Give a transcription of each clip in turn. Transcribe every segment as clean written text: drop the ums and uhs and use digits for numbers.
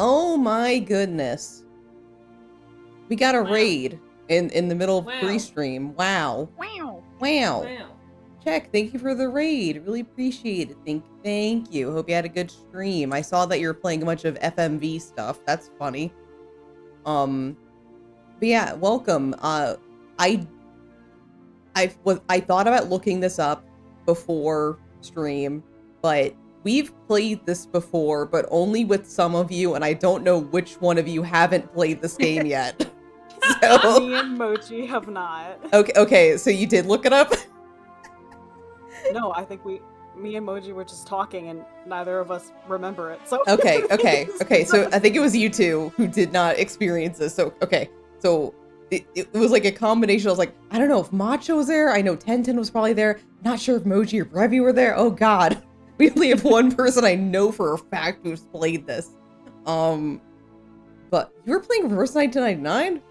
Oh my goodness. We got a Wow. raid in the middle of Wow. pre-stream. Wow. Wow. Wow. Wow. Check, thank you for the raid. Really appreciate it. Thank you. Hope you had a good stream. I saw that you were playing a bunch of FMV stuff. That's funny. But yeah, welcome. I thought about looking this up before stream, but we've played this before, but only with some of you, and I don't know which one of you haven't played this game yet. So Me and Mochi have not. okay, so you did look it up? No, I think me and Mochi were just talking and neither of us remember it. So Okay. So I think it was you two who did not experience this. So okay, so it was like a combination. I was like, I don't know if Macho was there. I know Tenten was probably there. Not sure if Mochi or Brevi were there. Oh God, we only have one person I know for a fact who's played this. But you were playing Reverse 1999?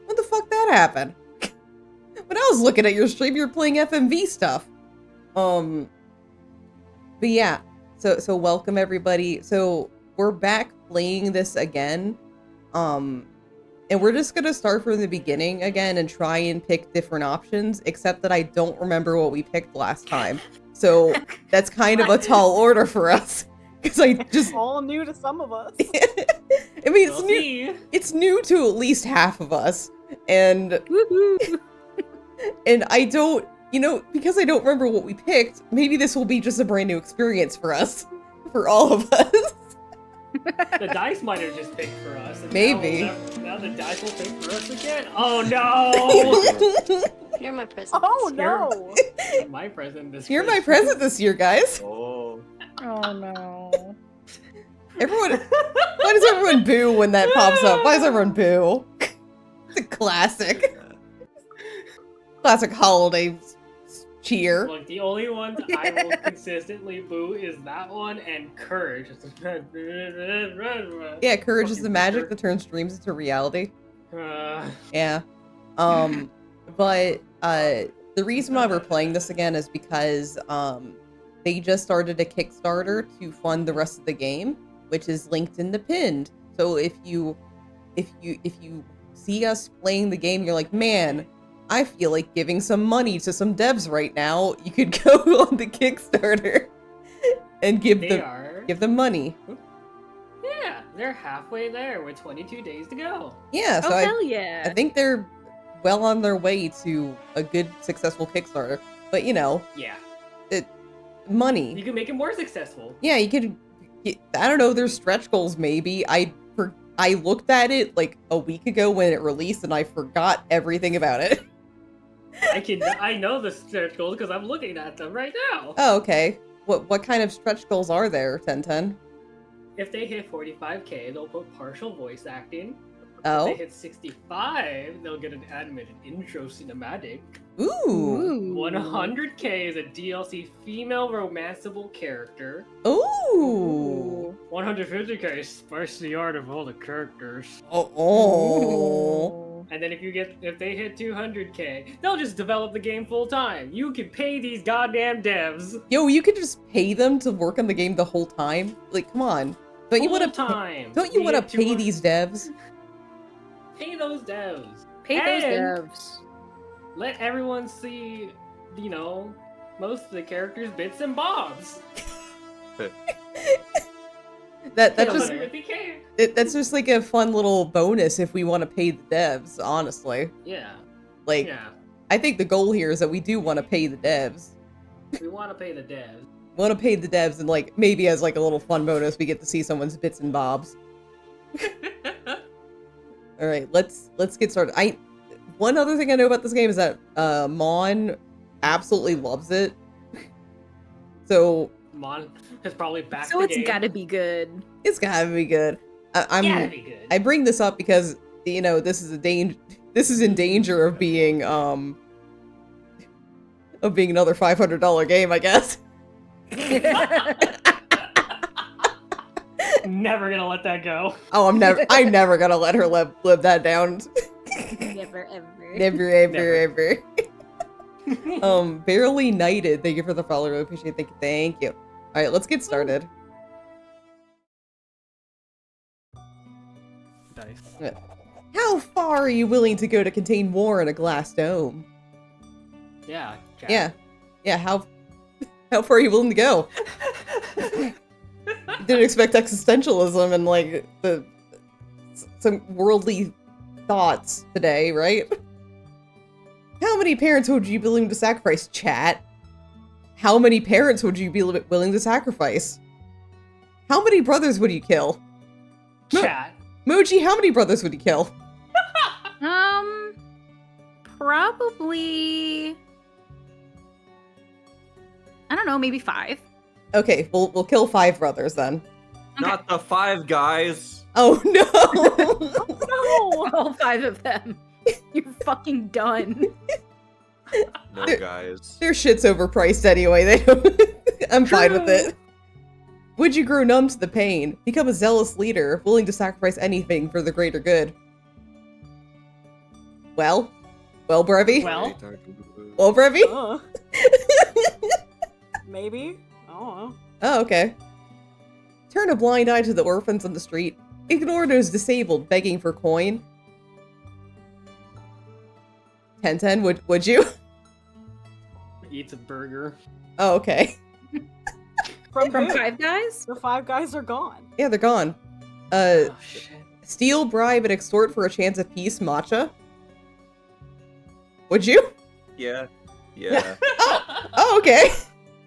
When the fuck that happened? When I was looking at your stream, you were playing FMV stuff. But yeah, so welcome everybody. So we're back playing this again. And we're just gonna start from the beginning again and try and pick different options, except that I don't remember what we picked last time. So that's kind of a tall order for us. Because I just all new to some of us. I mean it's new to at least half of us. And and I don't, because I don't remember what we picked, maybe this will be just a brand new experience for us. For all of us. The dice might have just picked for us. And Maybe. Now the dice will pick for us again. Oh no! You're my present. Oh no! My present this You're my Christmas. present this year, guys. Oh. Oh no. Everyone, why does everyone boo when that pops up? Why does everyone boo? It's a classic. Classic holiday cheer. Look, the only ones I will consistently boo is that one and Courage. Yeah, courage is the magic that turns dreams into reality. Yeah. But the reason why we're playing this again is because they just started a Kickstarter to fund the rest of the game, which is linked in the pinned. So if you see us playing the game, you're like, man, I feel like giving some money to some devs right now. You could go on the Kickstarter and give them money. Yeah, they're halfway there with 22 days to go. Yeah, so hell yeah. I think they're well on their way to a good, successful Kickstarter. But Yeah, money. you can make it more successful. Yeah, you could. I don't know. There's stretch goals. Maybe I looked at it like a week ago when it released, and I forgot everything about it. I know the stretch goals because I'm looking at them right now. Oh, okay. What kind of stretch goals are there, 1010? If they hit 45k, they'll put partial voice acting. Oh. If they hit 65, they'll get an animated intro cinematic. Ooh. 100k is a DLC female romanceable character. Ooh. 150k is spice the art of all the characters. Oh. And then if they hit 200k, they'll just develop the game full time. You can pay these goddamn devs. Yo, you could just pay them to work on the game the whole time. Like, come on. Don't you want to pay these devs? Pay those devs. Pay those devs. Let everyone see, most of the characters' bits and bobs. That's just like a fun little bonus if we want to pay the devs, honestly. Yeah. I think the goal here is that we do want to pay the devs. We want to pay the devs. Want to pay the devs, and like maybe as like a little fun bonus, we get to see someone's bits and bobs. All right, let's get started. One other thing I know about this game is that Mon absolutely loves it. So Mon has probably backed So the it's game. gotta be good. It's gotta be good. Gotta be good. I bring this up because this is This is in danger of being another $500 game, I guess. Never gonna let that go. Oh, I'm never gonna let her live that down. Never ever. Never ever. Barely Knighted. Thank you for the follow. Really appreciate it. Thank you. All right, let's get started. dice. How far are you willing to go to contain war in a glass dome? Yeah. Jack. Yeah, how far are you willing to go? Didn't expect existentialism and, like, some worldly thoughts today, right? How many parents would you be willing to sacrifice, chat? How many parents would you be willing to sacrifice? How many brothers would you kill? Chat. Moji, how many brothers would you kill? Probably. I don't know, maybe 5. Okay, we'll kill 5 brothers then. Okay. Not the 5 guys. Oh no! No! All 5 of them. You're fucking done. No There- guys. Their shit's overpriced anyway. They don't. I'm fine with it. Would you grow numb to the pain? Become a zealous leader, willing to sacrifice anything for the greater good? Well, Brevi? Well. Well, Brevi? Uh. Maybe? I don't know. Oh, okay. Turn a blind eye to the orphans on the street. Ignore those disabled begging for coin. 1010, would you? Eats a burger. Oh, okay. From From who? 5 Guys? The 5 guys are gone. Yeah, they're gone. Oh shit. Steal, bribe, and extort for a chance of peace, matcha? Would you? Yeah. Yeah. Oh, okay.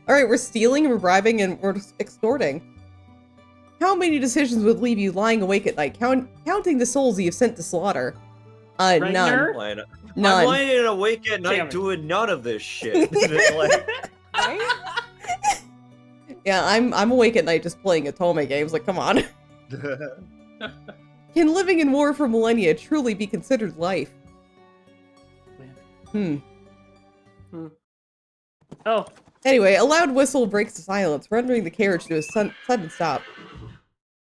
Alright, we're stealing, we're bribing, and we're extorting. How many decisions would leave you lying awake at night, counting the souls you've sent to slaughter? Right, None. nerd? I'm None. lying awake at Damn night it. doing none of this shit. Like, Right? Yeah, I'm awake at night just playing Atome games, like, come on. Can living in war for millennia truly be considered life? Oh, Anyway, a loud whistle breaks the silence, rendering the carriage to a sudden stop.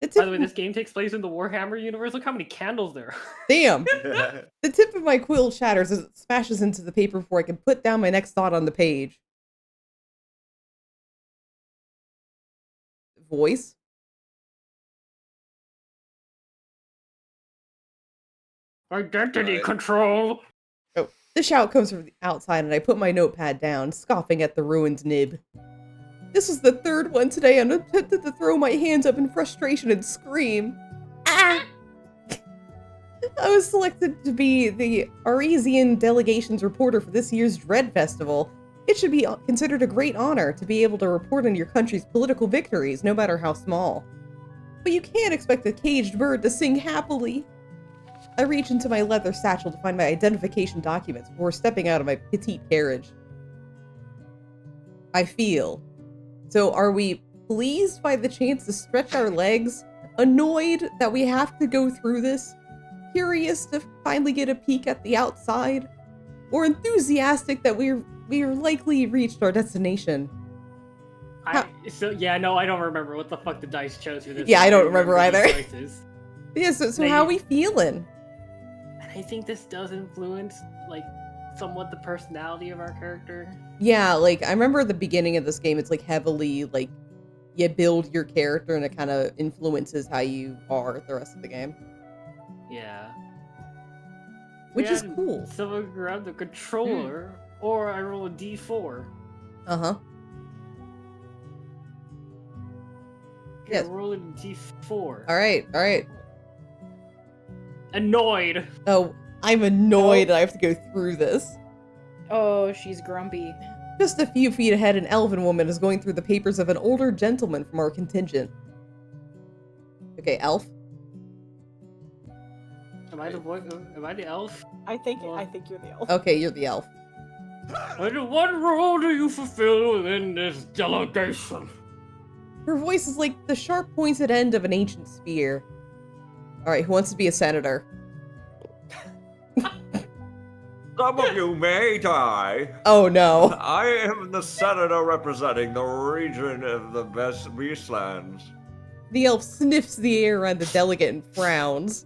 The by tip the way, this game takes place in the Warhammer universe. Look how many candles there are. Damn! The tip of my quill shatters as it smashes into the paper before I can put down my next thought on the page. Voice? Identity Right. control. Oh, the shout comes from the outside and I put my notepad down, scoffing at the ruined nib. This was the 3rd one today and I'm tempted to throw my hands up in frustration and scream. Ah! I was selected to be the Arisian delegation's reporter for this year's Dread Festival. It should be considered a great honor to be able to report on your country's political victories, no matter how small. But you can't expect a caged bird to sing happily. I reach into my leather satchel to find my identification documents before stepping out of my petite carriage. I feel. So are we pleased by the chance to stretch our legs? Annoyed that we have to go through this? Curious to finally get a peek at the outside? Or enthusiastic that we're likely reached our destination? I don't remember what the fuck the dice chose for this. Yeah, I don't one. remember either. these choices. Yeah, so how are we feeling? And I think this does influence, like, somewhat the personality of our character. Yeah, like, I remember at the beginning of this game, it's, like, heavily, like, you build your character and it kind of influences how you are the rest of the game. Yeah. Which is Yeah, cool. Someone grab the controller, or I roll a d4. Uh-huh. Okay, Yes. roll a d4. Alright. Annoyed. Oh, I'm annoyed that I have to go through this. Oh, she's grumpy. Just a few feet ahead, an elven woman is going through the papers of an older gentleman from our contingent. Okay, elf. Am I the boy? Am I the elf? I think you're the elf. Okay, you're the elf. What role do you fulfill within this delegation? Her voice is like the sharp pointed end of an ancient spear. Alright, who wants to be a senator? some of you may die. Oh no. I am the senator representing the region of the Best Beastlands. The elf sniffs the air around the delegate and frowns.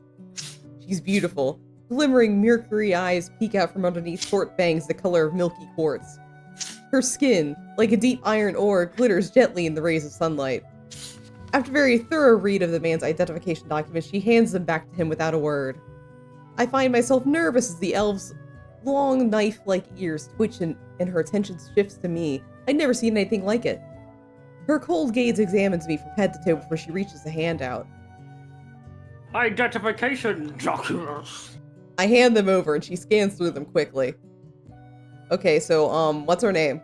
She's beautiful. Glimmering mercury eyes peek out from underneath short bangs the color of milky quartz. Her skin, like a deep iron ore, glitters gently in the rays of sunlight. After a very thorough read of the man's identification documents, she hands them back to him without a word. I find myself nervous as the elf's long knife-like ears twitch and her attention shifts to me. I'd never seen anything like it. Her cold gaze examines me from head to toe before she reaches a hand out. Identification documents. I hand them over and she scans through them quickly. Okay, so, what's her name?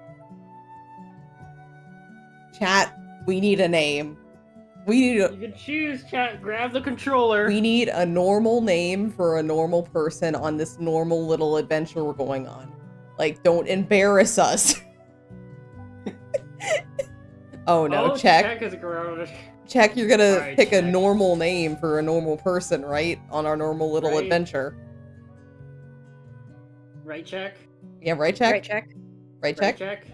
Chat, we need a name. You can choose, chat. Grab the controller. We need a normal name for a normal person on this normal little adventure we're going on. Like, don't embarrass us. Oh no, check. Check is gross. Check, you're gonna Right, pick a check. normal name for a normal person, right? On our normal little Right. adventure. Right check. Yeah, right, check? Right, check. Right, Right check? check.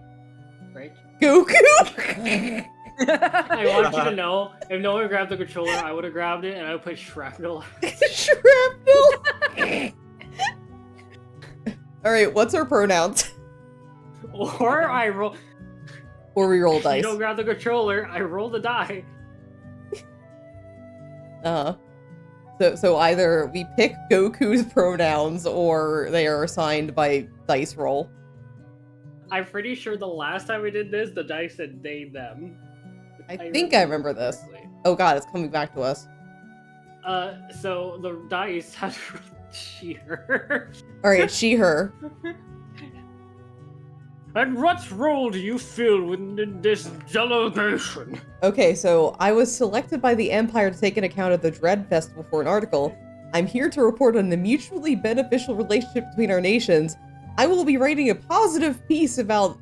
Right. Goku! I want you to know, if no one grabbed the controller, I would have grabbed it and I would put shrapnel. Shrapnel! Alright, what's our pronouns? Or I roll. Or we roll If you dice. don't grab the controller, I roll the die. So either we pick Goku's pronouns or they are assigned by dice roll. I'm pretty sure the last time we did this, the dice said they, them. I think I remember this. correctly. Oh god, it's coming back to us. So the dice had cheer. Alright, she, her. And what role do you fill within this delegation? Okay, so I was selected by the Empire to take an account of the Dread Festival for an article. I'm here to report on the mutually beneficial relationship between our nations. I will be writing a positive piece about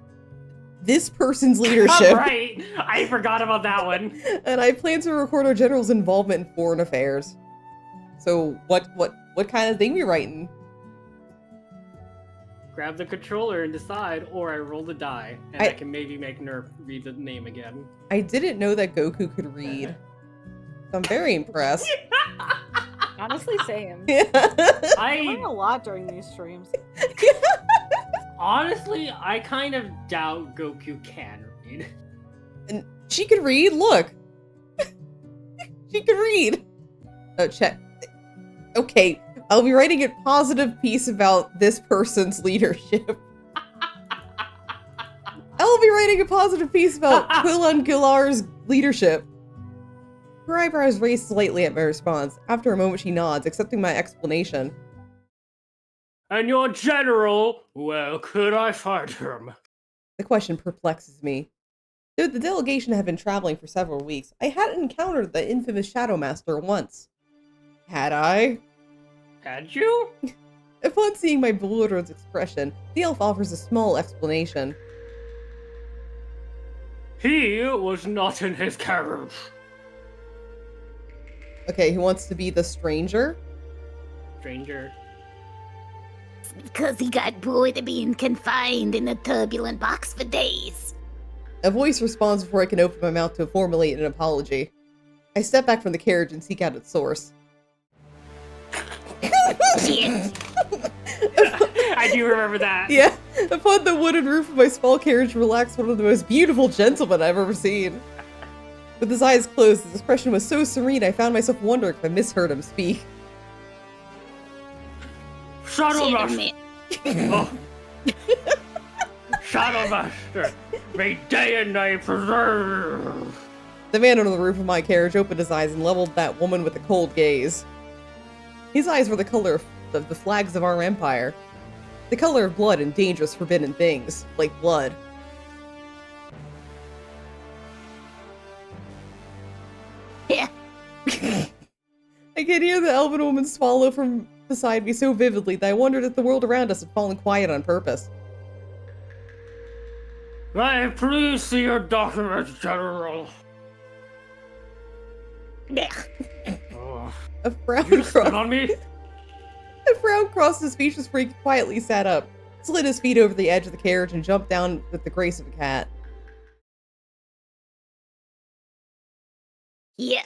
this person's leadership. Right, I forgot about that one. And I plan to record our general's involvement in foreign affairs. So what kind of thing we writing? Grab the controller and decide, or I roll the die, and I I- can maybe make Nerf read the name again. I didn't know that Goku could read. So I'm very impressed. Honestly, same. I learn I a lot during these streams. honestly, I kind of doubt Goku can read. And she could read, look. She could read. Oh, check. Okay, I'll be writing a positive piece about this person's leadership. I'll be writing a positive piece about Quillan Gilar's leadership. Her eyebrows raised slightly at my response. After a moment, she nods, accepting my explanation. And your general, where could I find him? The question perplexes me. Though the delegation had been traveling for several weeks, I hadn't encountered the infamous Shadow Master once. Had I? Had you? Upon seeing my bewildered expression, the elf offers a small explanation. He was not in his carriage. Okay, he wants to be the stranger? Stranger. Because he got bored of being confined in a turbulent box for days. A voice responds before I can open my mouth to formulate an apology. I step back from the carriage and seek out its source. Shit. I do remember that. Yeah, upon the wooden roof of my small carriage relaxed one of the most beautiful gentlemen I've ever seen. With his eyes closed, his expression was so serene I found myself wondering if I misheard him speak. Shadow Shit, Master. man. Oh. Shadow Master. May day and night preserve. The man under the roof of my carriage opened his eyes and leveled that woman with a cold gaze. His eyes were the color of the flags of our empire. The color of blood and dangerous forbidden things, like blood. Yeah. I could hear the elven woman swallow from beside me so vividly that I wondered if the world around us had fallen quiet on purpose. May I please see your documents, General? Yeah. Oh. A frown You spit crossed. on me? A frown crossed his features before he quietly sat up, slid his feet over the edge of the carriage, and jumped down with the grace of a cat. Yeah.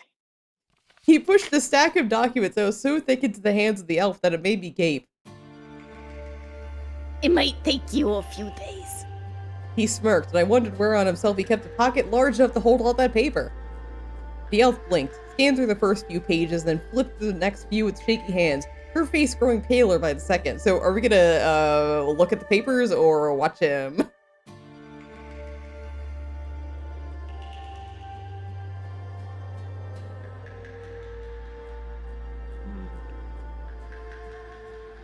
He pushed the stack of documents that was so thick into the hands of the elf that it made me gape. It might take you a few days. He smirked, and I wondered where on himself he kept a pocket large enough to hold all that paper. The elf blinked, scanned through the first few pages, then flipped to the next few with shaky hands, her face growing paler by the second. So are we gonna look at the papers or watch him?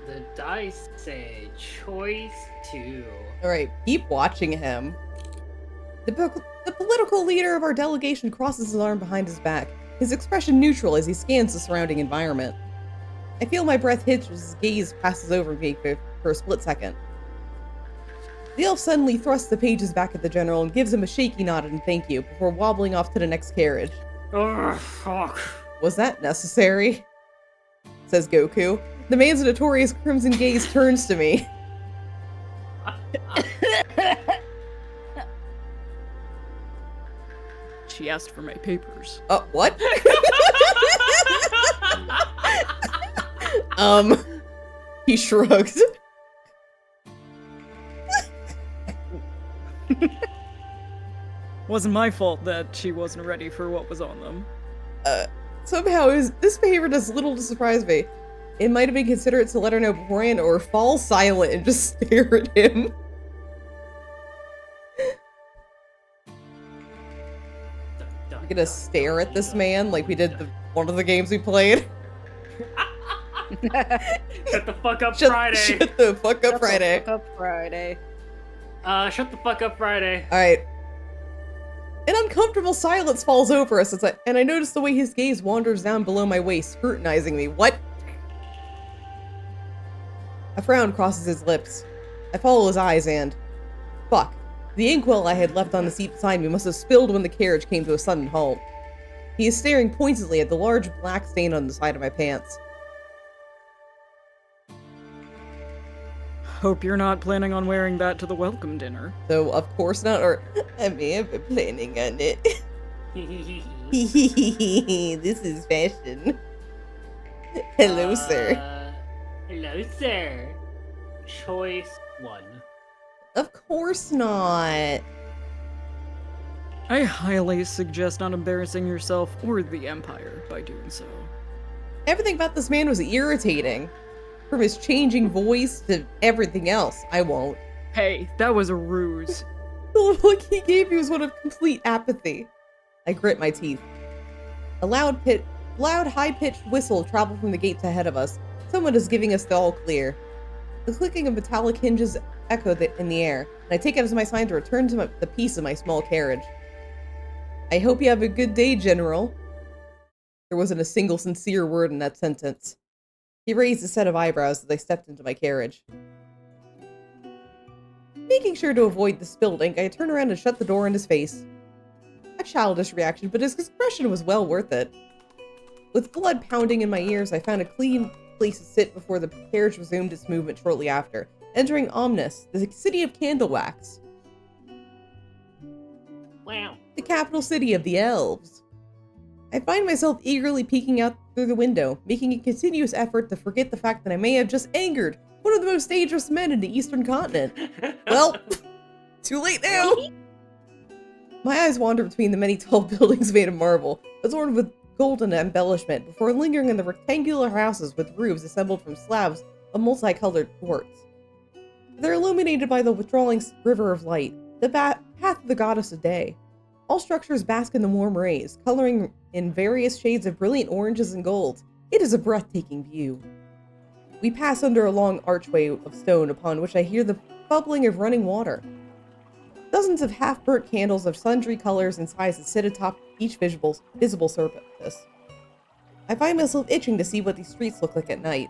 The dice say choice 2. Alright, keep watching him. The political leader of our delegation crosses his arm behind his back, his expression neutral as he scans the surrounding environment. I feel my breath hitch as his gaze passes over me for a split second. The elf suddenly thrusts the pages back at the general and gives him a shaky nod and thank you before wobbling off to the next carriage. Oh, fuck. Was that necessary? Says Goku. The man's notorious crimson gaze turns to me. She asked for my papers. What? He shrugged. Wasn't my fault that she wasn't ready for what was on them. Somehow, this behavior does little to surprise me. It might have been considerate to let her know beforehand or fall silent and just stare at him. We're gonna stare at this man like we did one of the games we played. Shut the fuck up, Shut Friday. Shut the fuck up, Friday. Fuck up Friday. Shut the fuck up, Friday. Alright. An uncomfortable silence falls over us, and I notice the way his gaze wanders down below my waist, scrutinizing me. What? A frown crosses his lips. I follow his eyes and... Fuck. The inkwell I had left on the seat beside me must have spilled when the carriage came to a sudden halt. He is staring pointedly at the large black stain on the side of my pants. Hope you're not planning on wearing that to the welcome dinner. So, of course not, or I may have been planning on it. This is fashion. Hello, sir. Hello, sir. Choice 1. Of course not. I highly suggest not embarrassing yourself or the Empire by doing so. Everything about this man was irritating. From his changing voice to everything else. I won't. Hey, that was a ruse. The look he gave me was one of complete apathy. I grit my teeth. A loud, high-pitched whistle traveled from the gates ahead of us. Someone is giving us the all clear. The clicking of metallic hinges echoed in the air, and I take it as my sign to return to the peace of my small carriage. I hope you have a good day, General. There wasn't a single sincere word in that sentence. He raised a set of eyebrows as I stepped into my carriage. Making sure to avoid the spilled ink, I turned around and shut the door in his face. A childish reaction, but his expression was well worth it. With blood pounding in my ears, I found a clean place to sit before the carriage resumed its movement shortly after, entering Omnis, the city of Candlewax. Wow. The capital city of the elves. I find myself eagerly peeking out through the window, making a continuous effort to forget the fact that I may have just angered one of the most dangerous men in the eastern continent. Well, too late now! My eyes wander between the many tall buildings made of marble, adorned with golden embellishment, before lingering in the rectangular houses with roofs assembled from slabs of multicolored quartz. They're illuminated by the withdrawing river of light, the path of the goddess of day. All structures bask in the warm rays, coloring in various shades of brilliant oranges and golds. It is a breathtaking view. We pass under a long archway of stone upon which I hear the bubbling of running water. Dozens of half-burnt candles of sundry colors and sizes sit atop each visible surface. I find myself itching to see what these streets look like at night.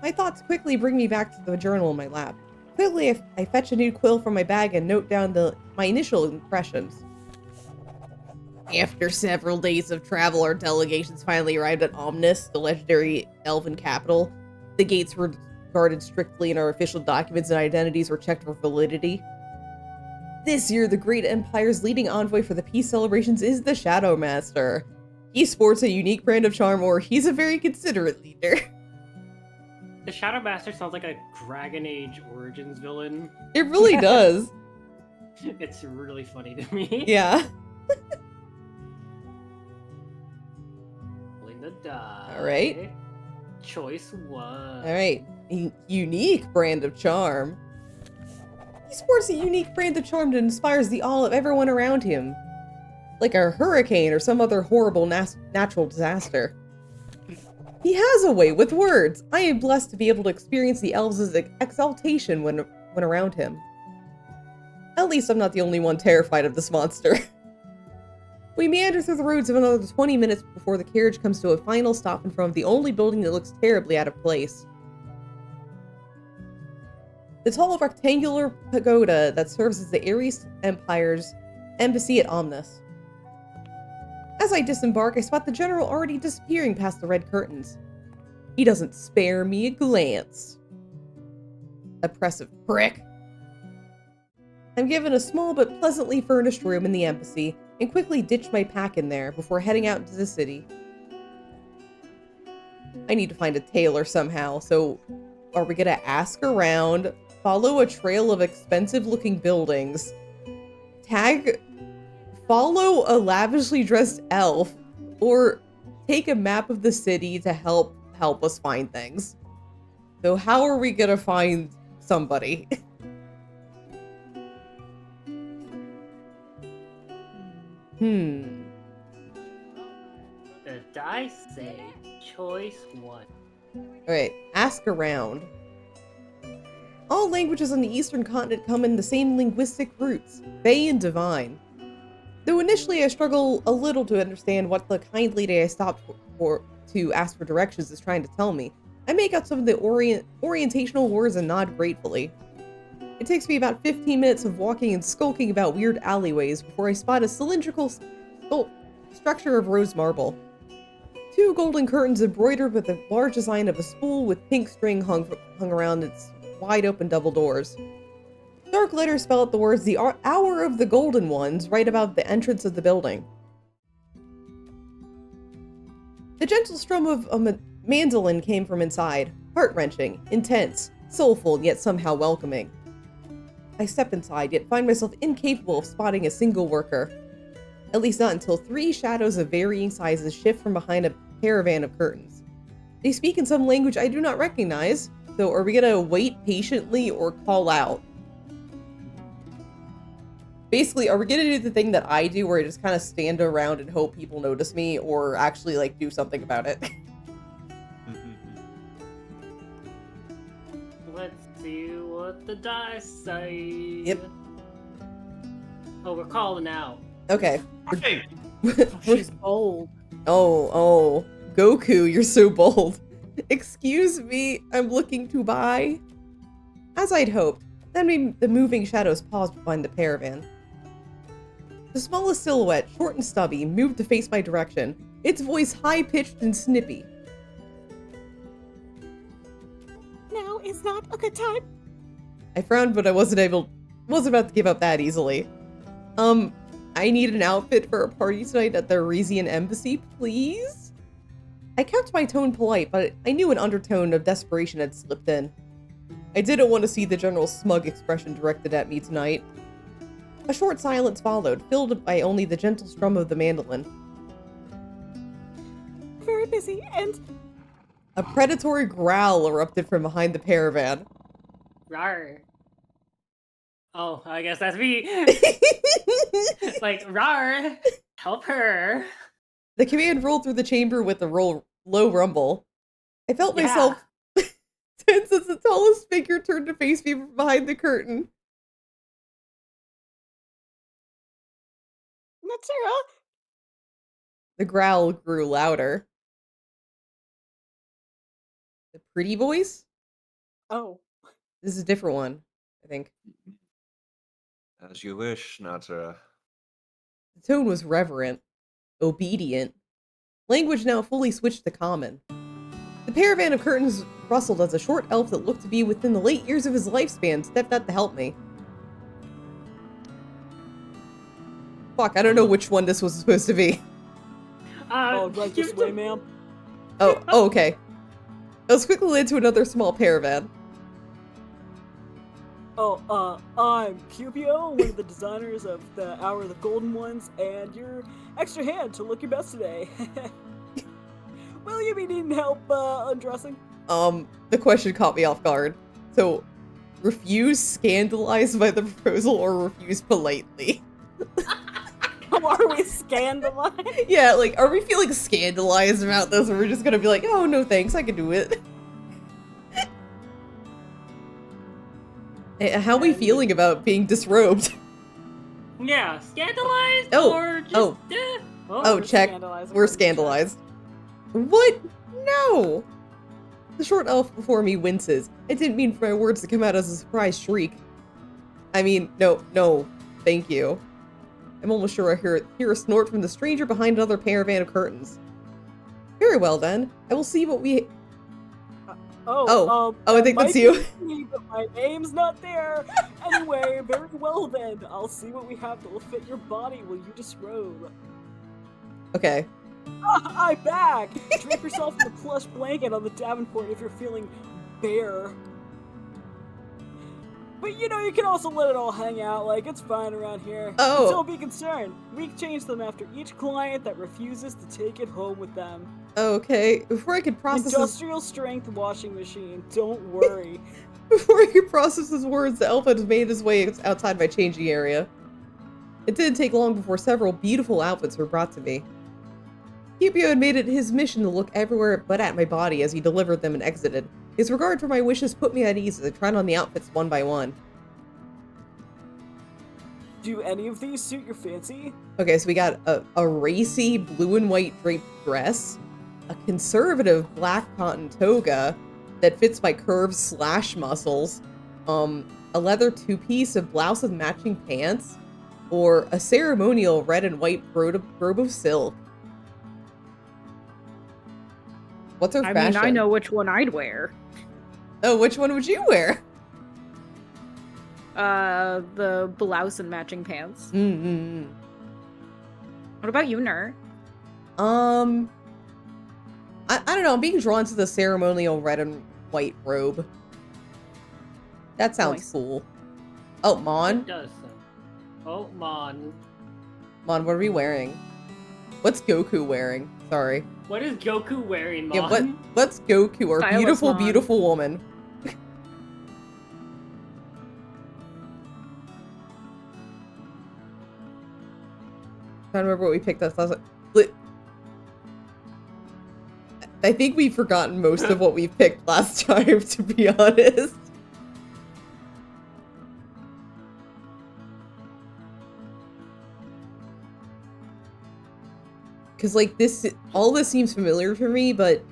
My thoughts quickly bring me back to the journal in my lap. Quickly, I fetch a new quill from my bag and note down my initial impressions. After several days of travel, our delegations finally arrived at Omnis, the legendary elven capital. The gates were guarded strictly and our official documents and identities were checked for validity. This year, the great empire's leading envoy for the peace celebrations is the Shadow Master. He sports a unique brand of charm, or he's a very considerate leader. The Shadow Master sounds like a Dragon Age Origins villain. It really does. It's really funny to me. Yeah. the die. Alright. Choice 1. Alright. Unique brand of charm. He sports a unique brand of charm that inspires the awe of everyone around him. Like a hurricane or some other horrible natural disaster. He has a way with words. I am blessed to be able to experience the elves' exaltation when around him. At least I'm not the only one terrified of this monster. We meander through the roads of another 20 minutes before the carriage comes to a final stop in front of the only building that looks terribly out of place. The tall rectangular pagoda that serves as the Ares Empire's embassy at Omnis. As I disembark, I spot the general already disappearing past the red curtains. He doesn't spare me a glance. Oppressive prick. I'm given a small but pleasantly furnished room in the embassy and quickly ditch my pack in there before heading out into the city. I need to find a tailor somehow, so are we gonna ask around, follow a trail of expensive-looking buildings, follow a lavishly dressed elf, or take a map of the city to help us find things? So how are we gonna find somebody? The dice say choice 1. Alright, ask around. All languages on the Eastern continent come in the same linguistic roots, Fey and Divine. Though initially I struggle a little to understand what the kind lady I stopped to ask for directions is trying to tell me, I make out some of the orientational words and nod gratefully. It takes me about 15 minutes of walking and skulking about weird alleyways before I spot a cylindrical structure of rose marble. 2 golden curtains embroidered with a large design of a spool with pink string hung around its wide-open double doors. Dark letters spell out the words, "The Hour of the Golden Ones," right above the entrance of the building. The gentle strum of a mandolin came from inside, heart-wrenching, intense, soulful, yet somehow welcoming. I step inside, yet find myself incapable of spotting a single worker. At least not until 3 shadows of varying sizes shift from behind a caravan of curtains. They speak in some language I do not recognize, so are we gonna wait patiently or call out? Basically, are we gonna do the thing that I do where I just kind of stand around and hope people notice me, or actually, like, do something about it? Let's see what the dice say. Yep. Oh, we're calling out. Okay. Hey, She's bold. Oh, Goku, you're so bold. Excuse me, I'm looking to buy. As I'd hoped, then the moving shadows paused behind the caravan. The smallest silhouette, short and stubby, moved to face my direction, its voice high-pitched and snippy. Now is not a good time. I frowned, but I wasn't about to give up that easily. I need an outfit for a party tonight at the Arisian embassy, please? I kept my tone polite, but I knew an undertone of desperation had slipped in. I didn't want to see the general's smug expression directed at me tonight. A short silence followed, filled by only the gentle strum of the mandolin. Very busy, and A predatory growl erupted from behind the caravan. Rawr. Oh, I guess that's me. Like, rawr. Help her. The command rolled through the chamber with a low rumble. I felt myself tense as the tallest figure turned to face me from behind the curtain. Natura. The growl grew louder. The pretty voice? Oh, This is a different one, I think. as you wish, Natura. The tone was reverent, obedient. Language now fully switched to common. The caravan of curtains rustled as a short elf that looked to be within the late years of his lifespan stepped out to help me. Fuck, I don't know which one this was supposed to be. right this way, ma'am. Oh, okay. I was quickly led to another small caravan. Oh, I'm Cubio, one of the designers of the Hour of the Golden Ones, and your extra hand to look your best today. Will you be needing help undressing? The question caught me off guard. So, refuse scandalized by the proposal or refuse politely? Are we scandalized? Yeah, like, are we feeling scandalized about this, or we're just gonna be like, oh, no thanks, I can do it? How are we feeling about being disrobed? Yeah, scandalized Oh, or just oh. Oh, We're check. scandalized, We're according to check. scandalized. What? No! The short elf before me winces. I didn't mean for my words to come out as a surprised shriek. I mean, no, thank you. I'm almost sure I hear a snort from the stranger behind another caravan of curtains. Very well then. I will see what we... Oh, I think that that's might you. be me, but my name's not there. Anyway, very well then. I'll see what we have that will fit your body while you disrobe. Okay. I'm back! Drape yourself in the plush blanket on the Davenport if you're feeling bare. But you know, you can also let it all hang out, like it's fine around here. Oh. So don't be concerned. We change them after each client that refuses to take it home with them. Okay. Before I could process Industrial strength washing machine, don't worry. Before I could process his words, the elf had made his way outside my changing area. It didn't take long before several beautiful outfits were brought to me. Cupio had made it his mission to look everywhere but at my body as he delivered them and exited. His regard for my wishes put me at ease as I tried on the outfits one by one. Do any of these suit your fancy? Okay, so we got a racy blue and white draped dress, a conservative black cotton toga that fits my curves / muscles, a leather two-piece, a blouse with matching pants, or a ceremonial red and white robe of silk. What's her I fashion? mean, I know which one I'd wear. Oh, which one would you wear? The blouse and matching pants. Mm-hmm. What about you, Ner? I don't know. I'm being drawn to the ceremonial red and white robe. That sounds Nice. cool. Oh, Mon? It does so. Oh, Mon. Mon, what are we wearing? What's Goku wearing? Sorry. What is Goku wearing, Mon? Yeah, what's Goku, our Stylist beautiful, Mon. beautiful woman? Trying to remember what we picked us last. I think we've forgotten most of what we picked last time, to be honest. Because, like, all this seems familiar for me, but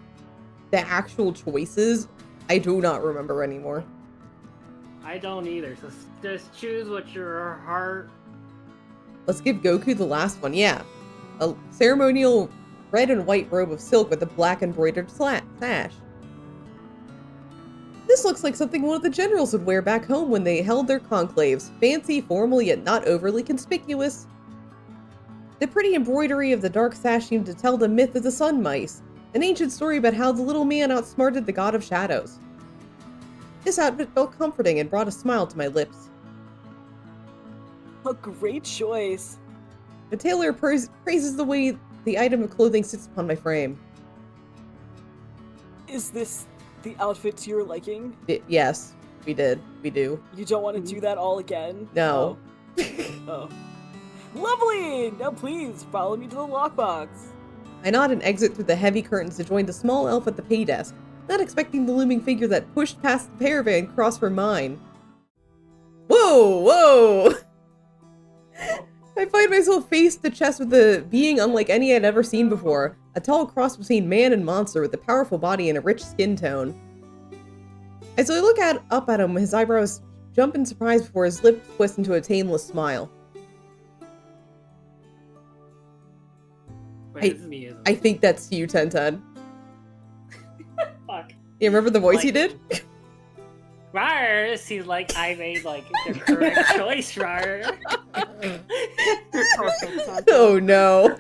the actual choices, I do not remember anymore. I don't either, so just choose what your heart... Let's give Goku the last one, yeah. A ceremonial red and white robe of silk with a black embroidered sash. This looks like something one of the generals would wear back home when they held their conclaves. Fancy, formal, yet not overly conspicuous. The pretty embroidery of the dark sash seemed to tell the myth of the sun mice, an ancient story about how the little man outsmarted the god of shadows. This outfit felt comforting and brought a smile to my lips. A great choice. The tailor praises the way the item of clothing sits upon my frame. Is this the outfit to your liking? Yes, we did. We do. You don't want to do that all again? No. Oh. Lovely! Now please, follow me to the lockbox. I nod and exit through the heavy curtains to join the small elf at the pay desk, not expecting the looming figure that pushed past the caravan cross for mine. Whoa! I find myself face to chest with a being unlike any I'd ever seen before, a tall cross between man and monster with a powerful body and a rich skin tone. As I look up at him, his eyebrows jump in surprise before his lips twist into a tameless smile. Wait, this is me, isn't it? I think that's you, Ten. Fuck. You remember the voice he Like- did? Rar, it seems like I made, like, the correct choice, Rar. Perfect. Oh no.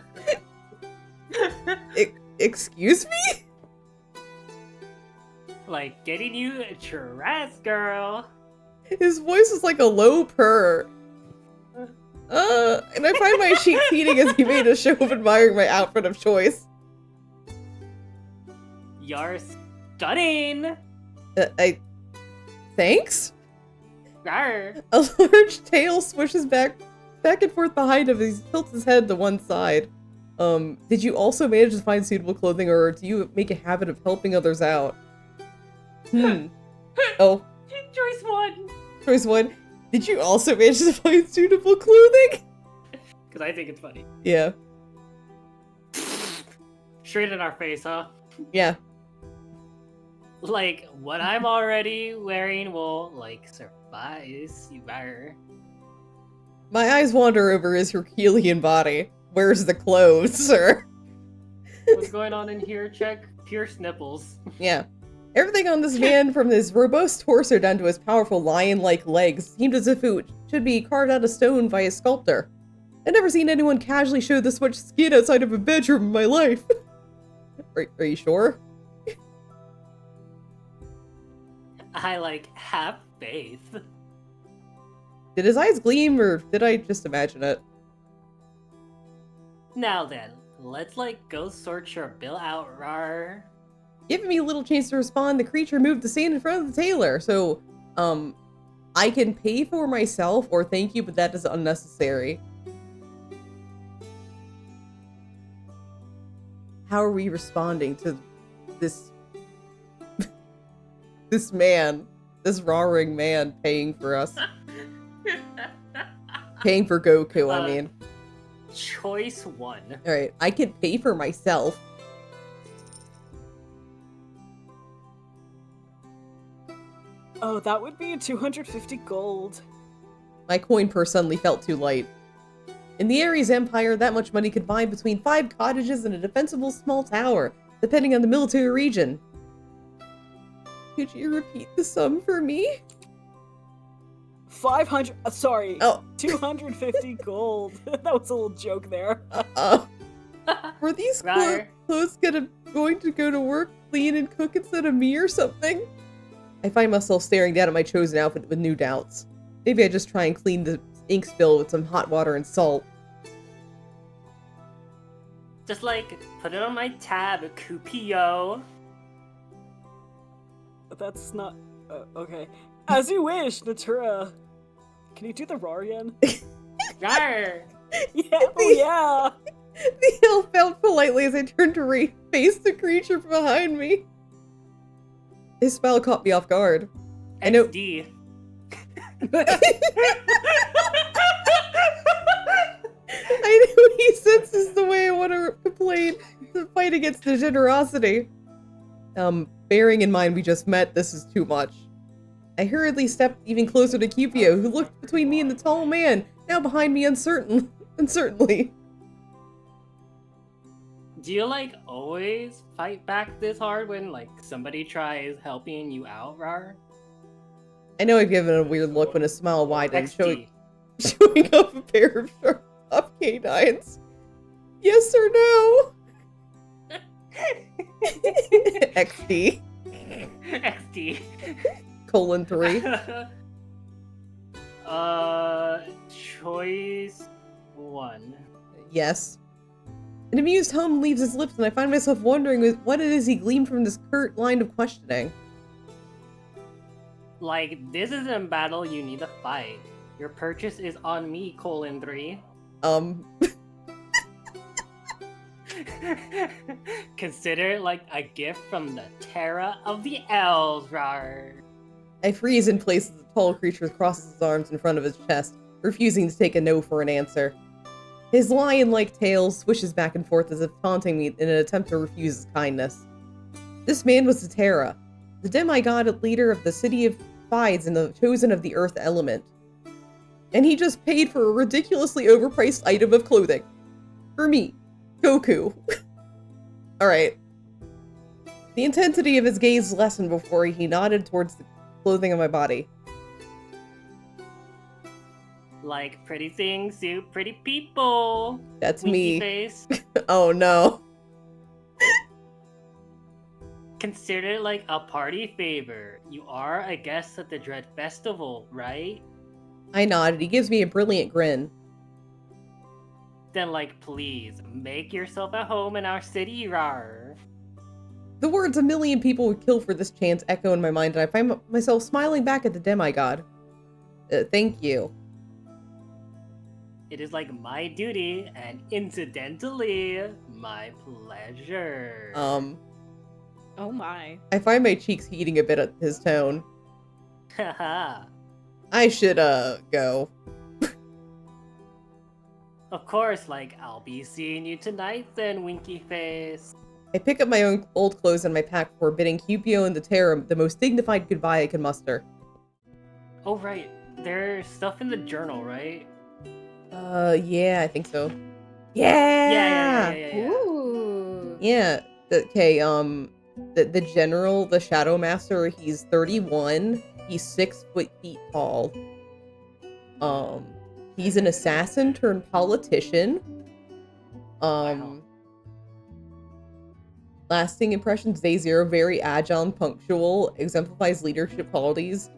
Excuse me? Like, getting you a dress, girl. His voice is like a low purr. And I find my cheeks heating as he made a show of admiring my outfit of choice. You're stunning! Thanks? Rawr. A large tail swishes back and forth behind him as he tilts his head to one side. Did you also manage to find suitable clothing, or do you make a habit of helping others out? Oh. Choice 1! Choice 1. Did you also manage to find suitable clothing? Because I think it's funny. Yeah. Straight in our face, huh? Yeah. Like, what I'm already wearing will, like, suffice. You better. My eyes wander over his Herculean body. Where's the clothes, sir? What's going on in here? Check Pierce nipples. Yeah. Everything on this man, from his robust torso down to his powerful lion-like legs, seemed as if it should be carved out of stone by a sculptor. I've never seen anyone casually show this much skin outside of a bedroom in my life. Are you sure? I, like, have faith. Did his eyes gleam, or did I just imagine it? Now then, let's, like, go sort your bill out, rar. Giving me a little chance to respond, the creature moved to stand in front of the tailor, so, I can pay for myself, or thank you, but that is unnecessary. How are we responding to this this man, this roaring man paying for us? Paying for Goku, I mean. Choice 1. Alright, I can pay for myself. Oh, that would be 250 gold. My coin purse suddenly felt too light. In the Ares Empire, that much money could buy between 5 cottages and a defensible small tower, depending on the military region. Could you repeat the sum for me? 500, sorry, Oh. 250 gold. That was a little joke there. Were these Rar. clothes going to go to work, clean, and cook instead of me or something? I find myself staring down at my chosen outfit with new doubts. Maybe I just try and clean the ink spill with some hot water and salt. Just, like, put it on my tab, Kupio. That's not, okay. As you wish, Natura. Can you do the roar again? Rar. Yeah, oh yeah. The elf bowed politely as I turned to face the creature behind me. His smile caught me off guard. I know. XD. I know he senses the way I want to complain to fight against the generosity. Bearing in mind we just met, this is too much. I hurriedly stepped even closer to Cupio, who looked between me and the tall man, now behind me uncertainly. Do you, like, always fight back this hard when, like, somebody tries helping you out, Rar? I know I've given a weird look when a smile widened, XD. showing up a pair of sharp top canines. Yes or no? XD. XD. Colon 3. Choice 1. Yes. An amused hum leaves his lips, and I find myself wondering what it is he gleaned from this curt line of questioning. Like, this isn't a battle you need to fight. Your purchase is on me, colon 3. Consider it like a gift from the Terra of the Elves, rar. I freeze in place as the tall creature crosses his arms in front of his chest, refusing to take a no for an answer. His lion-like tail swishes back and forth as if taunting me in an attempt to refuse his kindness. This man was the Terra, the demigod leader of the city of Fides and the chosen of the earth element. And he just paid for a ridiculously overpriced item of clothing. For me, Goku. Alright. The intensity of his gaze lessened before he nodded towards the clothing on my body. Like, pretty things suit pretty people. That's Winky me. face. Oh no. Consider it like a party favor. You are a guest at the Dread Festival, right? I nodded. He gives me a brilliant grin. Then, like, please, make yourself at home in our city, rar. The words "a million people would kill for this chance" echo in my mind, and I find myself smiling back at the demigod. Thank you. It is like my duty, and incidentally, my pleasure. Oh my. I find my cheeks heating a bit at his tone. Haha. I should, go. Of course, like, I'll be seeing you tonight then, Winky Face. I pick up my own old clothes and my pack before bidding Cupio and the Terra the most dignified goodbye I can muster. Oh, right. There's stuff in the journal, right? Yeah, I think so. Yeah! Yeah. Ooh. Yeah. Okay, the general, the Shadow Master, he's 31. He's 6 feet tall. He's an assassin turned politician. Wow. Lasting impressions, day 0, very agile and punctual, exemplifies leadership qualities.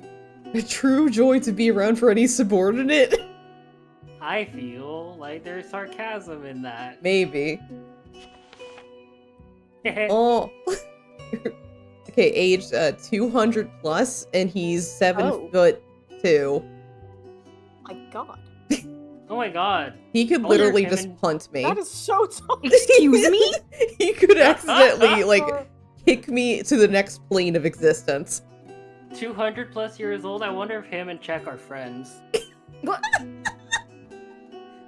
A true joy to be around for any subordinate. I feel like there's sarcasm in that. Maybe. Oh. Okay, age 200 plus, and he's 7'2". My God. Oh my god. He could I wonder if literally him just and- punt me. That is so tall. Excuse me? He could accidentally, like, kick me to the next plane of existence. 200 plus years old. I wonder if him and Czech are friends. What?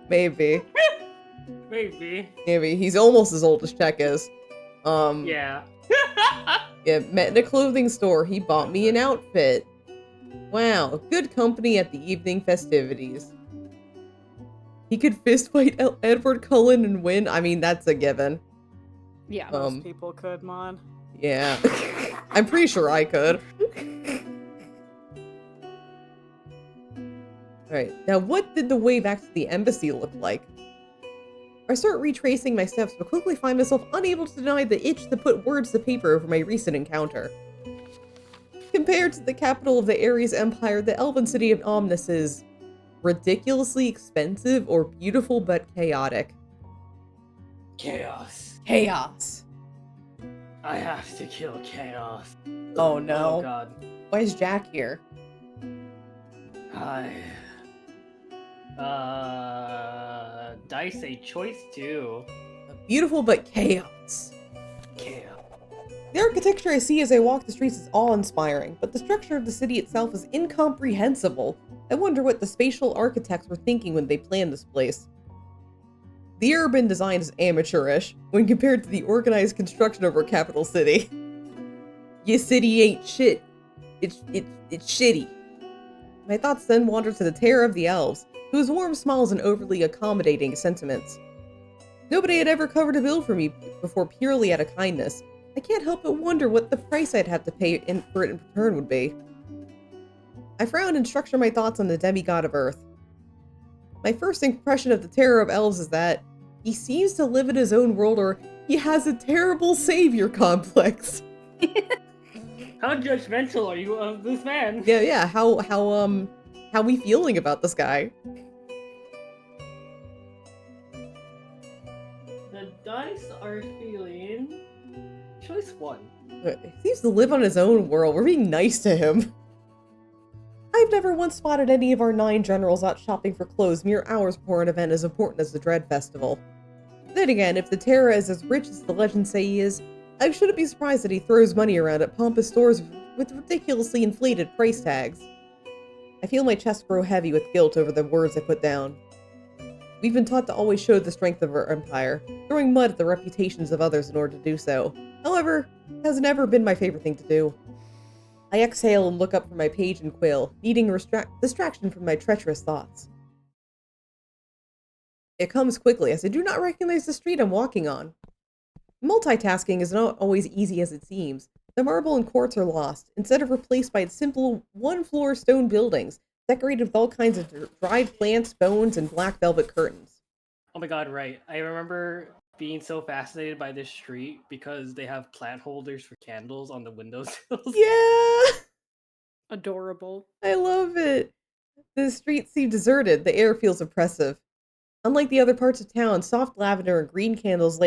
Maybe. Maybe. Maybe. He's almost as old as Czech is. Yeah. Yeah, met in a clothing store. He bought me an outfit. Wow, good company at the evening festivities. He could fistfight Edward Cullen and win. I mean, that's a given. Yeah. Most people could, man. Yeah. I'm pretty sure I could. Alright, now what did the way back to the embassy look like? I start retracing my steps, but quickly find myself unable to deny the itch to put words to paper over my recent encounter. Compared to the capital of the Ares Empire, the elven city of Omnis is ridiculously expensive or beautiful but chaotic. Chaos. Chaos. I have to kill chaos. Oh no. Oh god. Why is Jack here? I. Dice a choice too. Beautiful but chaos. Chaos. The architecture I see as I walk the streets is awe-inspiring, but the structure of the city itself is incomprehensible. I wonder what the spatial architects were thinking when they planned this place. The urban design is amateurish when compared to the organized construction of our capital city. Your city ain't shit. It's shitty. My thoughts then wander to the terror of the elves, whose warm smiles and overly accommodating sentiments. Nobody had ever covered a bill for me before purely out of kindness. I can't help but wonder what the price I'd have to pay for it in return would be. I frown and structure my thoughts on the demigod of Earth. My first impression of the terror of elves is that he seems to live in his own world, or he has a terrible savior complex. How judgmental are you of this man? Yeah, how we feeling about this guy? The dice are feeling choice 1. He seems to live on his own world. We're being nice to him. I've never once spotted any of our 9 generals out shopping for clothes mere hours before an event as important as the Dread Festival. Then again, if the Terra is as rich as the legends say he is, I shouldn't be surprised that he throws money around at pompous stores with ridiculously inflated price tags. I feel my chest grow heavy with guilt over the words I put down. We've been taught to always show the strength of our empire, throwing mud at the reputations of others in order to do so. However, it has never been my favorite thing to do. I exhale and look up from my page and quill, needing distraction from my treacherous thoughts. It comes quickly, as I do not recognize the street I'm walking on. Multitasking is not always easy as it seems. The marble and quartz are lost, instead of replaced by simple one-floor stone buildings, decorated with all kinds of dried plants, bones, and black velvet curtains. Oh my god, right. I remember being so fascinated by this street because they have plant holders for candles on the windowsills. Yeah! Adorable. I love it. The streets seem deserted. The air feels oppressive. Unlike the other parts of town, soft lavender and green candles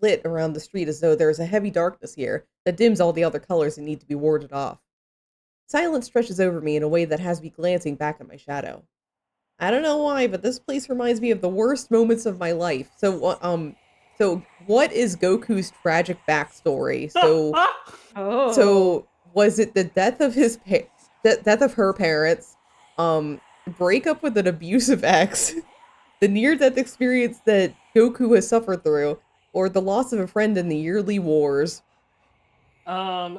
lit around the street as though there is a heavy darkness here that dims all the other colors and need to be warded off. Silence stretches over me in a way that has me glancing back at my shadow. I don't know why, but this place reminds me of the worst moments of my life. So what is Goku's tragic backstory? Oh. So was it the death of death of her parents, breakup with an abusive ex, the near-death experience that Goku has suffered through, or the loss of a friend in the yearly wars? I'm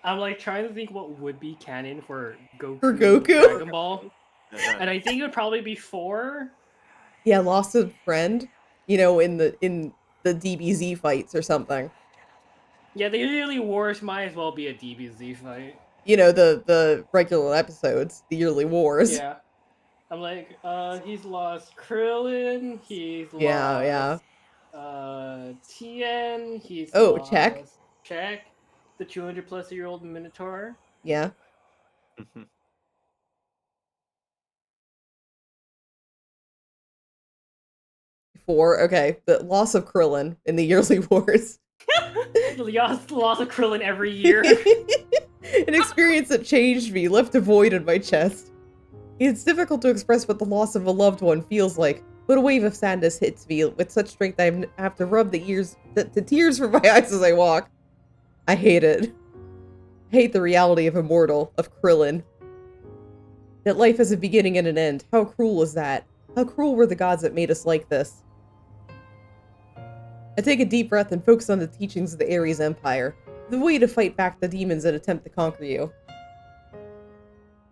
like trying to think what would be canon for Goku. For Goku? Dragon Ball, and I think it would probably be 4. Yeah, lost a friend, you know, in the DBZ fights or something. Yeah, the yearly wars might as well be a DBZ fight. You know, the regular episodes, the yearly wars. Yeah. I'm like, he's lost Krillin, he's Yeah. lost Tien, he's Oh, Check. lost Check, the 200-plus-year-old Minotaur. Yeah. Four. Okay, the loss of Krillin in the yearly wars. The loss of Krillin every year. An experience that changed me, left a void in my chest. It's difficult to express what the loss of a loved one feels like, but a wave of sadness hits me with such strength I have to rub the tears from my eyes as I walk. I hate it. I hate the reality of immortal, of Krillin. That life has a beginning and an end. How cruel is that? How cruel were the gods that made us like this? I take a deep breath and focus on the teachings of the Ares Empire, the way to fight back the demons that attempt to conquer you.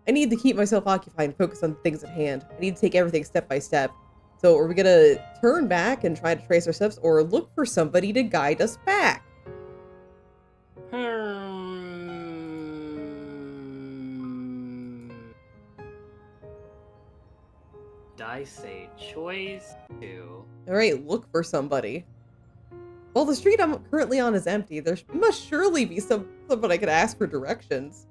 I need to keep myself occupied and focus on the things at hand. I need to take everything step by step. So are we gonna turn back and try to trace our steps, or look for somebody to guide us back? I say choice 2. Alright, look for somebody. Well, the street I'm currently on is empty. There must surely be someone I could ask for directions.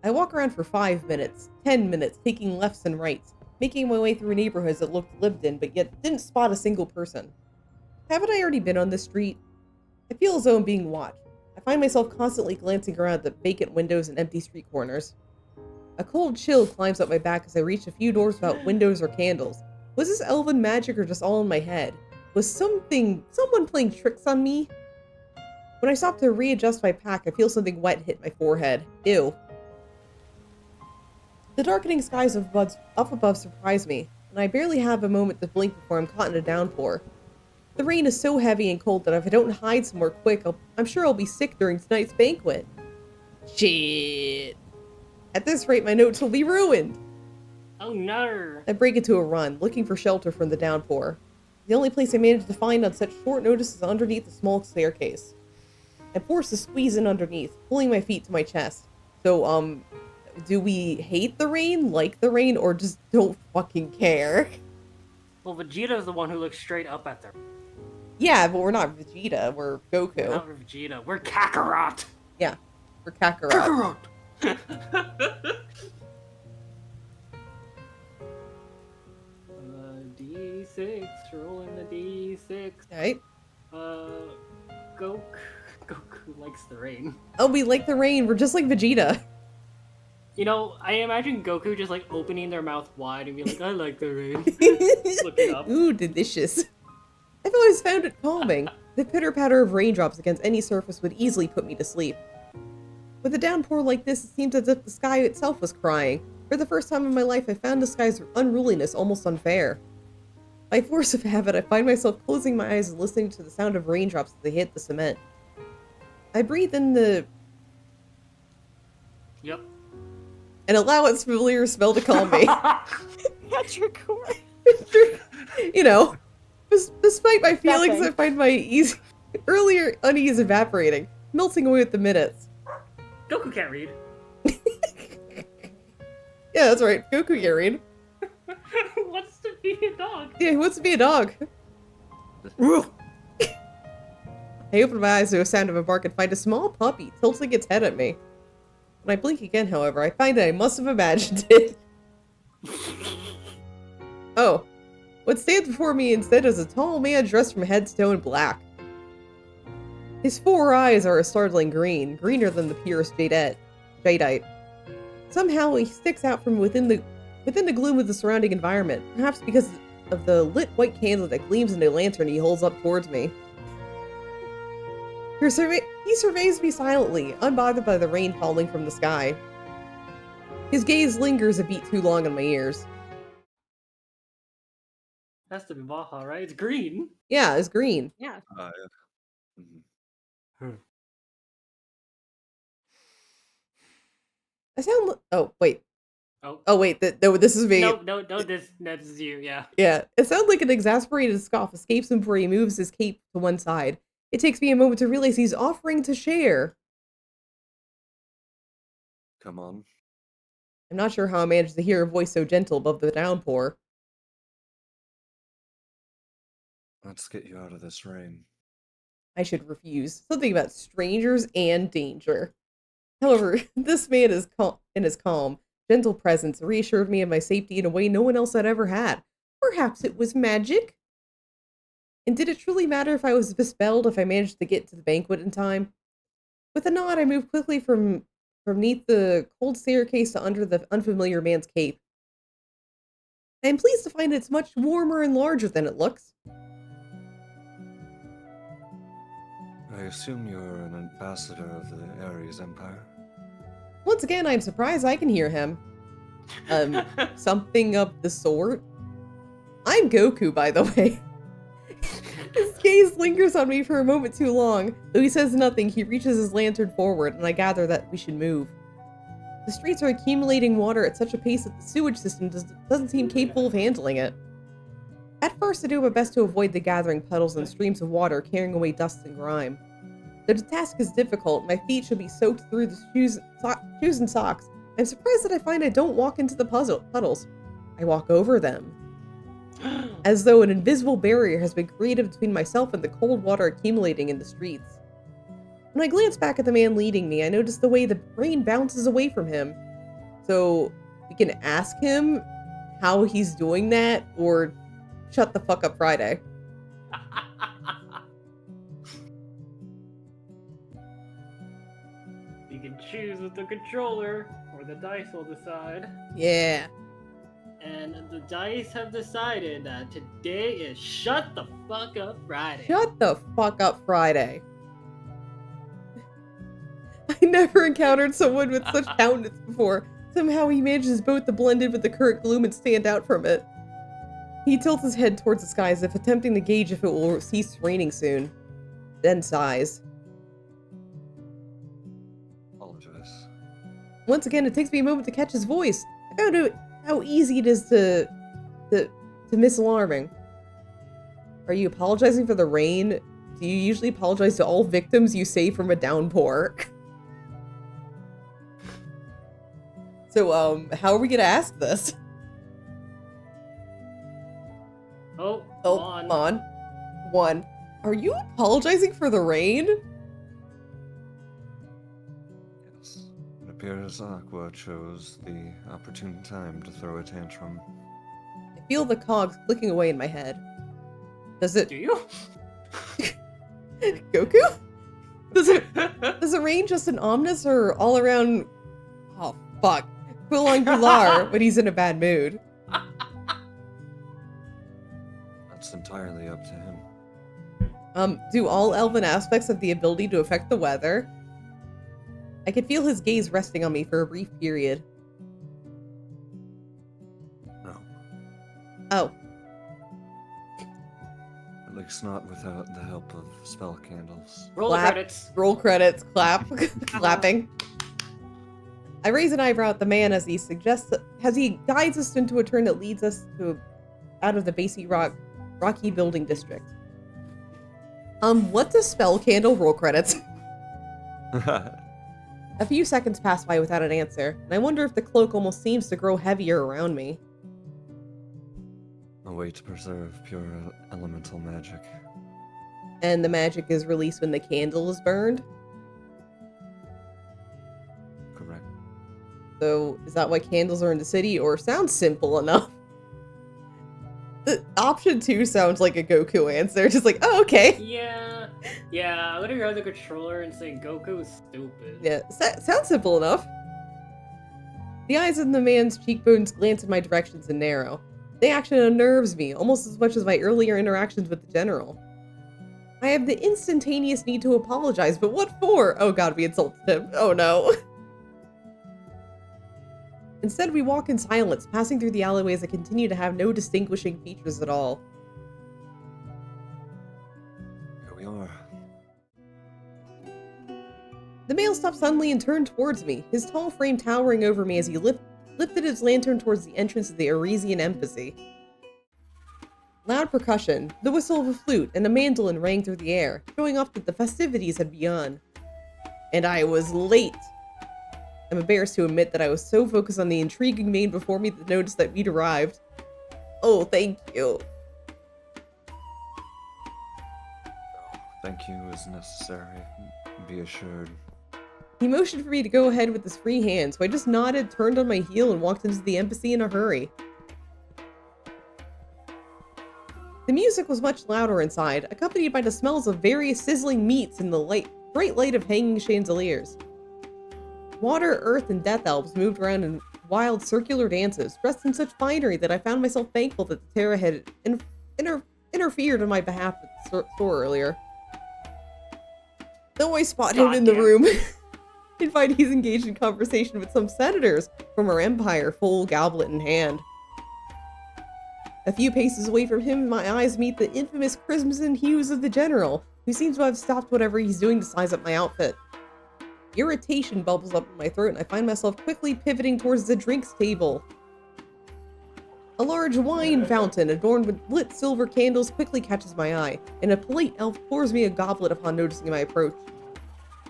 I walk around for 5 minutes, 10 minutes, taking lefts and rights, making my way through neighborhoods that looked lived in, but yet didn't spot a single person. Haven't I already been on this street? I feel as though I'm being watched. I find myself constantly glancing around at the vacant windows and empty street corners. A cold chill climbs up my back as I reach a few doors without windows or candles. Was this elven magic or just all in my head? Was someone playing tricks on me? When I stop to readjust my pack, I feel something wet hit my forehead. Ew. The darkening skies up above surprise me, and I barely have a moment to blink before I'm caught in a downpour. The rain is so heavy and cold that if I don't hide somewhere quick, I'm sure I'll be sick during tonight's banquet. Shit. At this rate, my notes will be ruined. Oh no! I break into a run, looking for shelter from the downpour. The only place I managed to find on such short notice is underneath a small staircase. I'm forced to squeeze in underneath, pulling my feet to my chest. So, do we hate the rain, like the rain, or just don't fucking care? Well, Vegeta's the one who looks straight up at them. Yeah, but we're not Vegeta, we're Goku. We're not Vegeta, we're Kakarot! Yeah, we're Kakarot. D6, rolling the D6. Alright. Goku likes the rain. Oh, we like the rain, we're just like Vegeta. You know, I imagine Goku just like opening their mouth wide and being like, I like the rain. Looking up. Ooh, delicious. I've always found it calming. The pitter-patter of raindrops against any surface would easily put me to sleep. With a downpour like this, it seems as if the sky itself was crying. For the first time in my life, I found the sky's unruliness almost unfair. By force of habit, I find myself closing my eyes and listening to the sound of raindrops as they hit the cement. I breathe in the... Yep. and allow its familiar smell to calm me. Petrichor. You know, despite my feelings, Nothing. I find my earlier unease evaporating, melting away with the minutes. Goku can't read. Yeah, that's right. Goku can't read. Wants to be a dog. Yeah, he wants to be a dog. I open my eyes to a sound of a bark and find a small puppy tilting its head at me. When I blink again, however, I find that I must have imagined it. Oh. What stands before me instead is a tall man dressed from head to toe in black. His 4 eyes are a startling green, greener than the purest jadeite. Somehow he sticks out from within the gloom of the surrounding environment, perhaps because of the lit white candle that gleams in a lantern he holds up towards me. He surveys me silently, unbothered by the rain falling from the sky. His gaze lingers a beat too long on my ears. Has to be Baja, right? It's green. Yeah, it's green. Yeah. Yeah. Mhm. I sound. Oh wait. Oh. Oh wait. No, this is me. No, this is you, yeah. Yeah, it sounds like an exasperated scoff escapes him before he moves his cape to one side. It takes me a moment to realize he's offering to share. Come on. I'm not sure how I managed to hear a voice so gentle above the downpour. Let's get you out of this rain. I should refuse. Something about strangers and danger. However, this man is in his calm, gentle presence reassured me of my safety in a way no one else had ever had. Perhaps it was magic? And did it truly matter if I was bespelled if I managed to get to the banquet in time? With a nod, I moved quickly from beneath the cold staircase to under the unfamiliar man's cape. I am pleased to find it's much warmer and larger than it looks. I assume you're an ambassador of the Ares Empire. Once again, I'm surprised I can hear him. Something of the sort. I'm Goku, by the way. His gaze lingers on me for a moment too long. Though he says nothing, he reaches his lantern forward, and I gather that we should move. The streets are accumulating water at such a pace that the sewage system doesn't seem capable of handling it. At first, I do my best to avoid the gathering puddles and streams of water carrying away dust and grime. Though the task is difficult, my feet should be soaked through the shoes and socks. I'm surprised that I find I don't walk into the puddles. I walk over them. As though an invisible barrier has been created between myself and the cold water accumulating in the streets. When I glance back at the man leading me, I notice the way the rain bounces away from him. So, we can ask him how he's doing that, or shut the fuck up Friday. You can choose with the controller, or the dice will decide. Yeah. And the dice have decided that today is Shut the Fuck Up Friday. Shut the fuck up Friday. I never encountered someone with such countenance before. Somehow he manages both to blend in with the current gloom and stand out from it. He tilts his head towards the sky as if attempting to gauge if it will cease raining soon. Then sighs. Apologize. Once again, it takes me a moment to catch his voice. I found out how easy it is to miss alarming. Are you apologizing for the rain? Do you usually apologize to all victims you save from a downpour? So, how are we gonna ask this? Oh, Oh, come come on. 1. Are you apologizing for the rain? Yes. It appears Aqua chose the opportune time to throw a tantrum. I feel the cogs clicking away in my head. Does it... Do you? Goku? Does it rain just in Omnis or all around... Oh, fuck. Quillon Gular when he's in a bad mood? That's entirely up to him. Do all elven aspects have the ability to affect the weather? I could feel his gaze resting on me for a brief period. No. Oh. At least not without the help of spell candles. Roll the Clap. credits. Roll credits. Clap. Clapping. I raise an eyebrow at the man as he guides us into a turn that leads us out of the Basie Rocky Building District. What's a spell candle? Roll credits. A few seconds pass by without an answer, and I wonder if the cloak almost seems to grow heavier around me. A way to preserve pure elemental magic. And the magic is released when the candle is burned? Correct. So, is that why candles are in the city, or sounds simple enough? Option 2 sounds like a Goku answer, just like, oh, okay. Yeah. Yeah, I'm gonna grab the controller and say Goku is stupid. Yeah, sounds simple enough. The eyes of the man's cheekbones glance in my directions and narrow. The action unnerves me, almost as much as my earlier interactions with the general. I have the instantaneous need to apologize, but what for? Oh god, we insulted him. Oh no. Instead, we walk in silence, passing through the alleyways that continue to have no distinguishing features at all. Here we are. The male stopped suddenly and turned towards me, his tall frame towering over me as he lifted his lantern towards the entrance of the Arisian embassy. Loud percussion, the whistle of a flute, and a mandolin rang through the air, showing off that the festivities had begun. And I was late! I'm embarrassed to admit that I was so focused on the intriguing maid before me to notice that we'd arrived. Oh, thank you. Thank you is necessary. Be assured. He motioned for me to go ahead with his free hand, so I just nodded, turned on my heel, and walked into the embassy in a hurry. The music was much louder inside, accompanied by the smells of various sizzling meats and the bright light of hanging chandeliers. Water, earth, and death elves moved around in wild circular dances, dressed in such finery that I found myself thankful that the Terra had interfered on my behalf at the store earlier. Though I spot him in the room, I find he's engaged in conversation with some senators from our empire, full goblet in hand. A few paces away from him, my eyes meet the infamous crimson hues of the general, who seems to have stopped whatever he's doing to size up my outfit. Irritation bubbles up in my throat, and I find myself quickly pivoting towards the drinks table. A large wine fountain adorned with lit silver candles quickly catches my eye, and a polite elf pours me a goblet upon noticing my approach.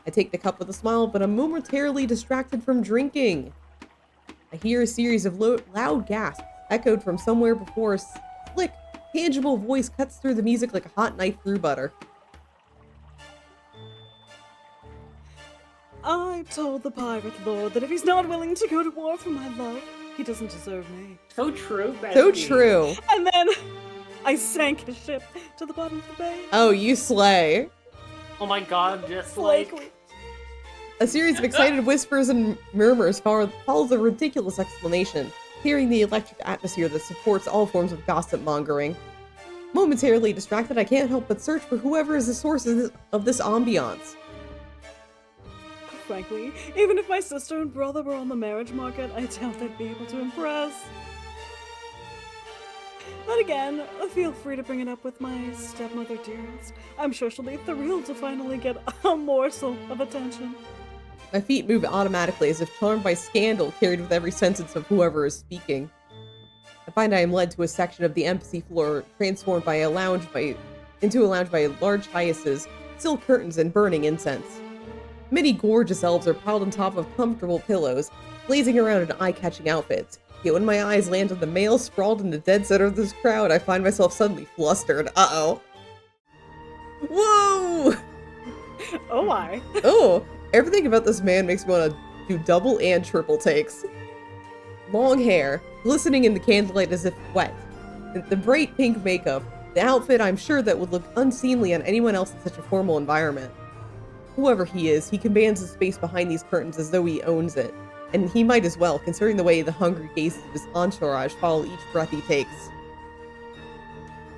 I take the cup with a smile, but I'm momentarily distracted from drinking. I hear a series of loud gasps, echoed from somewhere before a slick, tangible voice cuts through the music like a hot knife through butter. I told the pirate lord that if he's not willing to go to war for my love, he doesn't deserve me. So true, bestie. So true. And then I sank his ship to the bottom of the bay. Oh, you slay. Oh my god, just Like, like... A series of excited whispers and murmurs follows a ridiculous explanation, clearing the electric atmosphere that supports all forms of gossip mongering. Momentarily distracted, I can't help but search for whoever is the source of this ambiance. frankly, even if my sister and brother were on the marriage market, I doubt they'd be able to impress. But again, feel free to bring it up with my stepmother dearest. I'm sure she'll be thrilled to finally get a morsel of attention. My feet move automatically as if charmed by scandal carried with every sentence of whoever is speaking. I find I am led to a section of the embassy floor transformed into a lounge by large daises, silk curtains, and burning incense. Many gorgeous elves are piled on top of comfortable pillows, blazing around in eye-catching outfits. Yet when my eyes land on the male sprawled in the dead center of this crowd, I find myself suddenly flustered. Uh-oh. Whoa! Oh my. Oh, everything about this man makes me want to do double and triple takes. Long hair, glistening in the candlelight as if wet. The bright pink makeup, the outfit I'm sure that would look unseemly on anyone else in such a formal environment. Whoever he is, he commands the space behind these curtains as though he owns it. And he might as well, considering the way the hungry gazes of his entourage follow each breath he takes.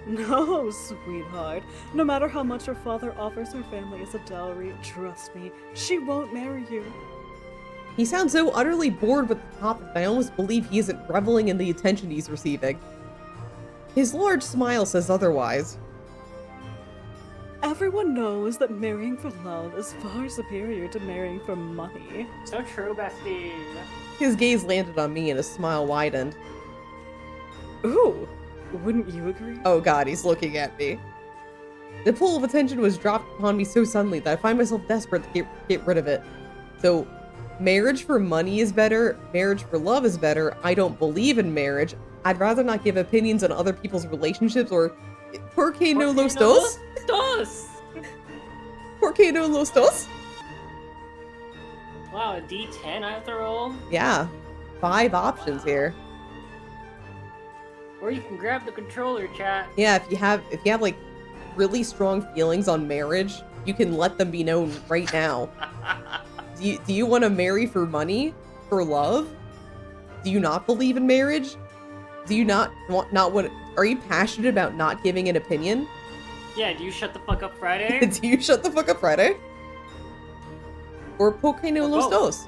No, sweetheart. No matter how much her father offers her family as a dowry, trust me, she won't marry you. He sounds so utterly bored with the topic that I almost believe he isn't reveling in the attention he's receiving. His large smile says otherwise. Everyone knows that marrying for love is far superior to marrying for money. So true, bestie. His gaze landed on me and his smile widened. Ooh, wouldn't you agree? Oh god, he's looking at me. The pull of attention was dropped upon me so suddenly that I find myself desperate to get rid of it. So, marriage for money is better, marriage for love is better, I don't believe in marriage, I'd rather not give opinions on other people's relationships, or ¿Por qué no los dos? ¿Por qué no los dos? Wow, a D10 I have to roll? Yeah, 5 options here. Or you can grab the controller, chat. Yeah, if you have like really strong feelings on marriage, you can let them be known right now. Do you want to marry for money? For love? Do you not believe in marriage? Do you not want, are you passionate about not giving an opinion? Yeah, do you shut the fuck up Friday? Do you shut the fuck up Friday? Or Por qué no los Or both. dos?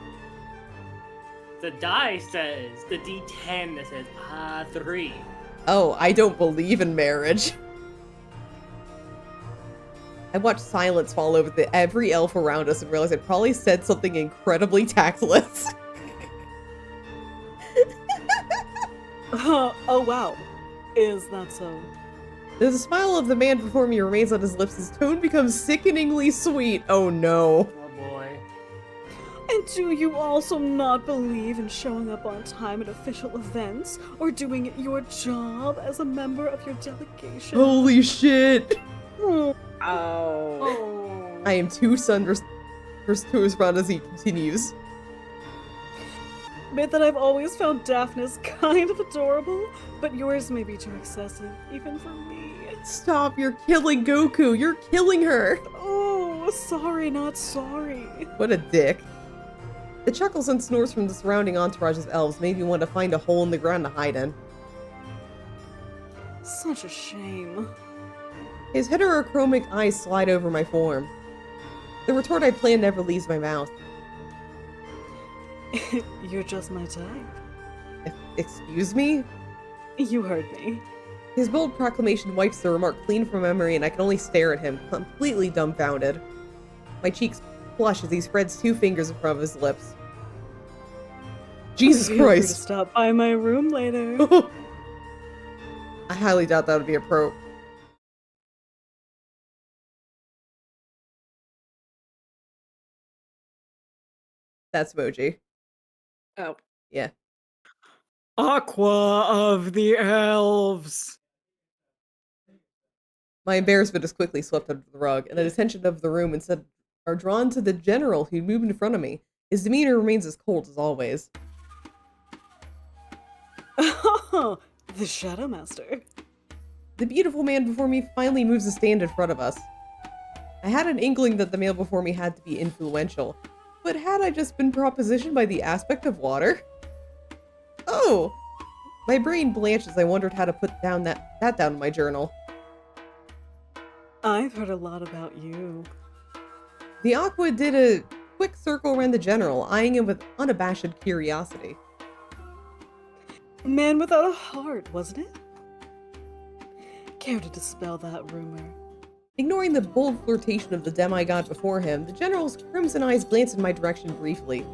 The die says, the D10 that says, 3. Oh, I don't believe in marriage. I watched silence fall over every elf around us and realized I probably said something incredibly tactless. Oh wow. Is that so? The smile of the man before me remains on his lips. His tone becomes sickeningly sweet. Oh no. Oh boy. And do you also not believe in showing up on time at official events or doing your job as a member of your delegation? Holy shit. Oh. Oh. I am too stunned to respond as he continues. Admit that I've always found Daphnis kind of adorable, but yours may be too excessive, even for me. Stop, you're killing Goku. You're killing her. Oh, sorry, not sorry. What a dick. The chuckles and snores from the surrounding entourage of elves made me want to find a hole in the ground to hide in. Such a shame. His heterochromic eyes slide over my form. The retort I planned never leaves my mouth. You're just my type. Excuse me? You heard me. His bold proclamation wipes the remark clean from memory, and I can only stare at him, completely dumbfounded. My cheeks flush as he spreads 2 fingers in front of his lips. Jesus Feel free to Christ. stop by my room later. I highly doubt that would be appropriate. That's Moji. Oh. Yeah. Aqua of the elves. My embarrassment is quickly swept under the rug, and the attention of the room instead are drawn to the general who moved in front of me. His demeanor remains as cold as always. The Shadow Master. The beautiful man before me finally moves to stand in front of us. I had an inkling that the male before me had to be influential, but had I just been propositioned by the aspect of water? Oh! My brain blanched as I wondered how to put down that down in my journal. I've heard a lot about you. The Aqua did a quick circle around the general, eyeing him with unabashed curiosity. A man without a heart, wasn't it? Care to dispel that rumor? Ignoring the bold flirtation of the demigod before him, the general's crimson eyes glanced in my direction briefly.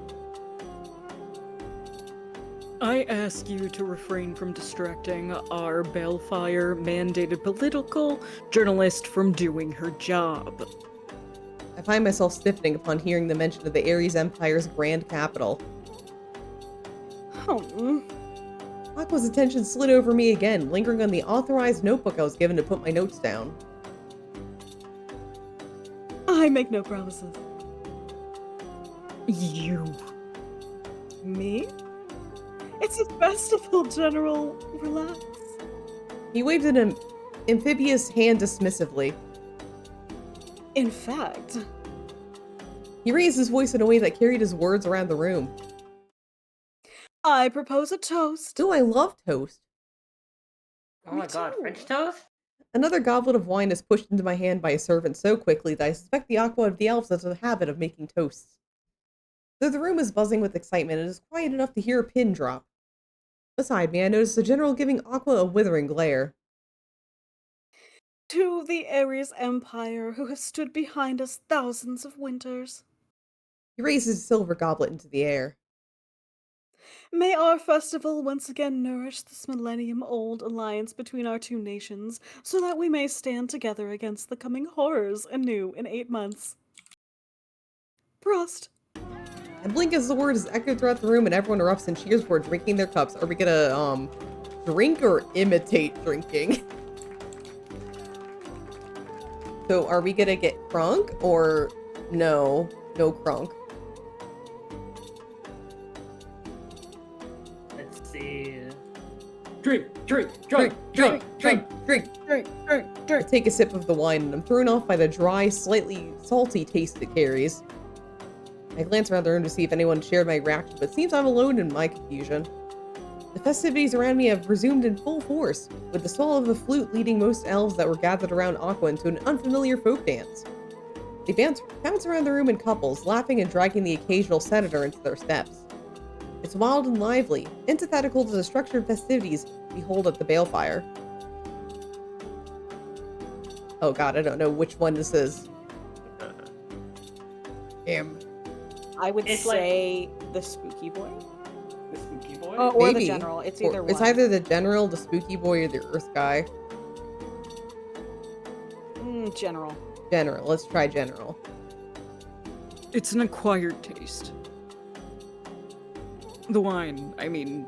I ask you to refrain from distracting our Balefire mandated political journalist from doing her job. I find myself stiffening upon hearing the mention of the Ares Empire's grand capital. Hmm. Aqua's attention slid over me again, lingering on the authorized notebook I was given to put my notes down. I make no promises. You. Me? It's a festival, General. Relax. He waved an amphibious hand dismissively. In fact, He raised his voice in a way that carried his words around the room. I propose a toast. Ooh, I love toast. Oh my god, too. French toast? Another goblet of wine is pushed into my hand by a servant so quickly that I suspect the Aqua of the elves has a habit of making toasts. Though the room is buzzing with excitement, it is quiet enough to hear a pin drop. Beside me, I notice the general giving Aqua a withering glare. To the Ares Empire, who have stood behind us thousands of winters. He raises his silver goblet into the air. May our festival once again nourish this millennium-old alliance between our two nations, so that we may stand together against the coming horrors anew in 8 months. Prost! I blink as the word is echoed throughout the room and everyone erupts in cheers before drinking their cups. Are we gonna, drink or imitate drinking? So, are we gonna get crunk or no? No crunk. Let's see. Drink, drink, drink, drink, drink. Drink. I take a sip of the wine and I'm thrown off by the dry, slightly salty taste it carries. I glance around the room to see if anyone shared my reaction, but it seems I'm alone in my confusion. The festivities around me have resumed in full force, with the solo of a flute leading most elves that were gathered around Aqua into an unfamiliar folk dance. They bounce around the room in couples, laughing and dragging the occasional senator into their steps. It's wild and lively, antithetical to the structured festivities we hold at the Balefire. Oh god, I don't know which one this is. I would It's say the spooky boy. The spooky boy. Or the Maybe. general. It's Or- either one. It's either the general, the spooky boy, or the earth guy. General. General. Let's try general. It's an acquired taste. The wine, I mean,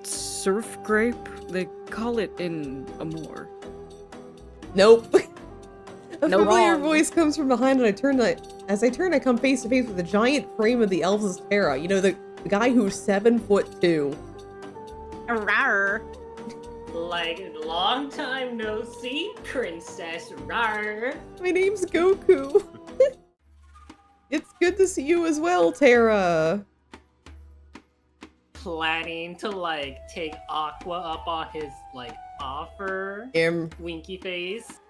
surf grape? They call it in Amor. Nope. A No, familiar wrong. voice comes from behind, and as I turn, I come face to face with the giant frame of the elves' Terra. You know, the guy who's 7'2". Rawr. Like, long time no see, Princess Rar. My name's Goku. It's good to see you as well, Terra. Planning to, like, take Aqua up on his, like, offer. Winky face.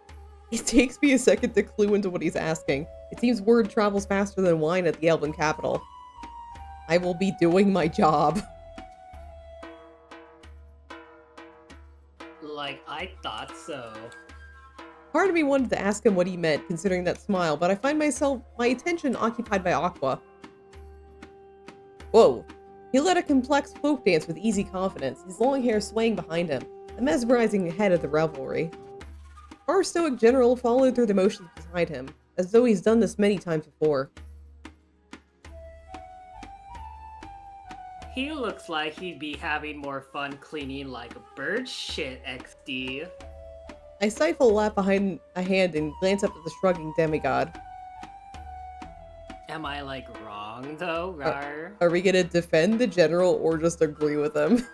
It takes me a second to clue into what he's asking. It seems word travels faster than wine at the Elven capital. I will be doing my job. Like, I thought so. Part of me wanted to ask him what he meant, considering that smile, but I find my attention occupied by Aqua. Whoa. He led a complex folk dance with easy confidence, his long hair swaying behind him, a mesmerizing head of the revelry. Our stoic general followed through the motions beside him, as though he's done this many times before. He looks like he'd be having more fun cleaning like bird shit, XD. I stifle a laugh behind a hand and glance up at the shrugging demigod. Am I, like, wrong, though, Rar? Are we gonna defend the general or just agree with him?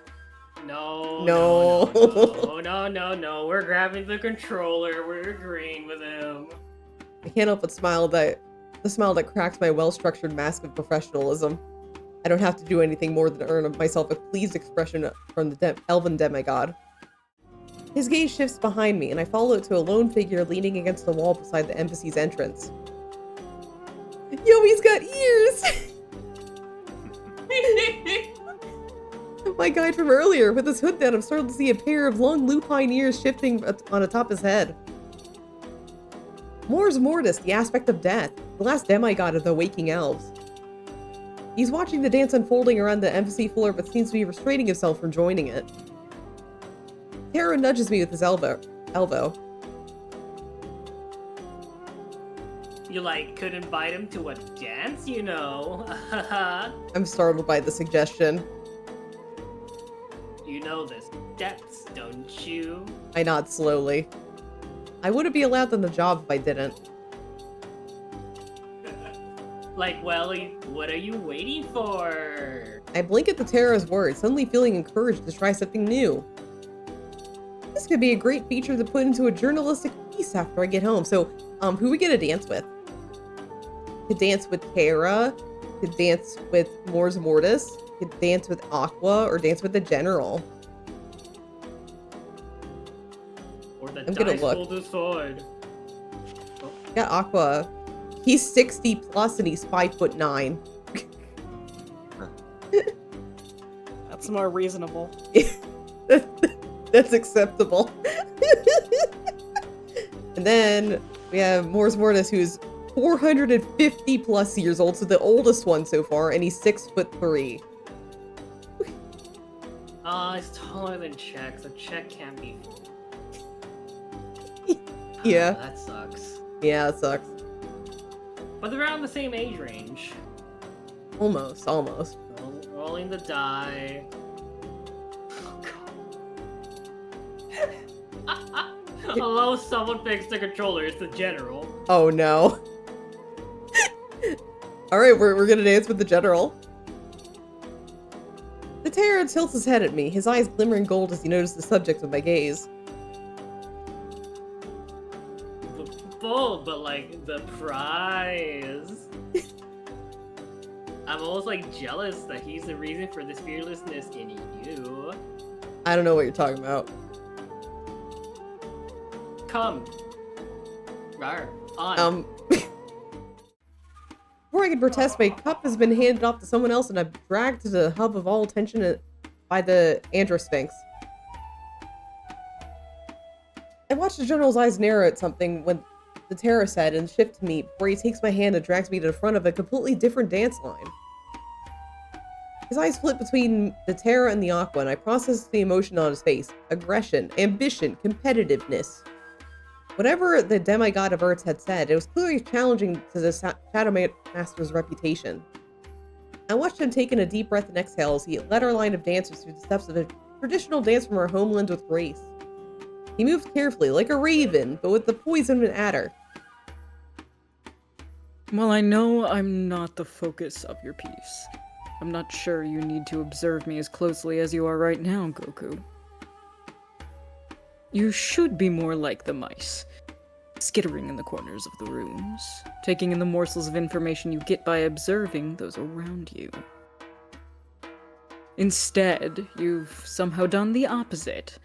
No. No. We're grabbing the controller. We're agreeing with him. I can't help but smile the smile that cracks my well-structured mask of professionalism. I don't have to do anything more than earn myself a pleased expression from the elven demigod. His gaze shifts behind me, and I follow it to a lone figure leaning against the wall beside the embassy's entrance. Yo, he's got ears! My guide from earlier, with his hood down, I'm starting to see a pair of long lupine ears shifting on atop his head. Mors Mortis, the aspect of death, the last demigod of the waking elves. He's watching the dance unfolding around the embassy floor, but seems to be restraining himself from joining it. Terra nudges me with his elbow. You, like, could invite him to a dance, you know? I'm startled by the suggestion. You know the steps, don't you? I nod slowly. I wouldn't be allowed on the job if I didn't. Like, well, what are you waiting for? I blink at the Terra's words, suddenly feeling encouraged to try something new. This could be a great feature to put into a journalistic piece after I get home. So, who we gonna dance with? Could dance with Terra, could dance with Mors Mortis, could dance with Aqua, or dance with the General. Or the I'm gonna dice look. will decide. Got Aqua. He's 60 plus and he's 5'9". That's more reasonable. That's acceptable. And then we have Mors Mortis, who's 450 plus years old, so the oldest one so far, and he's 6'3". He's taller than Czech, so Czech can't be. Yeah. That sucks. Yeah, it sucks. But they're around the same age range. Almost. Rolling the die. Oh, God. Although someone picks the controller, it's the general. Oh no. Alright, we're gonna dance with the General. The Terra tilts his head at me, his eyes glimmering gold as he notices the subject of my gaze. full, but like the prize. I'm almost like jealous that he's the reason for this fearlessness in you. I don't know what you're talking about. Come. Rar. On. Before I can protest, my cup has been handed off to someone else and I'm dragged to the hub of all attention by the Androsphinx. I watched the general's eyes narrow at something when the Terra said and shift to me before he takes my hand and drags me to the front of a completely different dance line. His eyes flit between the Terra and the Aqua, and I processed the emotion on his face. Aggression, ambition, competitiveness. Whatever the demigod of Earth had said, it was clearly challenging to the Shadow Master's reputation. I watched him take in a deep breath and exhale as he led our line of dancers through the steps of a traditional dance from our homeland with grace. He moved carefully, like a raven, but with the poise of an adder. Well, I know I'm not the focus of your piece. I'm not sure you need to observe me as closely as you are right now, Goku. You should be more like the mice, skittering in the corners of the rooms, taking in the morsels of information you get by observing those around you. Instead, you've somehow done the opposite,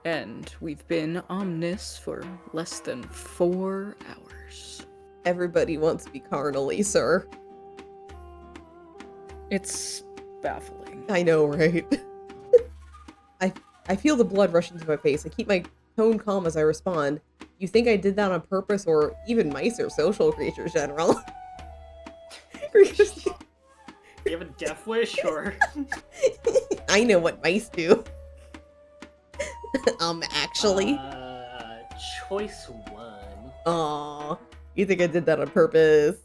and we've been omnis for less than 4 hours. Everybody wants to be carnally, sir. It's baffling. I know, right? I feel the blood rush into my face. I keep my tone calm as I respond. You think I did that on purpose, or even mice are social creatures, General? You have a death wish, or? I know what mice do. Actually. Choice one. Aw, you think I did that on purpose?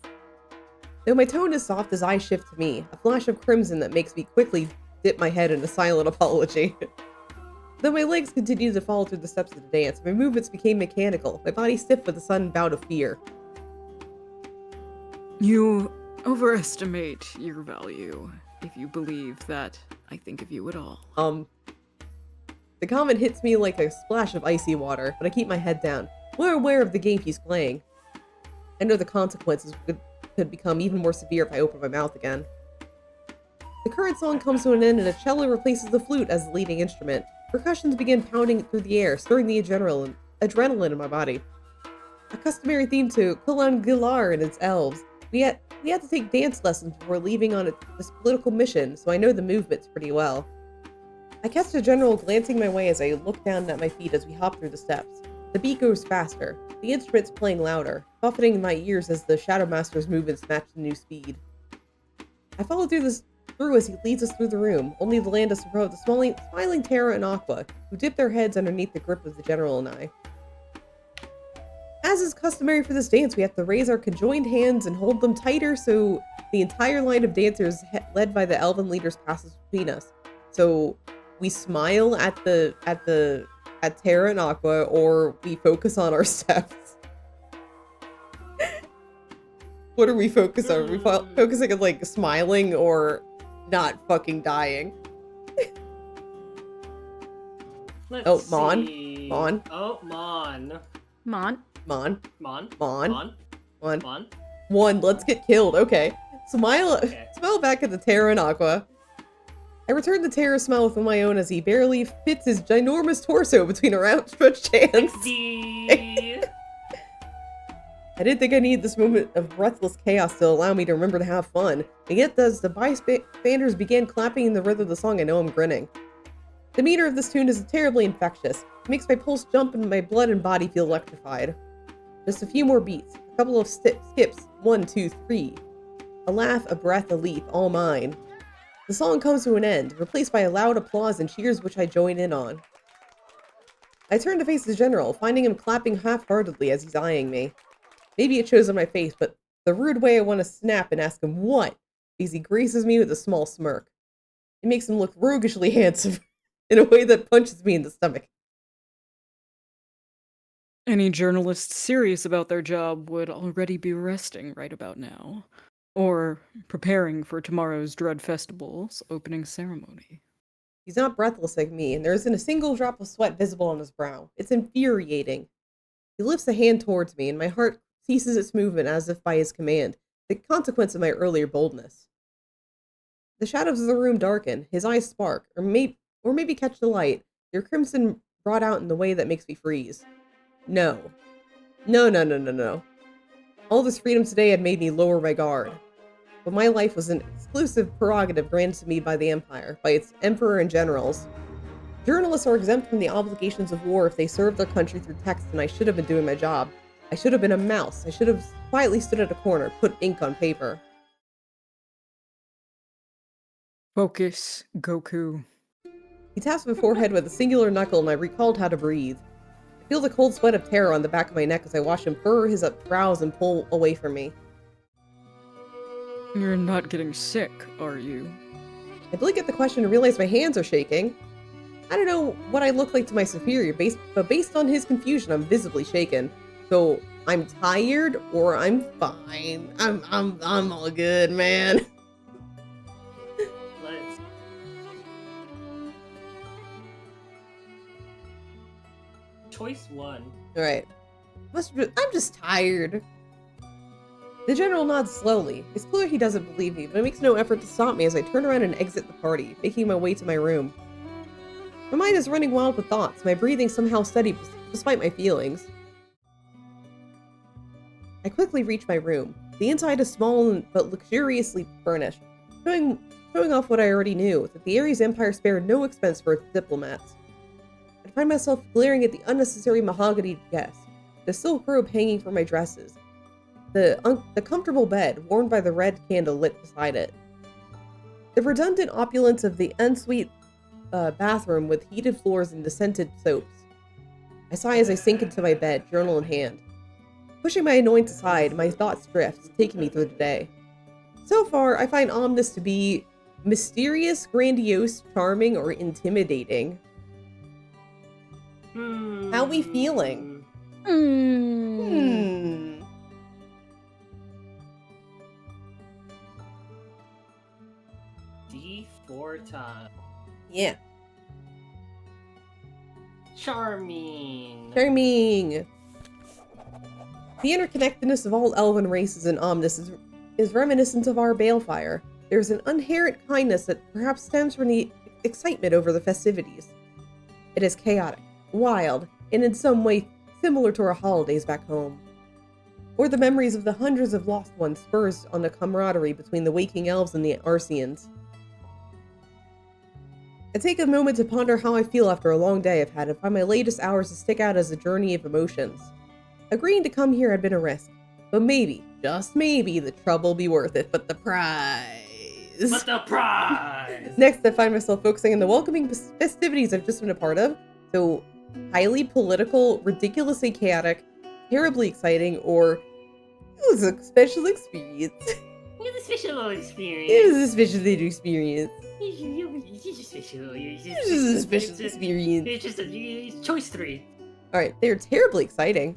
Though my tone is soft as eyes shift to me, a flash of crimson that makes me quickly dip my head in a silent apology. Though my legs continued to follow through the steps of the dance, my movements became mechanical, my body stiff with a sudden bout of fear. You overestimate your value if you believe that I think of you at all. The comment hits me like a splash of icy water, but I keep my head down, well aware of the game he's playing. I know the consequences could become even more severe if I open my mouth again. The current song comes to an end and a cello replaces the flute as the leading instrument. Percussions begin pounding through the air, stirring the adrenaline in my body. A customary theme to Kulan Gilar and its elves. We had to take dance lessons before leaving on this political mission, so I know the movements pretty well. I catch the general glancing my way as I look down at my feet as we hop through the steps. The beat goes faster, the instruments playing louder, buffeting my ears as the Shadow Master's movements match the new speed. I follow through as he leads us through the room, only to land us in front of the smiling Terra and Aqua, who dip their heads underneath the grip of the general and I. As is customary for this dance, we have to raise our conjoined hands and hold them tighter so the entire line of dancers led by the elven leaders passes between us. So we smile at Terra and Aqua, or we focus on our steps. What are we focused on? Are we focusing on like smiling or not fucking dying? Let's Mon? see. Mon? Oh, Mon. Mon. Mon. Mon. Mon. Mon. Mon. Mon. One, let's get killed. Okay. Smile Okay. back at the Terra and Aqua. I return the Terra's smile with my own as he barely fits his ginormous torso between our outstretched hands. XD. I didn't think I needed this moment of breathless chaos to allow me to remember to have fun, and yet as the bystanders began clapping in the rhythm of the song, I know I'm grinning. The meter of this tune is terribly infectious. It makes my pulse jump and my blood and body feel electrified. Just a few more beats, a couple of skips, 1, 2, 3. A laugh, a breath, a leap, all mine. The song comes to an end, replaced by a loud applause and cheers which I join in on. I turn to face the general, finding him clapping half-heartedly as he's eyeing me. Maybe it shows on my face, but the rude way I want to snap and ask him what, because he graces me with a small smirk. It makes him look roguishly handsome, in a way that punches me in the stomach. Any journalist serious about their job would already be resting right about now, or preparing for tomorrow's Dread Festival's opening ceremony. He's not breathless like me, and there isn't a single drop of sweat visible on his brow. It's infuriating. He lifts a hand towards me, and my heart ceases its movement as if by his command, the consequence of my earlier boldness. The shadows of the room darken, his eyes spark, or maybe catch the light, their crimson brought out in the way that makes me freeze. No. No, no, no, no, no. All this freedom today had made me lower my guard. But my life was an exclusive prerogative granted to me by the Empire, by its emperor and generals. Journalists are exempt from the obligations of war if they serve their country through text, and I should have been doing my job. I should have been a mouse. I should have quietly stood at a corner, put ink on paper. Focus, Goku. He taps my forehead with a singular knuckle, and I recalled how to breathe. I feel the cold sweat of terror on the back of my neck as I watch him furrow his brows and pull away from me. You're not getting sick, are you? I blink at the question and realize my hands are shaking. I don't know what I look like to my superior, but based on his confusion, I'm visibly shaken. So I'm tired or I'm fine. I'm all good, man. Let's. Choice 1. All right. I'm just tired. The general nods slowly. It's clear he doesn't believe me, but it makes no effort to stop me as I turn around and exit the party, making my way to my room. My mind is running wild with thoughts, my breathing somehow steady despite my feelings. I quickly reach my room. The inside is small but luxuriously furnished, showing off what I already knew, that the Ares Empire spared no expense for its diplomats. I find myself glaring at the unnecessary mahogany desk, the silk robe hanging from my dresses, the comfortable bed warmed by the red candle lit beside it, the redundant opulence of the ensuite bathroom with heated floors and scented soaps. I sigh as I sink into my bed, journal in hand. Pushing my annoyance aside, my thoughts drift, taking me through the day. So far, I find Omnis to be mysterious, grandiose, charming, or intimidating. How we feeling? D4 time. Yeah. Charming. Charming! The interconnectedness of all elven races in Omnis is reminiscent of our balefire. There's an inherent kindness that perhaps stems from the excitement over the festivities. It is chaotic, wild, and in some way similar to our holidays back home. Or the memories of the hundreds of lost ones spurs on the camaraderie between the waking elves and the Arceans. I take a moment to ponder how I feel after a long day I've had and find my latest hours to stick out as a journey of emotions. Agreeing to come here had been a risk, but maybe, just maybe, the trouble be worth it, but the prize. But the prize! Next, I find myself focusing on the welcoming festivities I've just been a part of, so highly political, ridiculously chaotic, terribly exciting, or it was a special experience. It was a special experience. It was a special experience. It's just a special. This is a special experience. It's just a choice 3. Alright, they're terribly exciting.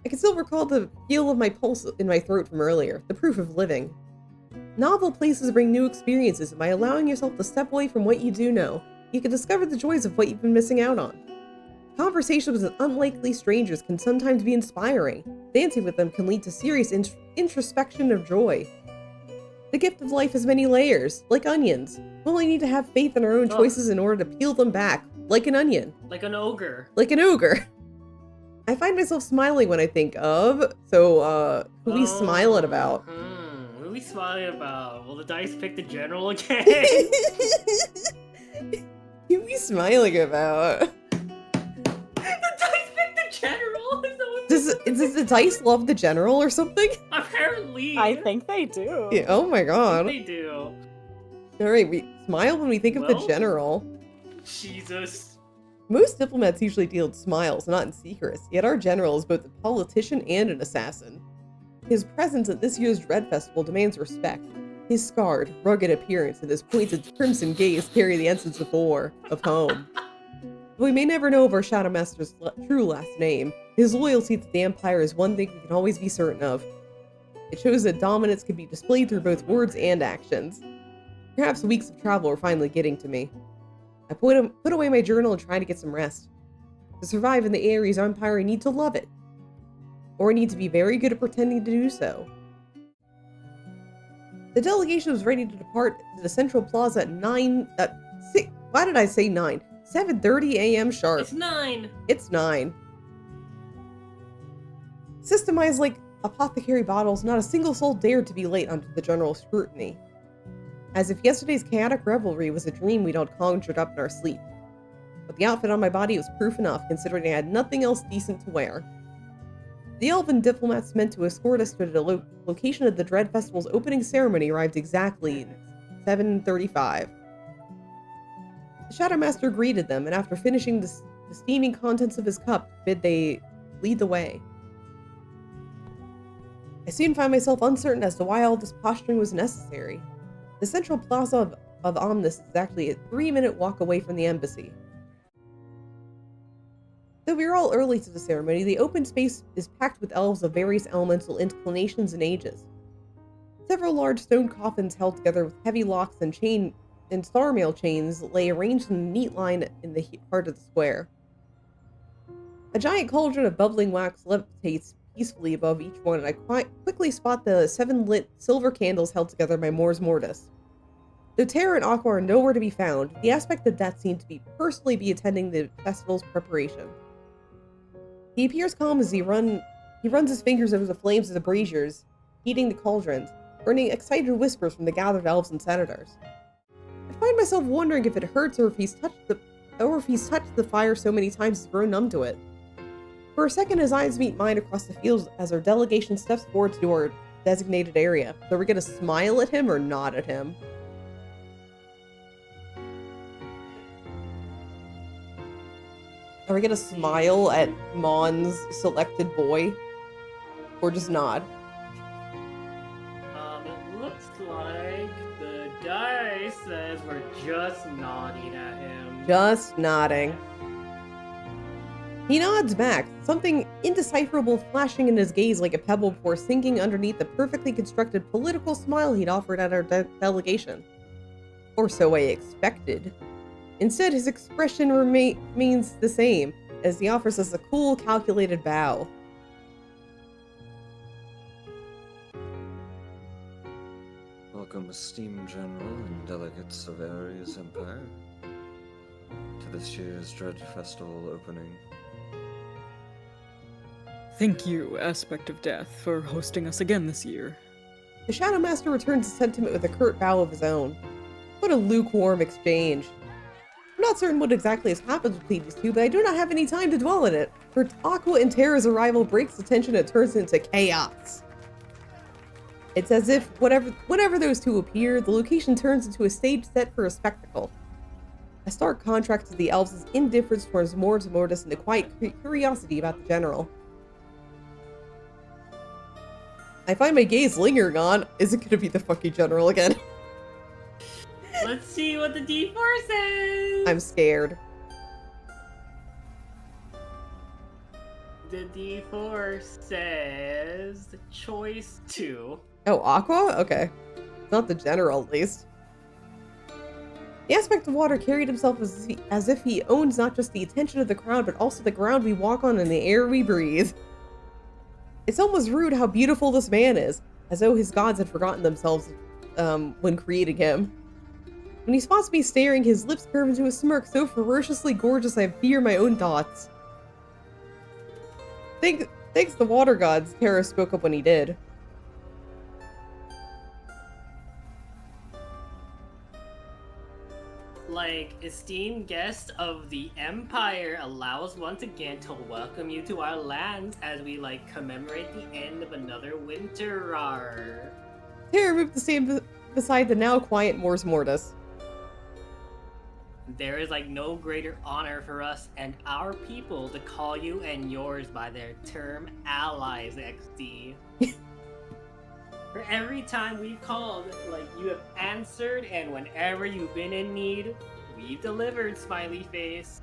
I can still recall the feel of my pulse in my throat from earlier, the proof of living. Novel places bring new experiences, and by allowing yourself to step away from what you do know, you can discover the joys of what you've been missing out on. Conversations with unlikely strangers can sometimes be inspiring. Dancing with them can lead to serious introspection of joy. The gift of life has many layers, like onions. We only need to have faith in our own choices in order to peel them back, like an onion. Like an ogre. Like an ogre. I find myself smiling when I think of, so, who we smiling about? Who we smiling about? Will the dice pick the general again? Who we smiling about? The dice pick the general? Does the dice love the general or something? Apparently. I think they do. Yeah, oh my god. They do. Alright, we smile when we think of the Well. general. Jesus. Most diplomats usually deal in smiles, not in secrets, yet our general is both a politician and an assassin. His presence at this year's Dread Festival demands respect. His scarred, rugged appearance and his pointed crimson gaze carry the essence of war, of home. Though we may never know of our Shadow Master's true last name, his loyalty to the Empire is one thing we can always be certain of. It shows that dominance can be displayed through both words and actions. Perhaps weeks of travel are finally getting to me. I put away my journal and try to get some rest. To survive in the Ares Empire, I need to love it. or I need to be very good at pretending to do so. The delegation was ready to depart to the Central Plaza at 6, why did I say 9? 7:30 a.m. sharp. It's 9. It's 9. Systemized like apothecary bottles, not a single soul dared to be late under the general scrutiny. As if yesterday's chaotic revelry was a dream we'd all conjured up in our sleep. But the outfit on my body was proof enough, considering I had nothing else decent to wear. The elven diplomats meant to escort us to the location of the Dread Festival's opening ceremony arrived exactly at 7:35. The Shadow Master greeted them, and after finishing the steaming contents of his cup, bid they lead the way. I soon found myself uncertain as to why all this posturing was necessary. The Central Plaza of Omnis is actually a 3-minute walk away from the embassy. Though we were all early to the ceremony, the open space is packed with elves of various elemental inclinations and ages. Several large stone coffins held together with heavy locks and star mail chains lay arranged in a neat line in the heart of the square. A giant cauldron of bubbling wax levitates peacefully above each one, and I quickly spot the 7 lit silver candles held together by Mors Mortis. Though Terra and Aqua are nowhere to be found, the aspect of death seemed to be personally attending the festival's preparation. He appears calm as he runs his fingers over the flames of the braziers, heating the cauldrons, earning excited whispers from the gathered elves and senators. I find myself wondering if it hurts or if he's touched the fire so many times he's grown numb to it. For a second, his eyes meet mine across the field as our delegation steps forward to our designated area. So are we gonna smile at him or nod at him? Are we gonna smile at Mon's selected boy? Or just nod? It looks like the die says we're just nodding at him. Just nodding. He nods back, something indecipherable flashing in his gaze like a pebble before sinking underneath the perfectly constructed political smile he'd offered at our delegation. Or so I expected. Instead, his expression remains the same, as he offers us a cool, calculated bow. Welcome, esteemed general and delegates of Ares Empire, to this year's Dread Festival opening. Thank you, Aspect of Death, for hosting us again this year. The Shadow Master returns his sentiment with a curt bow of his own. What a lukewarm exchange. I'm not certain what exactly has happened between these two, but I do not have any time to dwell on it, for Aqua and Terra's arrival breaks the tension and turns it into chaos. It's as if whenever those two appear, the location turns into a stage set for a spectacle. A stark contrast to the elves' indifference towards Mors Mortis and the quiet curiosity about the general. I find my gaze lingering on, is it gonna be the fucking general again? Let's see what the D4 says! I'm scared. The D4 says choice 2. Oh, Aqua? Okay. Not the general, at least. The aspect of water carried himself as if he owns not just the attention of the crowd, but also the ground we walk on and the air we breathe. It's almost rude how beautiful this man is, as though his gods had forgotten themselves when creating him. When he spots me staring, his lips curve into a smirk so ferociously gorgeous I fear my own thoughts. Thanks the water gods, Terra spoke up when he did. Like, esteemed guest of the Empire allows once again to welcome you to our lands as we, commemorate the end of another winter. Rawr. Terra moved to stand beside the now quiet Mors Mortis. There is, no greater honor for us and our people to call you and yours by their term allies, XD. For every time we've called, you have answered, and whenever you've been in need, we've delivered, smiley face.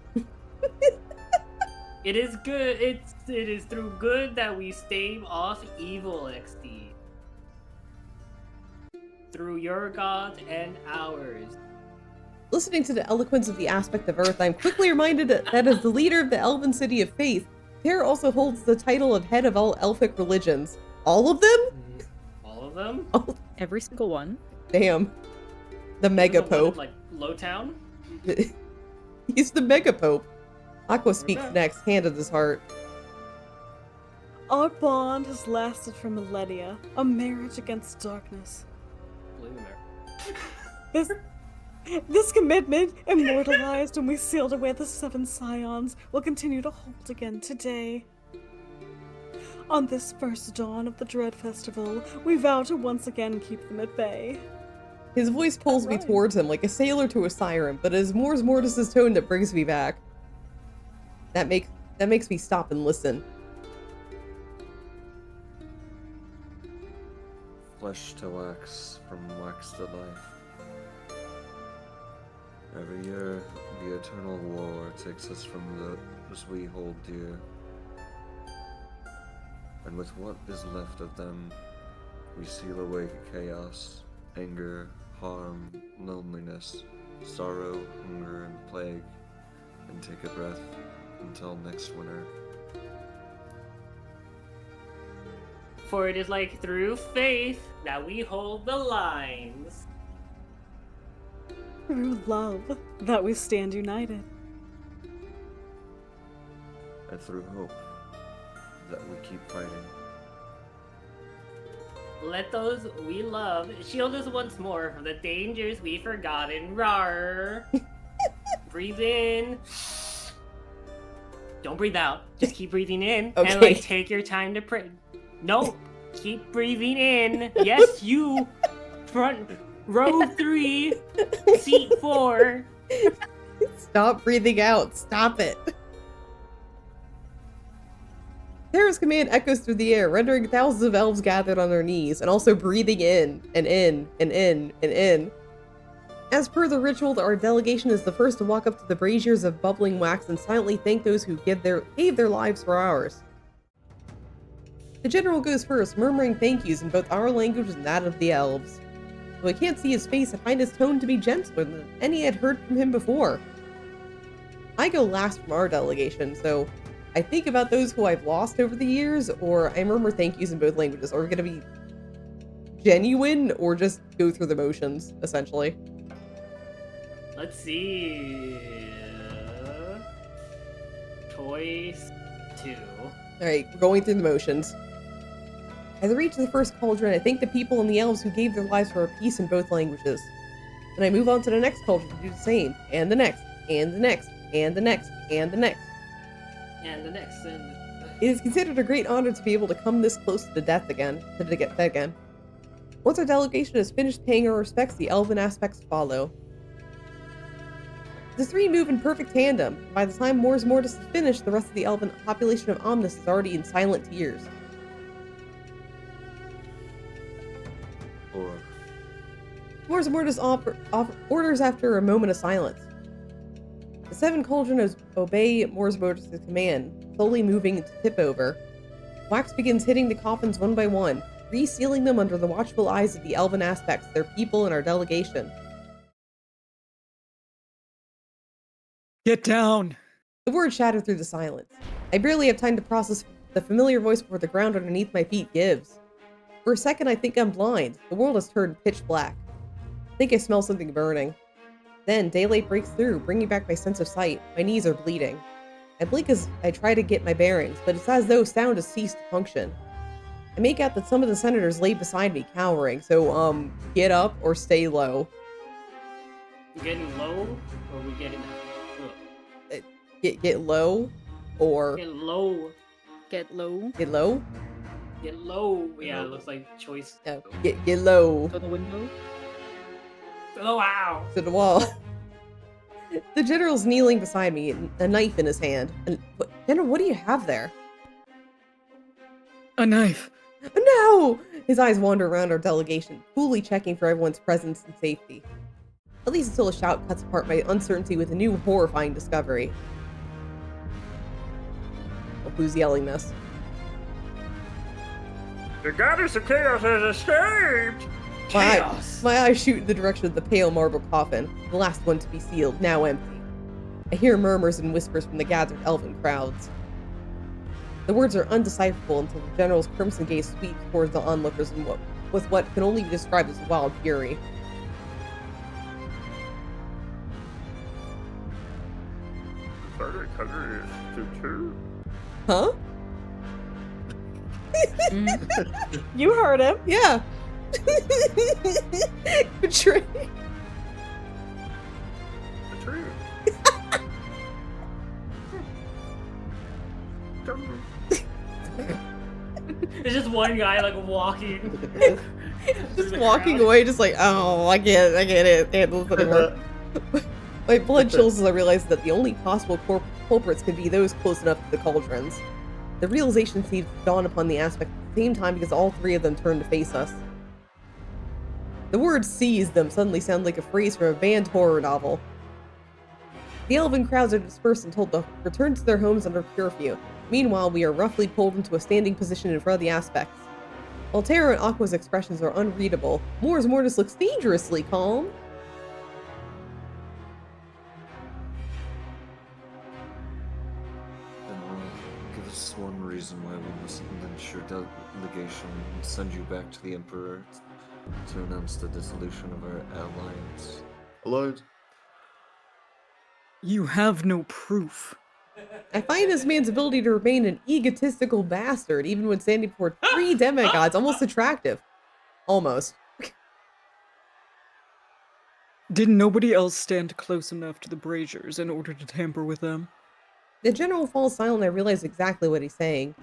It is good. It is through good that we stave off evil, XD. Through your gods and ours. Listening to the eloquence of the aspect of Earth, I'm quickly reminded that as the leader of the Elven City of Faith, Pear also holds the title of head of all elfic religions. All of them? All of them? Oh, Every single one. damn. The Mega Isn't the one in, Pope. like Lowtown? He's the Mega Pope. Aqua speaks Okay. next, hand at his heart. Our bond has lasted for millennia, a marriage against darkness. Bloomer. This commitment, immortalized when we sealed away the 7 Scions, will continue to hold again today. On this first dawn of the Dread Festival, we vow to once again keep them at bay. His voice pulls me Alright. towards him like a sailor to a siren, but it is Mors Mortis' tone that brings me back. That makes me stop and listen. Flesh to wax, from wax to life. Every year, the eternal war takes us from those we hold dear. And with what is left of them, we seal away chaos, anger, harm, loneliness, sorrow, hunger, and plague, and take a breath until next winter. For it is like through faith that we hold the lines. Through love, that we stand united. And through hope, that we keep fighting. Let those we love shield us once more from the dangers we've forgotten. Rawr. Breathe in. Don't breathe out. Just keep breathing in. Okay. And like take your time to pray. No, keep breathing in. Yes, you. Front row 3, seat 4. Stop breathing out. Stop it. Terra's command echoes through the air, rendering thousands of elves gathered on their knees, and also breathing in, and in, and in, and in. As per the ritual, our delegation is the first to walk up to the braziers of bubbling wax and silently thank those who gave their lives for ours. The general goes first, murmuring thank yous in both our language and that of the elves. Though I can't see his face, I find his tone to be gentler than any I'd heard from him before. I go last from our delegation, so I think about those who I've lost over the years, or I murmur thank yous in both languages. Are we gonna be genuine, or just go through the motions, essentially? Let's see. Choice 2. Alright, we're going through the motions. As I reach the first cauldron, I thank the people and the elves who gave their lives for our peace in both languages. Then I move on to the next cauldron to do the same, and the next, and the next, and the next, and the next. And the next. It is considered a great honor to be able to come this close to death again. Once our delegation has finished paying our respects, the elven aspects follow. The three move in perfect tandem. By the time Mors Mortis is finished, the rest of the elven population of Omnis is already in silent tears. Or Mors Mortis orders after a moment of silence. The 7 cauldrons obey Mors Mortis' command, slowly moving to tip over. Wax begins hitting the coffins one by one, resealing them under the watchful eyes of the elven aspects, their people, and our delegation. Get down! The words shatter through the silence. I barely have time to process the familiar voice before the ground underneath my feet gives. For a second, I think I'm blind. The world has turned pitch black. I think I smell something burning. Then, daylight breaks through, bringing back my sense of sight. My knees are bleeding. I blink as I try to get my bearings, but it's as though sound has ceased to function. I make out that some of the senators lay beside me, cowering, so, get up or stay low. We getting low, or we getting Get low, or get low? Get low. get low? Get low. Yeah, it looks like choice. No, get low. To the window? Oh wow! To the wall. The general's kneeling beside me, a knife in his hand. General, what do you have there? A knife! No! His eyes wander around our delegation, coolly checking for everyone's presence and safety. At least until a shout cuts apart my uncertainty with a new horrifying discovery. Well, who's yelling this? the goddess of chaos has escaped! My eyes shoot in the direction of the pale marble coffin, the last one to be sealed, now empty. I hear murmurs and whispers from the gathered elven crowds. The words are undecipherable until the general's crimson gaze sweeps towards the onlookers with what can only be described as wild fury. Huh? You heard him. Yeah. Betray. There's just one guy like walking. Just walking away, just like, oh, I get it. Can't do this anymore. My blood chills as I realize that the only possible culprits could be those close enough to the cauldrons. The realization seems to dawn upon the aspect at the same time because all three of them turn to face us. The word "seize them" suddenly sound like a phrase from a banned horror novel. The elven crowds are dispersed and told to return to their homes under curfew. Meanwhile, we are roughly pulled into a standing position in front of the aspects. While Terra and Aqua's expressions are unreadable, Mors Mortis looks dangerously calm. Give us one reason why we must lynch your delegation and send you back to the Emperor to announce the dissolution of our alliance. Alliance? You have no proof. I find this man's ability to remain an egotistical bastard, even when standing before 3 demigods, almost attractive. Almost. Did nobody else stand close enough to the Braziers in order to tamper with them? The general falls silent and I realize exactly what he's saying.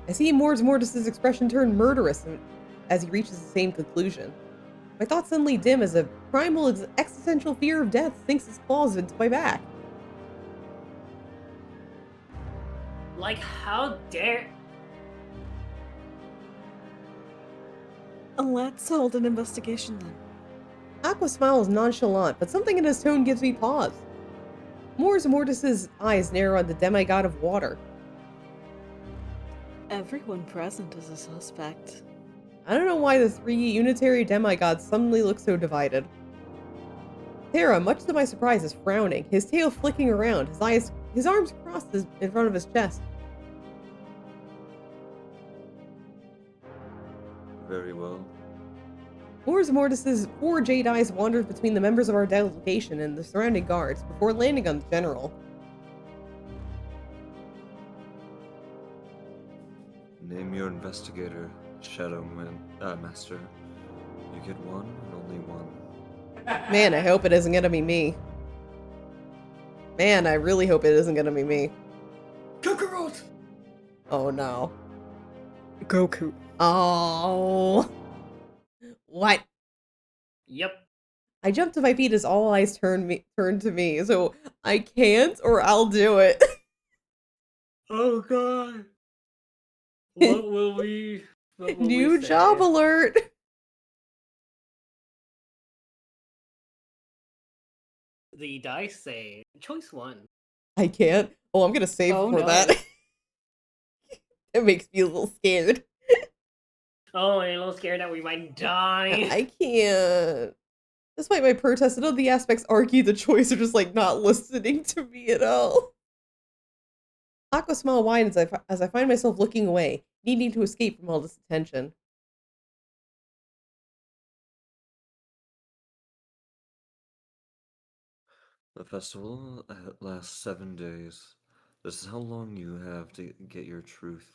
I see Mors Mortis' expression turn murderous as he reaches the same conclusion. My thoughts suddenly dim as a primal existential fear of death sinks its claws into my back. Like, how dare... Let's hold an investigation then. Aqua smiles nonchalant, but something in his tone gives me pause. Mors Mortis' eyes narrow on the demigod of water. Everyone present is a suspect. I don't know why the 3 unitary demigods suddenly look so divided. Terra, much to my surprise, is frowning, his tail flicking around, his arms crossed in front of his chest. Very well. Mors Mortis' 4 jade eyes wanders between the members of our delegation and the surrounding guards before landing on the general. Name your investigator, Shadow Master. You get one and only one. Man, I hope it isn't gonna be me. Man, I really hope it isn't gonna be me. Kakarot! Oh no. Goku. Oh. What? Yep. I jump to my feet as all eyes turn to me, so I can't or I'll do it. Oh god. What will we... New job alert. The dice say, choice 1. I can't. Oh, I'm gonna save Oh, for no. that. It makes me a little scared. Oh, I'm a little scared that we might die. I can't. Despite my protest, none of the aspects argue the choice are just like not listening to me at all. Aqua smile wide as I find myself looking away, needing to escape from all this attention. The festival lasts 7 days. This is how long you have to get your truth.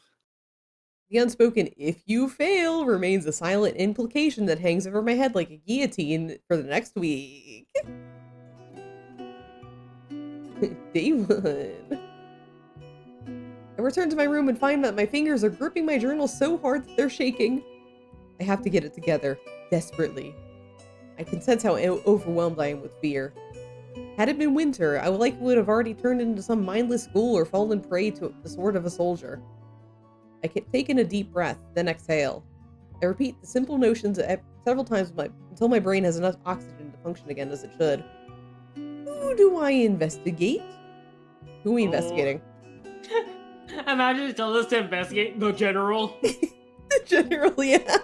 The unspoken "if you fail" remains a silent implication that hangs over my head like a guillotine for the next week. Day 1. I return to my room and find that my fingers are gripping my journal so hard that they're shaking. I have to get it together, desperately. I can sense how overwhelmed I am with fear. Had it been winter, I would have already turned into some mindless ghoul or fallen prey to the sword of a soldier. I take in a deep breath, then exhale. I repeat the simple notions several times until my brain has enough oxygen to function again as it should. Who do I investigate? Who are we investigating? Imagine it tells us to investigate the general. Generally, yeah.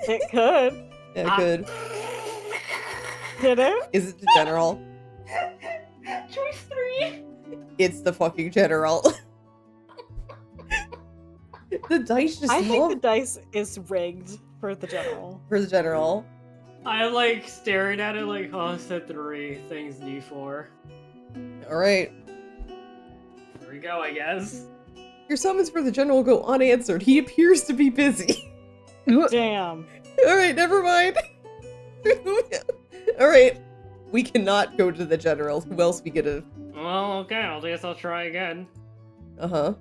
It could. Yeah, good. Did it? Is it the general? Choice 3. It's the fucking general. The dice just I think the love dice is rigged for the general. for the general. I'm like staring at it like, oh, it's a 3, things D4. Alright. Here we go, I guess. Your summons for the general go unanswered. He appears to be busy. Damn. Alright, never mind. Alright. We cannot go to the general. Who else we gonna... Well, okay, I guess I'll try again. Uh-huh.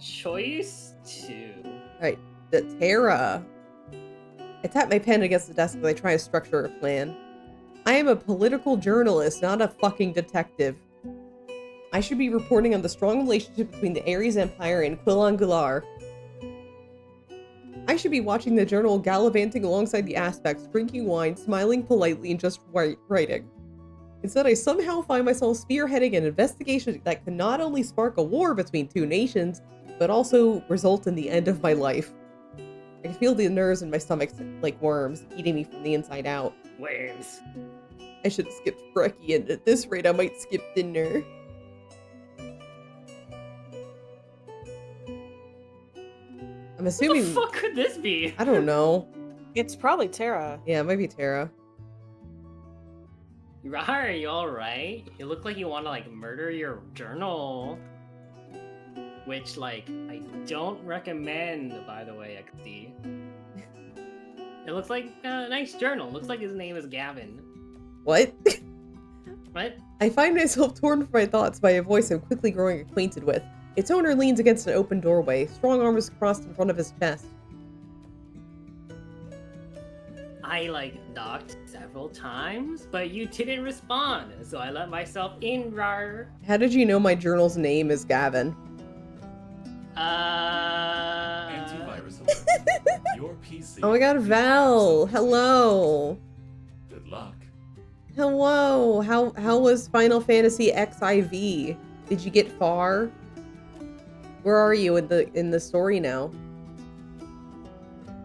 Choice 2. Alright, the Terra. I tap my pen against the desk as I try to structure a plan. I am a political journalist, not a fucking detective. I should be reporting on the strong relationship between the Ares Empire and Quilon Gular. I should be watching the journal gallivanting alongside the aspects, drinking wine, smiling politely, and just writing. Instead, I somehow find myself spearheading an investigation that can not only spark a war between two nations, but also result in the end of my life. I can feel the nerves in my stomach like worms, eating me from the inside out. Worms. I should have skipped brekkie, and at this rate I might skip dinner. I'm What assuming... the fuck could this be? I don't know. It's probably Terra. Yeah, it might be Terra. Are you alright? You look like you want to, like, murder your journal. Which, like, I don't recommend, by the way, XD. It looks like a nice journal. Looks like his name is Gavin. What? What? I find myself torn from my thoughts by a voice I'm quickly growing acquainted with. Its owner leans against an open doorway, strong arms crossed in front of his chest. I, like, knocked several times, but you didn't respond, so I let myself in, rar. How did you know my journal's name is Gavin? Antivirus alert. Your PC. Oh my god, Val! Hello! Good luck. Hello! How was Final Fantasy XIV? Did you get far? Where are you in the story now?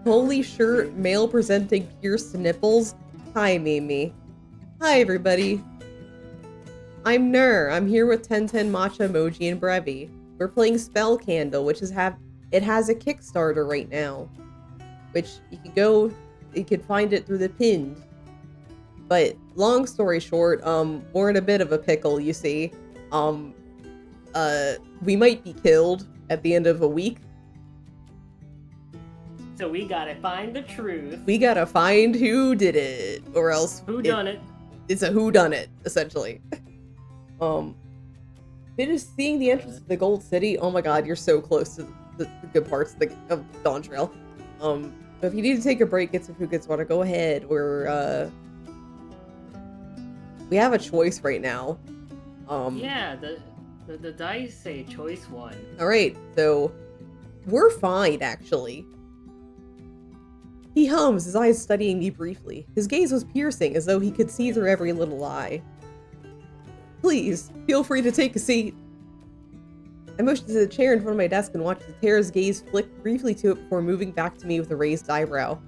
Holy shirt, male presenting pierced nipples. Hi, Mimi. Hi, everybody. I'm Nur. I'm here with 1010 Matcha Emoji and Brevi. We're playing Spell Candle, which is it has a Kickstarter right now, which you can find it through the pinned. But long story short, we're in a bit of a pickle, you see. We might be killed at the end of a week. So we gotta find the truth. We gotta find who did it, or else Who done it? It's a whodunit, essentially. Finished seeing the entrance to the Gold City. Oh my god, you're so close to the good parts of Dawn Trail. But if you need to take a break, get some food, want to go ahead. We have a choice right now. Yeah, the dice say choice 1. Alright, so we're fine, actually. He hums, his eyes studying me briefly. His gaze was piercing, as though he could see through every little lie. Please, feel free to take a seat. I motioned to the chair in front of my desk and watched the Terra's gaze flick briefly to it before moving back to me with a raised eyebrow.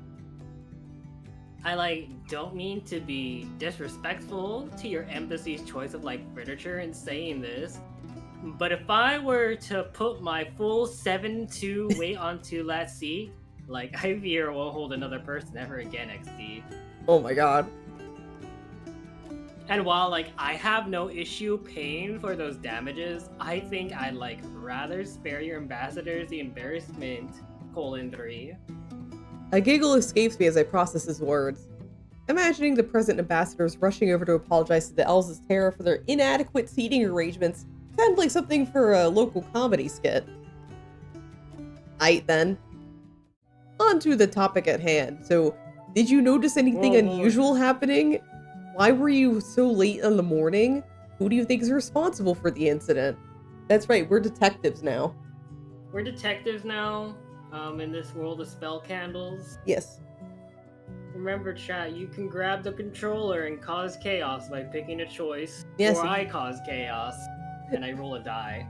I, don't mean to be disrespectful to your embassy's choice of, literature in saying this, but if I were to put my full 7'2" weight onto that seat, I fear won't hold another person ever again, XD. Oh my god. And while, I have no issue paying for those damages, I think I'd, rather spare your ambassadors the embarrassment, :3. A giggle escapes me as I process his words. Imagining the present ambassadors rushing over to apologize to the Elves' Terra for their inadequate seating arrangements sounds like something for a local comedy skit. Aight then. On to the topic at hand. So, did you notice anything unusual happening? Why were you so late in the morning? Who do you think is responsible for the incident? That's right, we're detectives now. We're detectives now, in this world of spell candles. Yes. Remember, chat, you can grab the controller and cause chaos by picking a choice. Yes. Or I cause chaos, and I roll a die.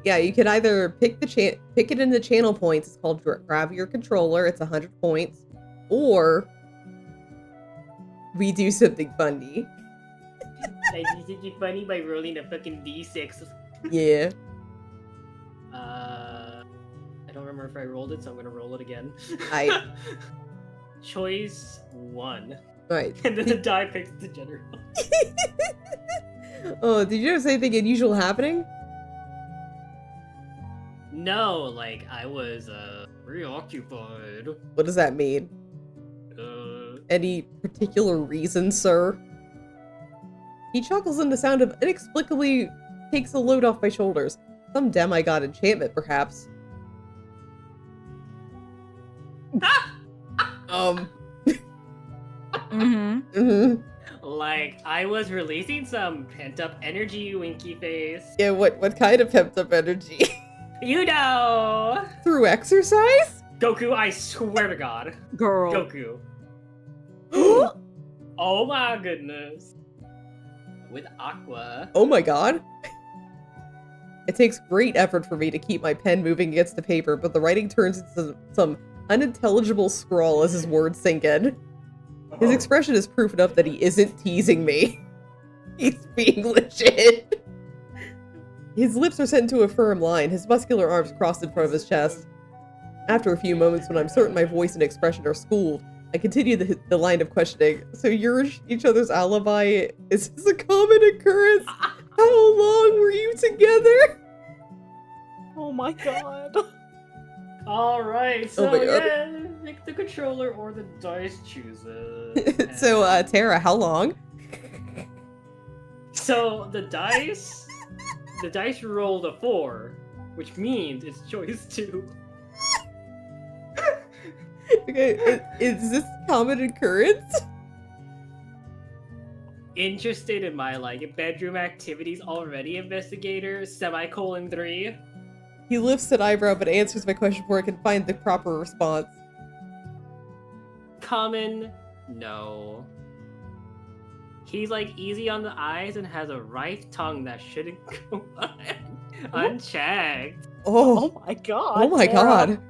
Yeah, you can either pick it in the channel points. It's called grab your controller. It's 100 points. Or we do something funny. I did it funny by rolling a fucking d6. Yeah. I don't remember if I rolled it, so I'm gonna roll it again. I- Choice 1. Right. And then the die picks the general. Oh, did you ever say anything unusual happening? No, like, I was, preoccupied. What does that mean? Any particular reason, sir? He chuckles and the sound of inexplicably takes a load off my shoulders. Some demigod enchantment, perhaps. Mm-hmm. Like, I was releasing some pent-up energy, Winky Face. Yeah, what kind of pent up energy? You know! Through exercise? Goku, I swear to God. Girl. Goku. Oh my goodness. With Aqua. Oh my god. It takes great effort for me to keep my pen moving against the paper, but the writing turns into some unintelligible scrawl as his words sink in. His expression is proof enough that he isn't teasing me. He's being legit. His lips are set into a firm line, his muscular arms crossed in front of his chest. After a few moments when I'm certain my voice and expression are schooled, I continue the line of questioning. So you're each other's alibi? Is this a common occurrence? How long were you together? Oh my god. Alright, so Oh my God. yeah, pick the controller or the dice chooser. So, Tara, how long? So the dice rolled a 4, which means it's choice 2. Okay, is this a common occurrence? Interested in my like bedroom activities already, investigator, semicolon 3. He lifts an eyebrow but answers my question before I can find the proper response. Common, no. He's like easy on the eyes and has a ripe tongue that shouldn't go unchecked. Oh, Oh my god. oh my Tara. god.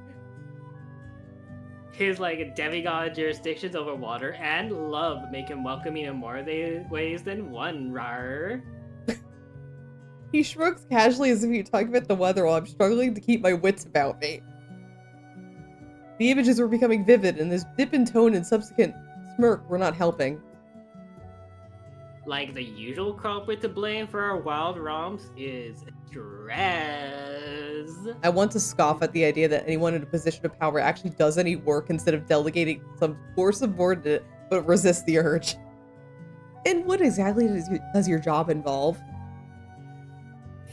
His like demigod jurisdictions over water and love make him welcoming in more ways than one, rar. He shrugs casually as if he talking about the weather while I'm struggling to keep my wits about me. The images were becoming vivid, and this dip in tone and subsequent smirk were not helping. Like the usual culprit to blame for our wild romps is stress. I want to scoff at the idea that anyone in a position of power actually does any work instead of delegating some poor subordinate, but resist the urge. And what exactly does your job involve?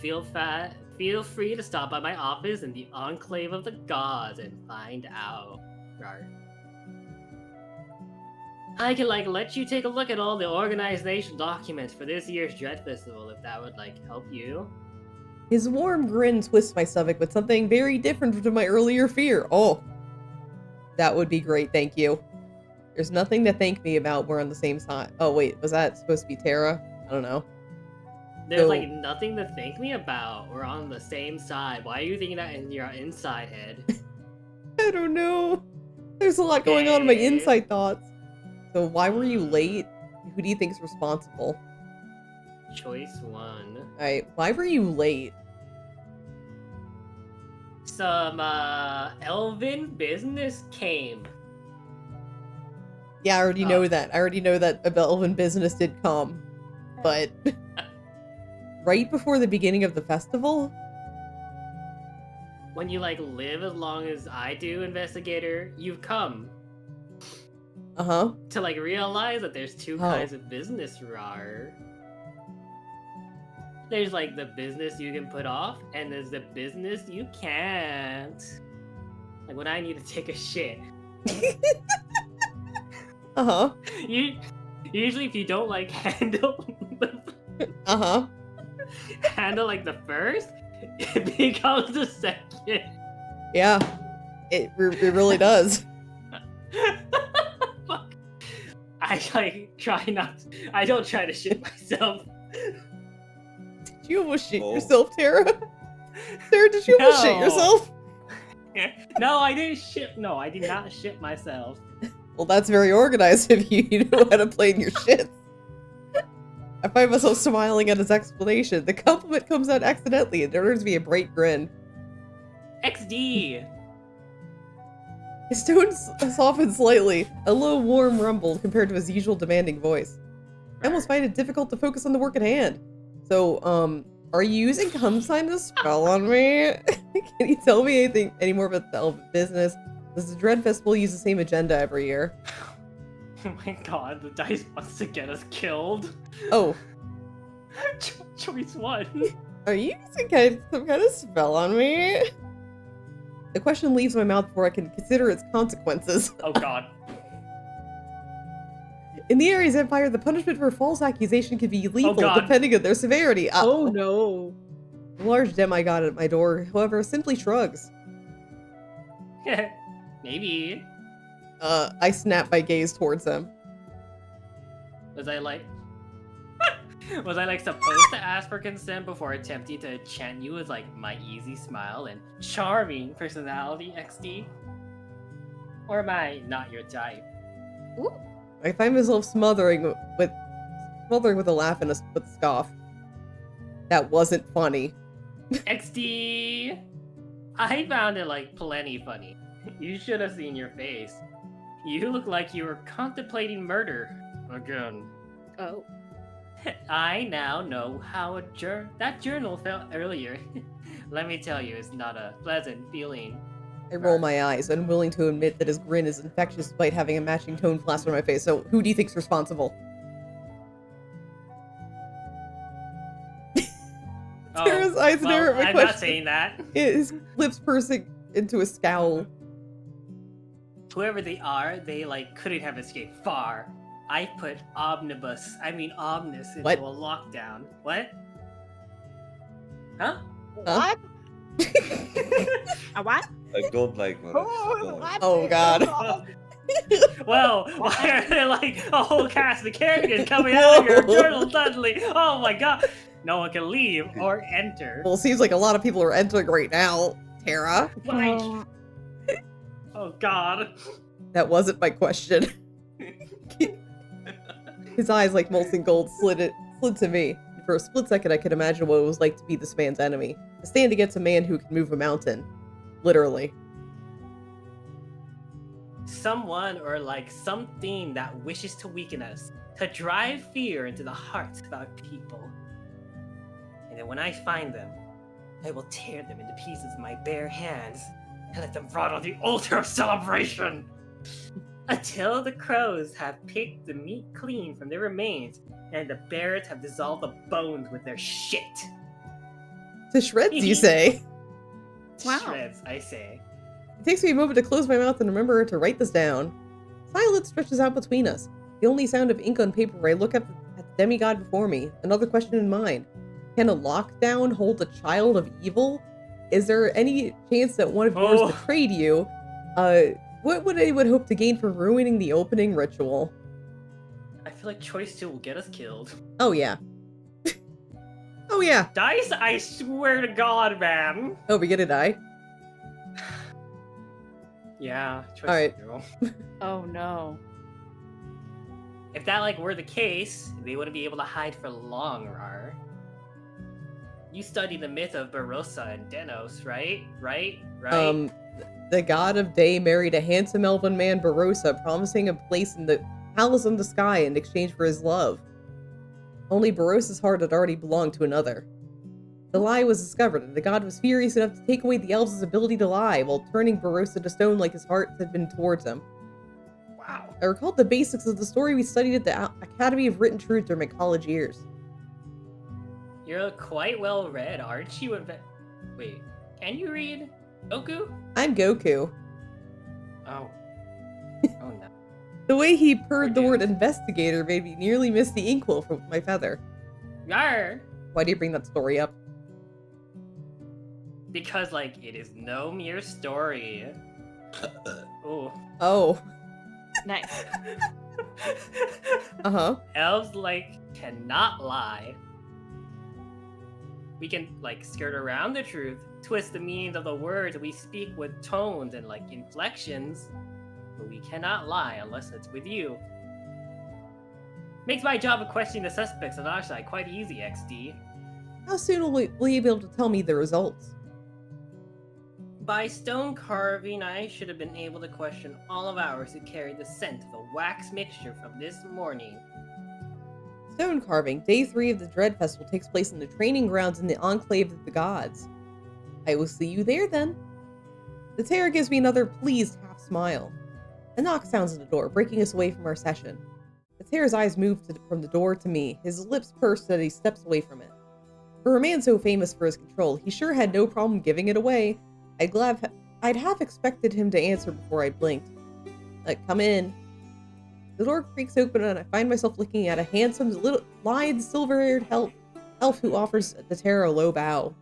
Feel free to stop by my office in the Enclave of the Gods and find out. Rar. I can let you take a look at all the organization documents for this year's Dread Festival if that would help you. His warm grin twists my stomach with something very different from my earlier fear. Oh, that would be great, thank you. There's nothing to thank me about. We're on the same side. Oh wait, was that supposed to be Tara? I don't know. There's So- nothing to thank me about. We're on the same side. Why are you thinking that in your inside head? I don't know. There's a lot going on in my Okay. inside thoughts. So why were you late? Who do you think's responsible? Choice 1. Alright, why were you late? Some elven business came. Yeah, I already know that. I already know that a Belvin business did come. But right before the beginning of the festival? When you live as long as I do, investigator, you've come Uh-huh. to realize that there's two Oh. kinds of business, rar. There's the business you can put off, and there's the business you can't. Like when I need to take a shit. Uh-huh. Usually if you don't handle Uh-huh. the first, it becomes the second. Yeah. It really does. Fuck. I try not to, I don't try to shit myself. Did you almost shit Oh. yourself, Tara? Tara, did you almost shit No. yourself? No, I didn't shit. No, I did not shit myself. Well, that's very organized if you know how to play in your shits. I find myself smiling at his explanation. The compliment comes out accidentally and earns me a bright grin. XD! His tone softened slightly, a low, warm rumble compared to his usual demanding voice. I almost find it difficult to focus on the work at hand. So, are you using cum sign to spell on me? Can you tell me any more about the elf business? Does the Dread Festival use the same agenda every year? Oh my god, the dice wants to get us killed. Oh, Choice one. are you using some kind of spell on me? The question leaves my mouth before I can consider its consequences. Oh god. In the Ares Empire, the punishment for a false accusation can be lethal God. depending on their severity. Oh no. The large demigod at my door, however, simply shrugs. Maybe. I snap my gaze towards them. Was I like... Was I like supposed to ask for consent before attempting to enchant you with like my easy smile and charming personality, XD? Or am I not your type? I find myself smothering with a laugh and with a scoff. That wasn't funny. XD! I found it like plenty funny. You should have seen your face. You look like you were contemplating murder. Again. Oh. I now know how that journal felt earlier. Let me tell you, it's not a pleasant feeling. I roll my eyes, unwilling to admit that his grin is infectious despite having a matching tone plastered on my face. So, who do you think's responsible? Tara's eyes narrow at my I'm question. not saying that. His lips pursing into a scowl. Whoever they are, they like couldn't have escaped far. I put Omnibus into What? a lockdown. What? Huh? Huh? A what? I don't like where it's going. Oh god. Well, why are there like a whole cast of characters coming out of your Whoa. journal suddenly? Oh my god. No one can leave or enter. Well, it seems like a lot of people are entering right now, Tara. Like, oh god. That wasn't my question. His eyes, like molten gold, slid to me. For a split second, I could imagine what it was like to be this man's enemy. To stand against a man who can move a mountain. Literally. Someone or like something that wishes to weaken us, to drive fear into the hearts of our people. And then when I find them, I will tear them into pieces with my bare hands and let them rot on the altar of celebration. Until the crows have picked the meat clean from their remains and the bears have dissolved the bones with their shit. To shreds, you say? Wow. Shreds, I say. It takes me a moment to close my mouth and remember to write this down. Silence stretches out between us. The only sound of ink on paper, I look up at the demigod before me, another question in mind. Can a lockdown hold a child of evil? Is there any chance that one of yours betrayed you? What would anyone hope to gain from ruining the opening ritual? I feel like choice 2 will get us killed. Oh yeah. Oh yeah. Dice, I swear to God, man. Oh, we get to die? Yeah, choice Alright. 2. Oh no. If that like were the case, they wouldn't be able to hide for long, Rar. You study the myth of Barossa and Denos, right? Right? The god of day married a handsome elven man, Barossa, promising a place in the palace in the sky in exchange for his love. Only Barossa's heart had already belonged to another. The lie was discovered, and the god was furious enough to take away the elves' ability to lie, while turning Barossa to stone like his heart had been towards him. Wow. I recalled the basics of the story we studied at the Academy of Written Truth during my college years. You're quite well read, aren't you? Wait, can you read? Goku? I'm Goku. Oh. Oh no. The way he purred the word investigator made me nearly miss the inkwell from my feather. Yar! Why do you bring that story up? Because, like, it is no mere story. Oh. Oh. Nice. Uh-huh. Elves, like, cannot lie. We can, like, skirt around the truth, twist the meaning of the words we speak with tones and, like, inflections, but we cannot lie unless it's with you. Makes my job of questioning the suspects on our side quite easy, XD. How soon will you be able to tell me the results? By stone carving, I should have been able to question all of ours who carried the scent of the wax mixture from this morning. Stone carving, day 3 of the Dread Festival takes place in the training grounds in the Enclave of the Gods. I will see you there then. The Terror gives me another pleased half smile. A knock sounds at the door, breaking us away from our session. The Terror's eyes move from the door to me, his lips pursed as he steps away from it. For a man so famous for his control, he sure had no problem giving it away. I'd have expected him to answer before I blinked. Come in. The door creaks open and I find myself looking at a handsome, lithe, silver-haired elf who offers the Terror a low bow.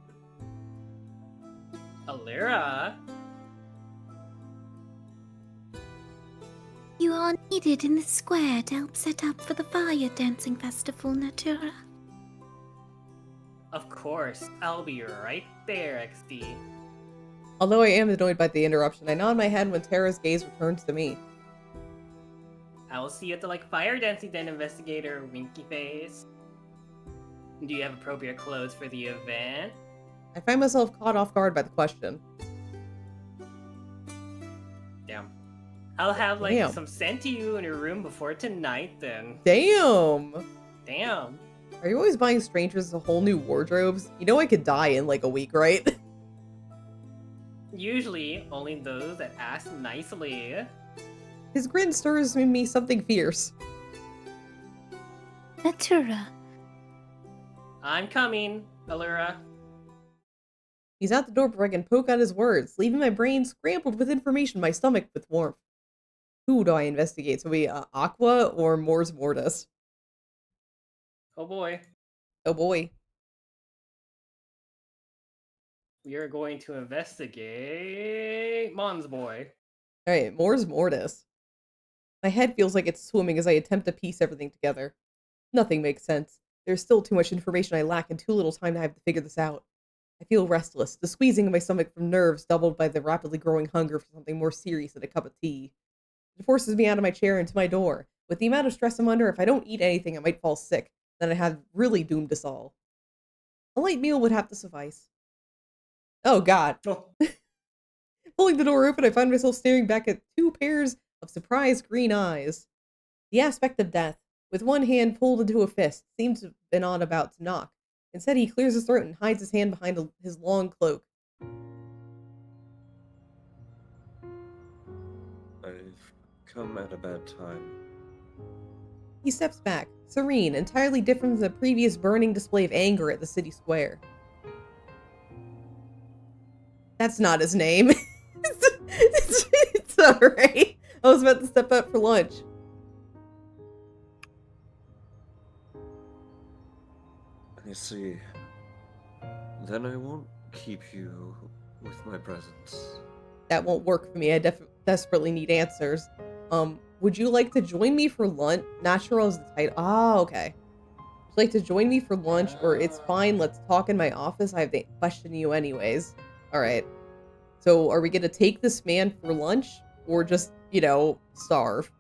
Alira? You are needed in the square to help set up for the fire dancing festival, Natura. Of course, I'll be right there, XD. Although I am annoyed by the interruption, I nod my head when Terra's gaze returns to me. I will see you at the fire dancing then, investigator Winky Face. Do you have appropriate clothes for the event? I find myself caught off guard by the question. Damn. I'll have Damn. some sent to you in your room before tonight then. Damn! Damn. Are you always buying strangers a whole new wardrobes? You know I could die in a week, right? Usually, only those that ask nicely. His grin stirs in me something fierce. Natura. I'm coming, Allura. He's at the door before I can poke out his words, leaving my brain scrambled with information, my stomach with warmth. Who do I investigate? So we, Aqua or Mors Mortis? Oh boy. Oh boy. We are going to investigate Mons Boy. Alright, Mors Mortis. My head feels like it's swimming as I attempt to piece everything together. Nothing makes sense. There's still too much information I lack and too little time to have to figure this out. I feel restless, the squeezing of my stomach from nerves doubled by the rapidly growing hunger for something more serious than a cup of tea. It forces me out of my chair and to my door. With the amount of stress I'm under, if I don't eat anything, I might fall sick. Then I have really doomed us all. A light meal would have to suffice. Oh god. Oh. Pulling the door open, I find myself staring back at 2 pairs of surprised green eyes. The aspect of death, with one hand pulled into a fist, seems to have been on about to knock. Instead, he clears his throat and hides his hand behind his long cloak. I've come at a bad time. He steps back, serene, entirely different from the previous burning display of anger at the city square. That's not his name. It's alright. I was about to step out for lunch. I see. Then I won't keep you with my presence. That won't work for me. I desperately need answers. Would you like to join me for lunch? Natural is the title. Ah, okay. Would you like to join me for lunch, or it's fine, let's talk in my office? I have to question you anyways. Alright. So, are we gonna take this man for lunch? Or just, starve?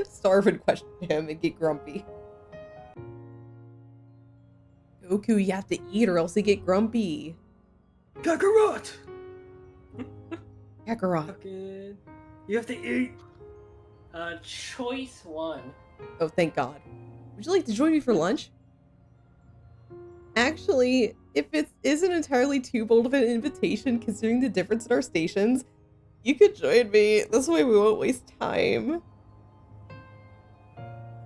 Starve and question him and get grumpy. Goku, you have to eat or else you get grumpy. Kakarot! Kakarot. Fucking... You have to eat! Choice 1. Oh, thank God. Would you like to join me for lunch? Actually, if it isn't entirely too bold of an invitation considering the difference in our stations, you could join me. This way we won't waste time.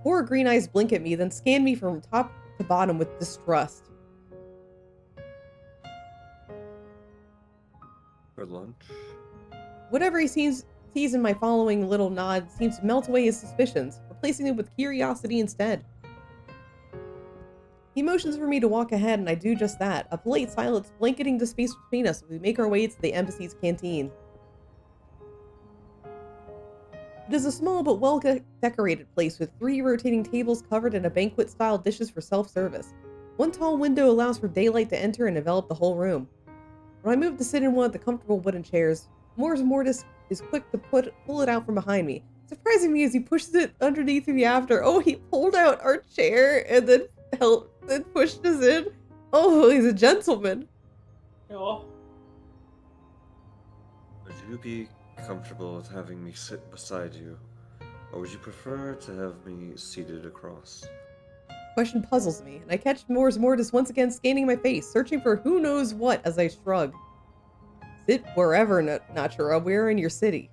4 green eyes blink at me, then scan me from top to bottom with distrust. For lunch? Whatever he sees in my following little nod seems to melt away his suspicions, replacing them with curiosity instead. He motions for me to walk ahead, and I do just that, a polite silence blanketing the space between us as we make our way to the embassy's canteen. It is a small but well-decorated place with 3 rotating tables covered in a banquet-style dishes for self-service. One tall window allows for daylight to enter and envelop the whole room. When I move to sit in one of the comfortable wooden chairs, Mors Mortis is quick to pull it out from behind me, Surprising me as he pushes it underneath me after. Oh, he pulled out our chair and then pushed us in. Oh, he's a gentleman. Oh. Would you be comfortable with having me sit beside you? Or would you prefer to have me seated across? Question puzzles me, and I catch Mors Mortis once again scanning my face, searching for who knows what as I shrug. Sit wherever, Natura. We're in your city.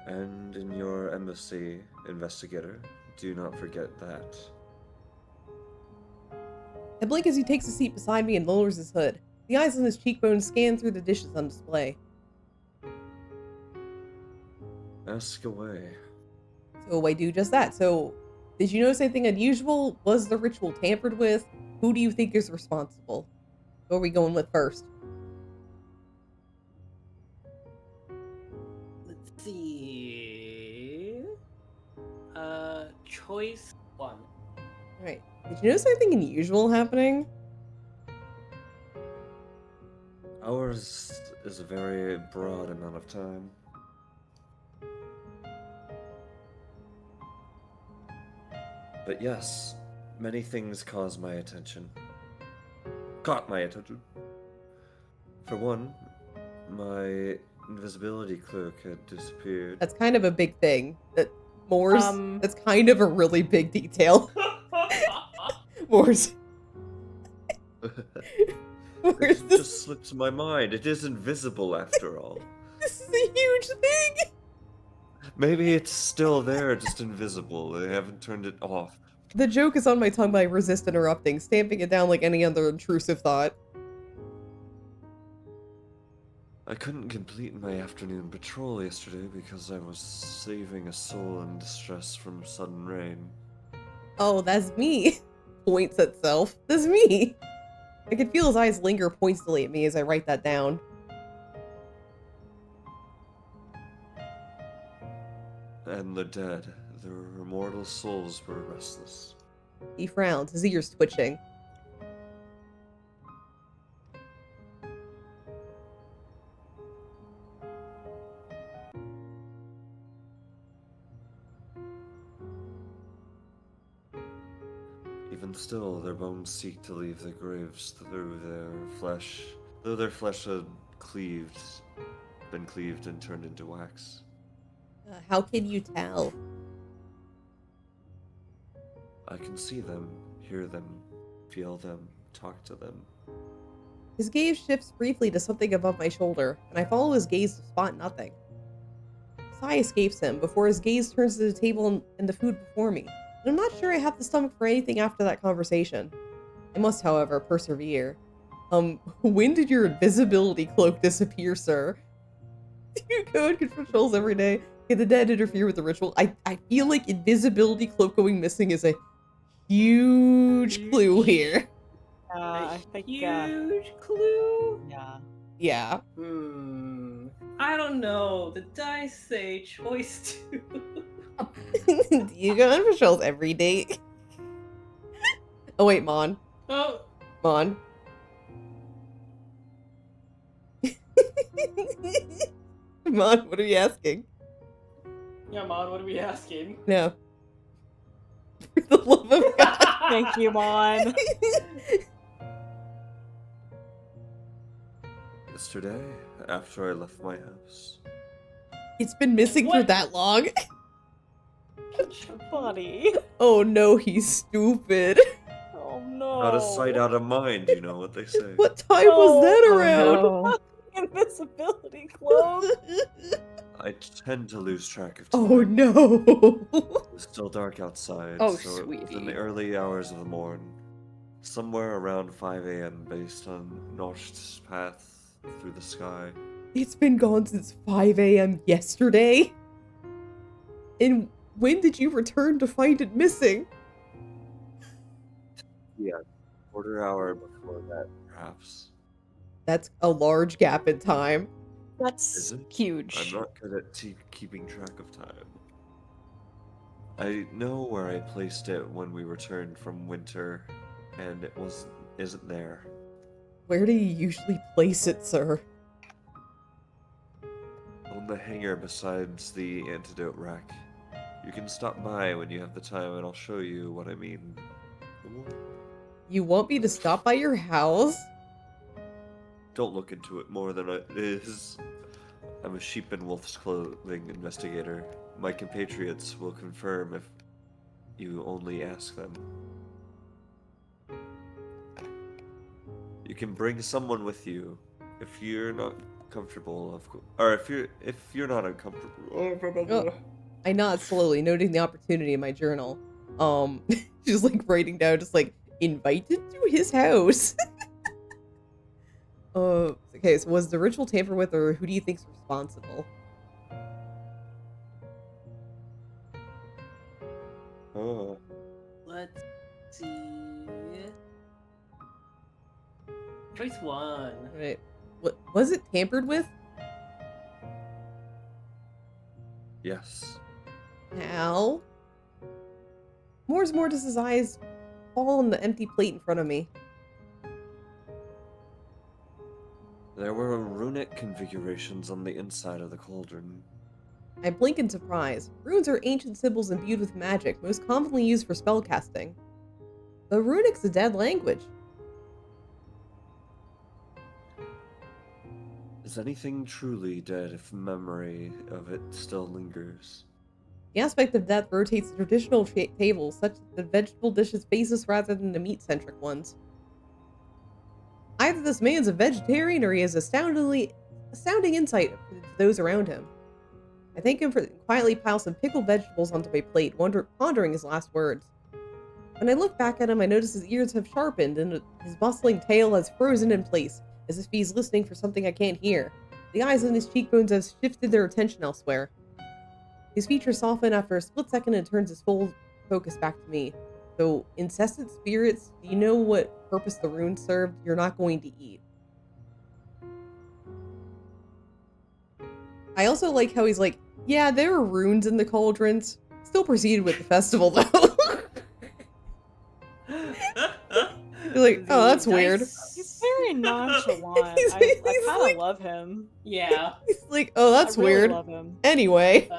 And in your embassy, investigator, do not forget that. I blink as he takes a seat beside me and lowers his hood. The eyes on his cheekbones scan through the dishes on display. Ask away. So I do just that. So, did you notice anything unusual? Was the ritual tampered with? Who do you think is responsible? Who are we going with first? Let's see. Choice 1. Right. Did you notice anything unusual happening? Ours is a very broad amount of time. But yes, many things caught my attention. For one, my invisibility cloak had disappeared. That's kind of a big thing. Mors, that's kind of a really big detail. Mors. It just slipped my mind. It is invisible after all. This is a huge thing! Maybe it's still there, just invisible. They haven't turned it off. The joke is on my tongue, but I resist interrupting, stamping it down like any other intrusive thought. I couldn't complete my afternoon patrol yesterday because I was saving a soul in distress from sudden rain. Oh, that's me. Points at self. That's me. I can feel his eyes linger pointedly at me as I write that down. And the dead, their immortal souls were restless. He frowns, his ears twitching. Even still, their bones seek to leave their graves through their flesh, though their flesh had been cleaved and turned into wax. How can you tell? I can see them, hear them, feel them, talk to them. His gaze shifts briefly to something above my shoulder, and I follow his gaze to spot nothing. A sigh escapes him before his gaze turns to the table and the food before me. And I'm not sure I have the stomach for anything after that conversation. I must, however, persevere. When did your invisibility cloak disappear, sir? Do you go and controls every day? Can the dead interfere with the ritual? I feel like invisibility cloak going missing is a huge clue here. I think. Huge clue? Yeah. Yeah. I don't know. The dice say choice 2. Do you go on patrols every day? Oh wait, Mon. Oh. Mon. Mon, what are you asking? Yeah, Mon, what are we asking? No. For the love of God. Thank you, Mon. Yesterday, after I left my house, It's been missing for What? that long? Funny. Oh no, he's stupid. Oh no. out of sight, out of mind, you know what they say. What time was that Oh, around? no. Invisibility cloak. I tend to lose track of time. Oh no. It's still dark outside, Oh, so it was in sweetie. the early hours of the morn. Somewhere around 5 a.m. based on Nocht's path through the sky. It's been gone since 5 a.m. yesterday? And when did you return to find it missing? Yeah, quarter hour before that, perhaps. That's a large gap in time. That's Is it? Huge. I'm not good at keeping track of time. I know where I placed it when we returned from winter, and it isn't there. Where do you usually place it, sir? hangar besides the antidote rack. You can stop by when you have the time and I'll show you what I mean. You want me to stop by your house? Don't look into it more than it is. I'm a sheep in wolf's clothing investigator. My compatriots will confirm if you only ask them. You can bring someone with you if you're not comfortable, of course, or if you're not uncomfortable. Oh, I nod slowly, noting the opportunity in my journal. Just like writing down, just like invited to his house. Okay, so was the ritual tampered with, or who do you think's responsible? Oh. Let's see. Choice 1. Right. What was it tampered with? Yes. How? Mors Mortis's eyes fall on the empty plate in front of me. There were runic configurations on the inside of the cauldron. I blink in surprise. Runes are ancient symbols imbued with magic, most commonly used for spellcasting. But runic's a dead language. Is anything truly dead if memory of it still lingers? The aspect of death rotates the traditional tables, such as the vegetable dishes' basis rather than the meat-centric ones. Either this man's a vegetarian or he has astounding insight to those around him. I thank him for quietly pile some pickled vegetables onto my plate, pondering his last words. When I look back at him, I notice his ears have sharpened and his bustling tail has frozen in place, as if he's listening for something I can't hear. The eyes in his cheekbones have shifted their attention elsewhere. His features soften after a split second and turns his full focus back to me. So, incessant spirits, do you know what purpose the rune served? You're not going to eat. I also like how he's like, yeah, there are runes in the cauldrons. Still proceeded with the festival, though. You're like, oh, that's weird. He's very nonchalant. He's I kind of like- love him. Yeah. He's like, oh, that's I really weird. love him. Anyway.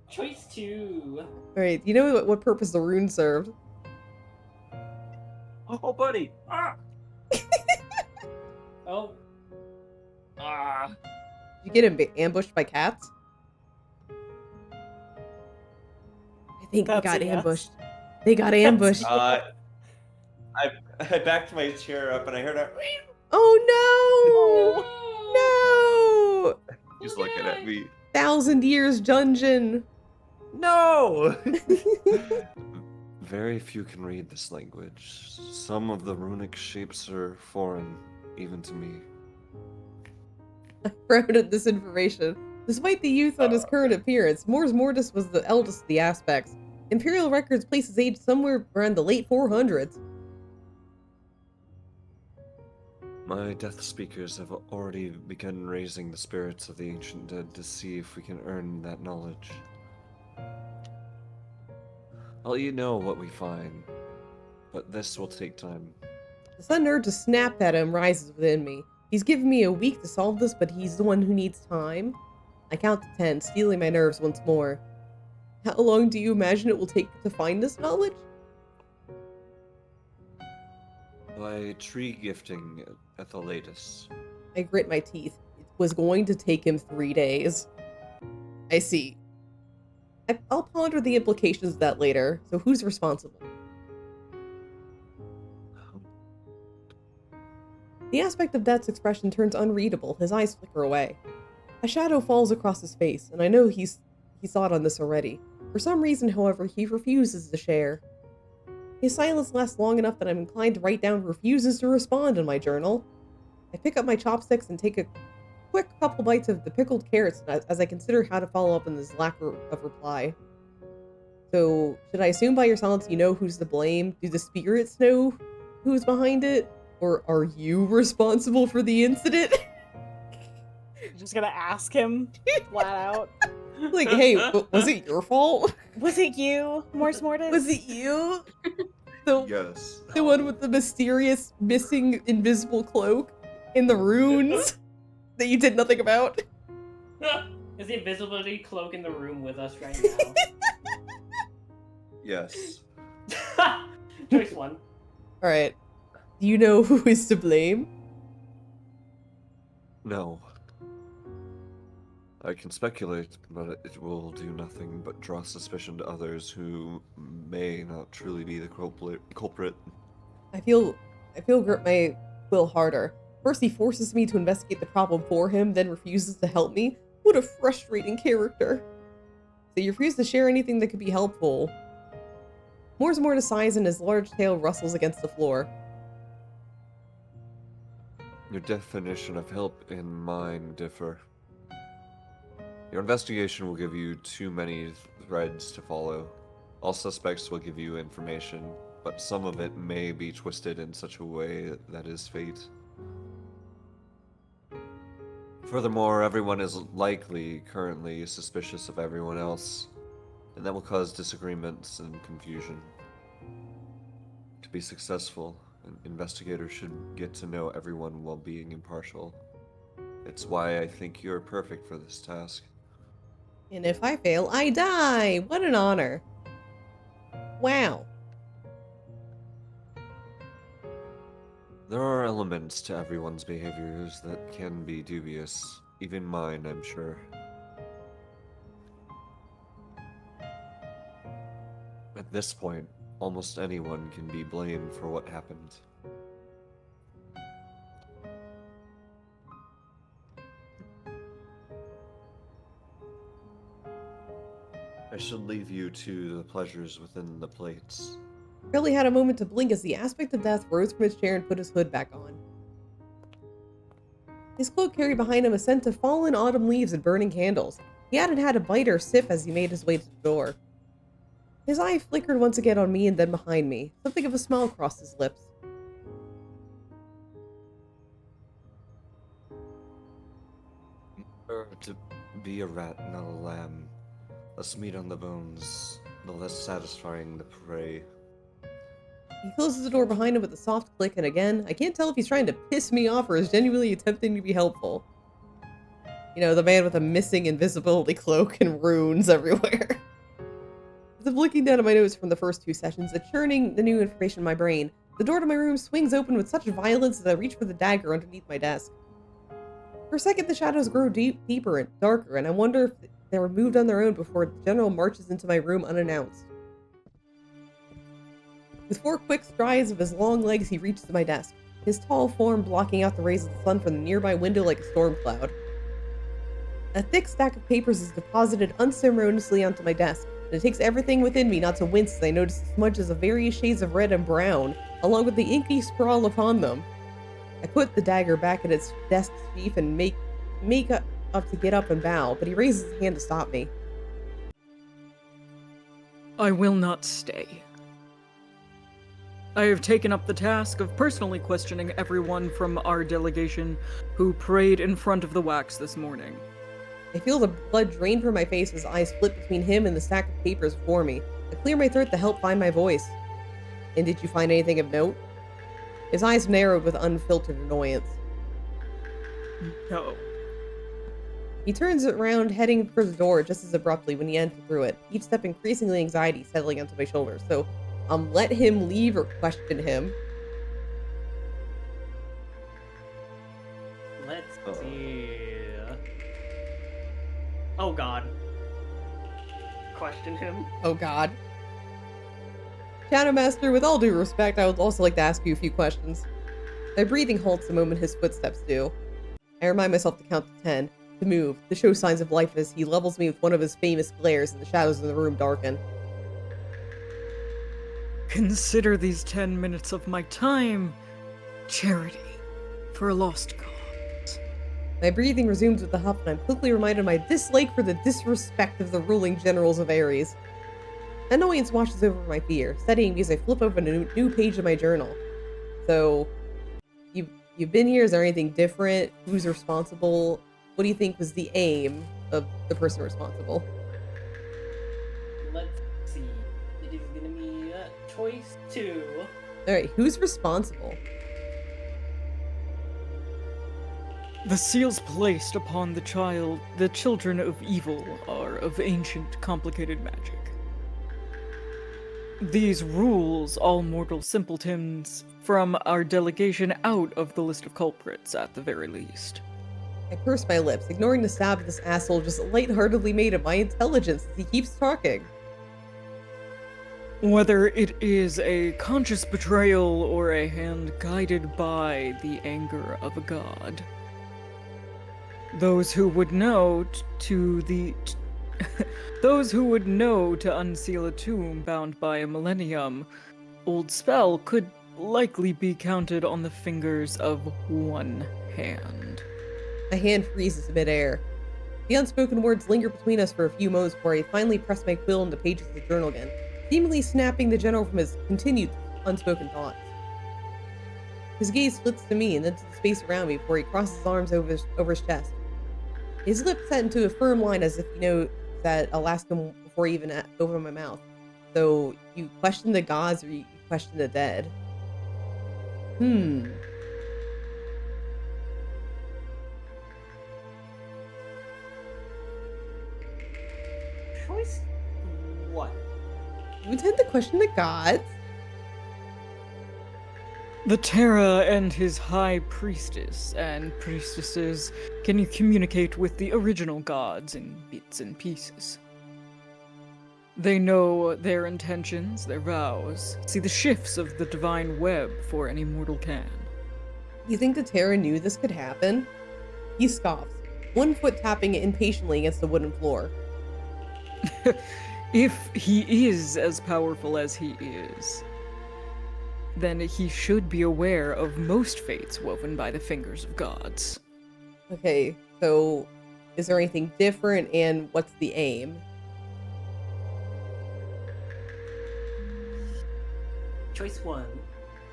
Choice 2. Alright, do you know what purpose the rune served? Oh, buddy! Ah! Oh. Ah. Did you get ambushed by cats? I think they That's got a yes. ambushed. They got ambushed. I backed my chair up and I heard a. Oh no! No! He's looking at me. 1,000 years dungeon. No! Very few can read this language. Some of the runic shapes are foreign, even to me. Proud of this information. Despite the youth on his current appearance, Mors Mortis was the eldest of the aspects. Imperial records place his age somewhere around the late 400s. My death speakers have already begun raising the spirits of the ancient dead to see if we can earn that knowledge. I'll let you know what we find, but this will take time. The sudden urge to snap at him rises within me. He's given me a week to solve this, but he's the one who needs time. I count to 10, stealing my nerves once more. How long do you imagine it will take to find this knowledge? By tree gifting at the latest. I grit my teeth. It was going to take him 3 days. I see. I'll ponder the implications of that later, so who's responsible? The aspect of Death's expression turns unreadable, his eyes flicker away. A shadow falls across his face, and I know he's thought on this already. For some reason, however, he refuses to share. His silence lasts long enough that I'm inclined to write down refuses to respond in my journal. I pick up my chopsticks and take a quick couple bites of the pickled carrots as I consider how to follow up on this lack of reply. So, should I assume by your silence you know who's to blame? Do the spirits know who's behind it? Or are you responsible for the incident? I'm just gonna ask him flat out. Like, hey, was it your fault? Was it you, Mors Mortis? Was it you? Yes. The one with the mysterious missing invisible cloak in the runes that you did nothing about? Is the invisibility cloak in the room with us right Yes. now? Choice one. Alright. Do you know who is to blame? No. I can speculate, but it will do nothing but draw suspicion to others who may not truly be the culprit. I feel grip my will harder. First he forces me to investigate the problem for him, then refuses to help me. What a frustrating character. So you refuse to share anything that could be helpful. More's more to sighs and his large tail rustles against the floor. Your definition of help and mine differ. Your investigation will give you too many threads to follow. All suspects will give you information, but some of it may be twisted in such a way that is fate. Furthermore, everyone is likely currently suspicious of everyone else, and that will cause disagreements and confusion. To be successful, an investigator should get to know everyone while being impartial. It's why I think you're perfect for this task. And if I fail, I die! What an honor. Wow. There are elements to everyone's behaviors that can be dubious, even mine, I'm sure. At this point, almost anyone can be blamed for what happened. I should leave you to the pleasures within the plates. Barely had a moment to blink as the aspect of death rose from his chair and put his hood back on. His cloak carried behind him a scent of fallen autumn leaves and burning candles. He hadn't had a bite or sip as he made his way to the door. His eye flickered once again on me and then behind me. Something of a smile crossed his lips. To be a rat, not a lamb. Less meat on the bones, the less satisfying the prey. He closes the door behind him with a soft click, and again, I can't tell if he's trying to piss me off or is genuinely attempting to be helpful. You know, the man with a missing invisibility cloak and runes everywhere. As I'm looking down at my notes from the first 2 sessions, churning the new information in my brain, the door to my room swings open with such violence that I reach for the dagger underneath my desk. For a second, the shadows grow deeper and darker, and I wonder if they were moved on their own before the general marches into my room unannounced. With 4 quick strides of his long legs, he reaches my desk, his tall form blocking out the rays of the sun from the nearby window like a storm cloud. A thick stack of papers is deposited unceremoniously onto my desk, and it takes everything within me not to wince as I notice the smudges of various shades of red and brown, along with the inky scrawl upon them. I put the dagger back in its desk sheath and make up to get up and bow, but he raises his hand to stop me. I will not stay. I have taken up the task of personally questioning everyone from our delegation who prayed in front of the wax this morning. I feel the blood drain from my face as eyes flip between him and the stack of papers before me. I clear my throat to help find my voice. And did you find anything of note? His eyes narrowed with unfiltered annoyance. No. He turns around, heading for the door just as abruptly when he entered through it, each step increasingly anxiety settling onto my shoulders. So, let him leave or question him. Let's see. Oh god. Question him. Oh god. Shadowmaster, with all due respect, I would also like to ask you a few questions. My breathing halts the moment his footsteps do. I remind myself to count to 10, to move, to show signs of life as he levels me with one of his famous glares and the shadows in the room darken. Consider these 10 minutes of my time charity for a lost cause. My breathing resumes with a huff, and I'm quickly reminded of my dislike for the disrespect of the ruling generals of Ares. Annoyance washes over my fear, steadying me as I flip open a new page of my journal. So, you've been here. Is there anything different? Who's responsible? What do you think was the aim of the person responsible? Let's see. It is gonna be choice 2. Alright, who's responsible? The seals placed upon the children of evil, are of ancient, complicated magic. These rules all mortal simpletons from our delegation out of the list of culprits, at the very least. I purse my lips, ignoring the stab this asshole just lightheartedly made at my intelligence as he keeps talking. Whether it is a conscious betrayal or a hand guided by the anger of a god. Those who would know those who would know to unseal a tomb bound by a millennium old spell could likely be counted on the fingers of one hand. My hand freezes midair. The unspoken words linger between us for a few moments before I finally press my quill into pages of the journal again, seemingly snapping the general from his continued unspoken thoughts. His gaze flits to me and then to the space around me before he crosses his arms over his chest. His lips set into a firm line as if he knows that I'll ask him before he even open my mouth. So, you question the gods or you question the dead? Choice what? You intend to question the gods? The Terra and his high priestess and priestesses can communicate with the original gods in bits and pieces. They know their intentions, their vows, see the shifts of the divine web before any mortal can. You think the Terra knew this could happen? He scoffs, one foot tapping impatiently against the wooden floor. If he is as powerful as he is, then he should be aware of most fates woven by the fingers of gods. Okay, so is there anything different and what's the aim? Choice one.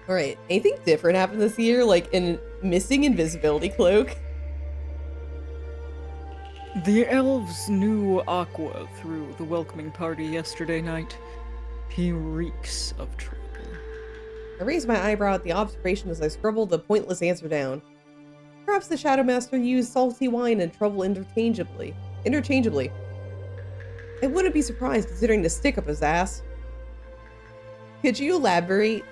Alright, anything different happened this year? Like a missing invisibility cloak? The elves knew Aqua through the welcoming party yesterday night. He reeks of trouble. I raised my eyebrow at the observation as I scribbled the pointless answer down. Perhaps the Shadow Master used salty wine and trouble interchangeably. I wouldn't be surprised considering the stick up his ass. Could you elaborate?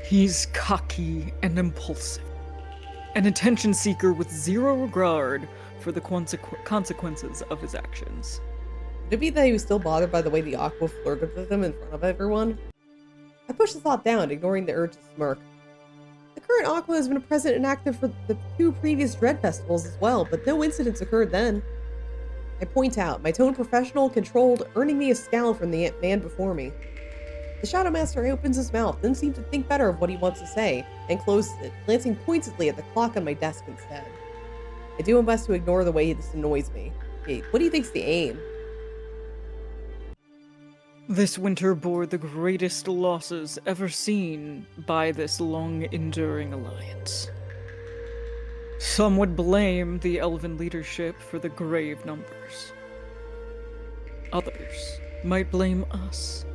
He's cocky and impulsive. An attention seeker with zero regard for the consequences of his actions. Could it be that he was still bothered by the way the Aqua flirted with him in front of everyone? I pushed the thought down, ignoring the urge to smirk. The current Aqua has been present and active for the 2 previous Dread Festivals as well, but no incidents occurred then. I point out, my tone professional, controlled, earning me a scowl from the man before me. The Shadow Master opens his mouth, then seems to think better of what he wants to say, and closes it, glancing pointedly at the clock on my desk instead. I do my best to ignore the way this annoys me. Hey, what do you think's the aim? This winter bore the greatest losses ever seen by this long-enduring alliance. Some would blame the elven leadership for the grave numbers. Others might blame us.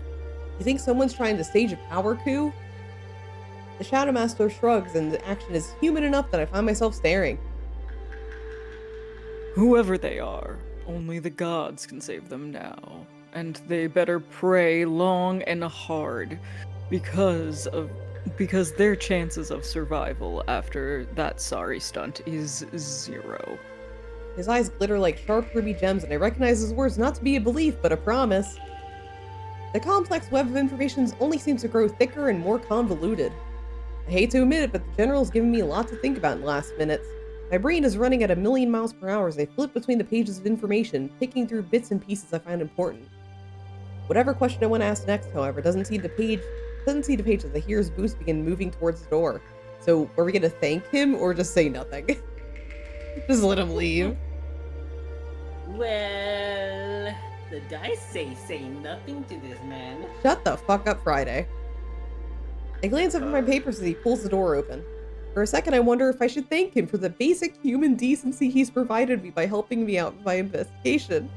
You think someone's trying to stage a power coup? The Shadow Master shrugs, and the action is human enough that I find myself staring. Whoever they are, only the gods can save them now. And they better pray long and hard because their chances of survival after that sorry stunt is 0. His eyes glitter like sharp ruby gems, and I recognize his words not to be a belief, but a promise. The complex web of information only seems to grow thicker and more convoluted. I hate to admit it, but the General's given me a lot to think about in the last minutes. My brain is running at 1,000,000 miles per hour as I flip between the pages of information, picking through bits and pieces I find important. Whatever question I want to ask next, however, doesn't see the page as I hear his boots begin moving towards the door. So, are we gonna thank him or just say nothing? Just let him leave. Well, the dice say nothing to this man. Shut the fuck up, Friday. I glance up at my papers as he pulls the door open. For a second, I wonder if I should thank him for the basic human decency he's provided me by helping me out with my investigation.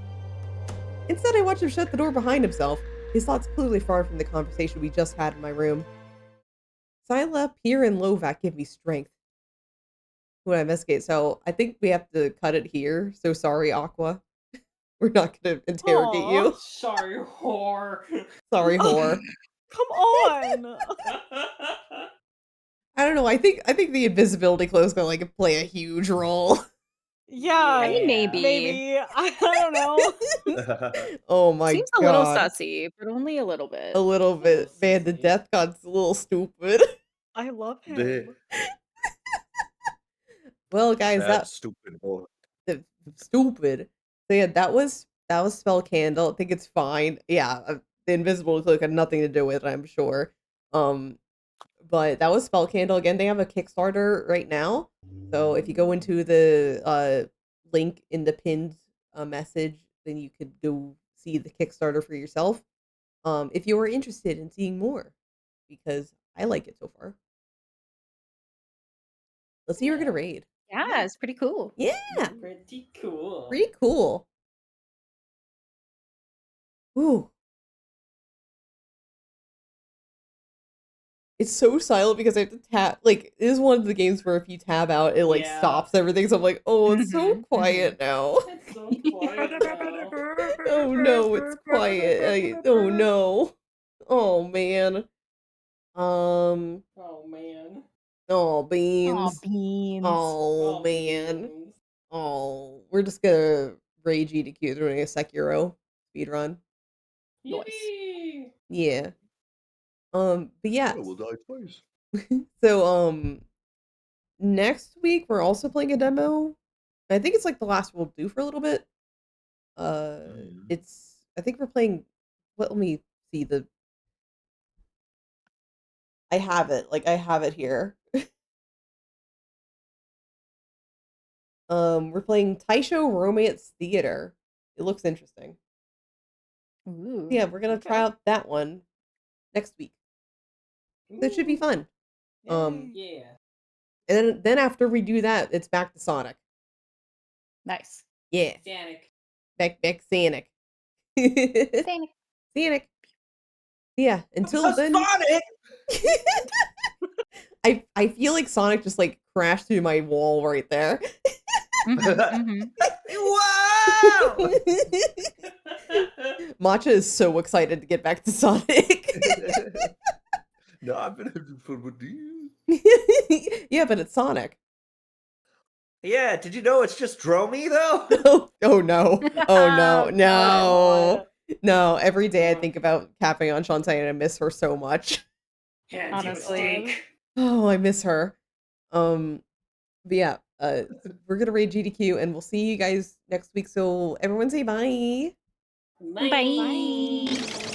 Instead, I watch him shut the door behind himself, his thoughts clearly far from the conversation we just had in my room. Scylla, Pier, and Lovac give me strength. who I investigate. So I think we have to cut it here. So sorry, Aqua. We're not gonna interrogate Aw. you. Sorry, whore. Sorry, whore. Come on. I don't know. I think the invisibility cloak's gonna like play a huge role. Yeah, I mean, maybe. maybe. I don't know. Oh my Seems a little god. sussy, but only a little bit. A little bit. Man, the Sussy. death god's a little stupid. I love The him. Well, guys, that stupid boy. the stupid. So yeah, that was Spell Candle. I think it's fine. Yeah, the invisible cloak had nothing to do with it, I'm sure. But that was Spell Candle. Again, they have a Kickstarter right now. So if you go into the link in the pinned message, then you could go see the Kickstarter for yourself. If you are interested in seeing more, because I like it so far. Let's see who we're gonna raid. Yeah, it's pretty cool. Yeah, Pretty cool. pretty cool. Ooh. It's so silent because I have to tap. Like, it is one of the games where if you tab out, it like Yeah. stops everything. So I'm like, oh, it's so Mhm, quiet now. It's so quiet now. Oh no, it's quiet. Oh no. Oh man. Oh man. beans. beans. Oh man. beans. Oh, we're just gonna rage GDQ doing a Sekiro speedrun. Nice. Yippee! Yeah. But yeah. I will die twice. So next week we're also playing a demo. I think it's like the last we'll do for a little bit. It's I think we're playing. Let me see the. I have it here. We're playing Taisho Romance Theater. It looks interesting. Ooh. Yeah, we're gonna try Okay. out that one next week. So it should be fun. Yay. Yeah. And then after we do that, it's back to Sonic. Nice. Yeah, Sonic. back Sonic. Sonic. Sonic. Yeah, until then. Sonic! I feel like Sonic just like crashed through my wall right there. Mhm, mhm. Wow! Matcha is so excited to get back to Sonic. No, I've been having fun with you. Yeah, but it's Sonic. Yeah, did you know it's just Dromy though? Oh no. Oh no. No. God. No. Every day I think about capping on Shantae and I miss her so much. Can't Honestly. mistake. Oh, I miss her. But yeah, we're gonna raid GDQ and we'll see you guys next week. So everyone say bye. Bye. Bye.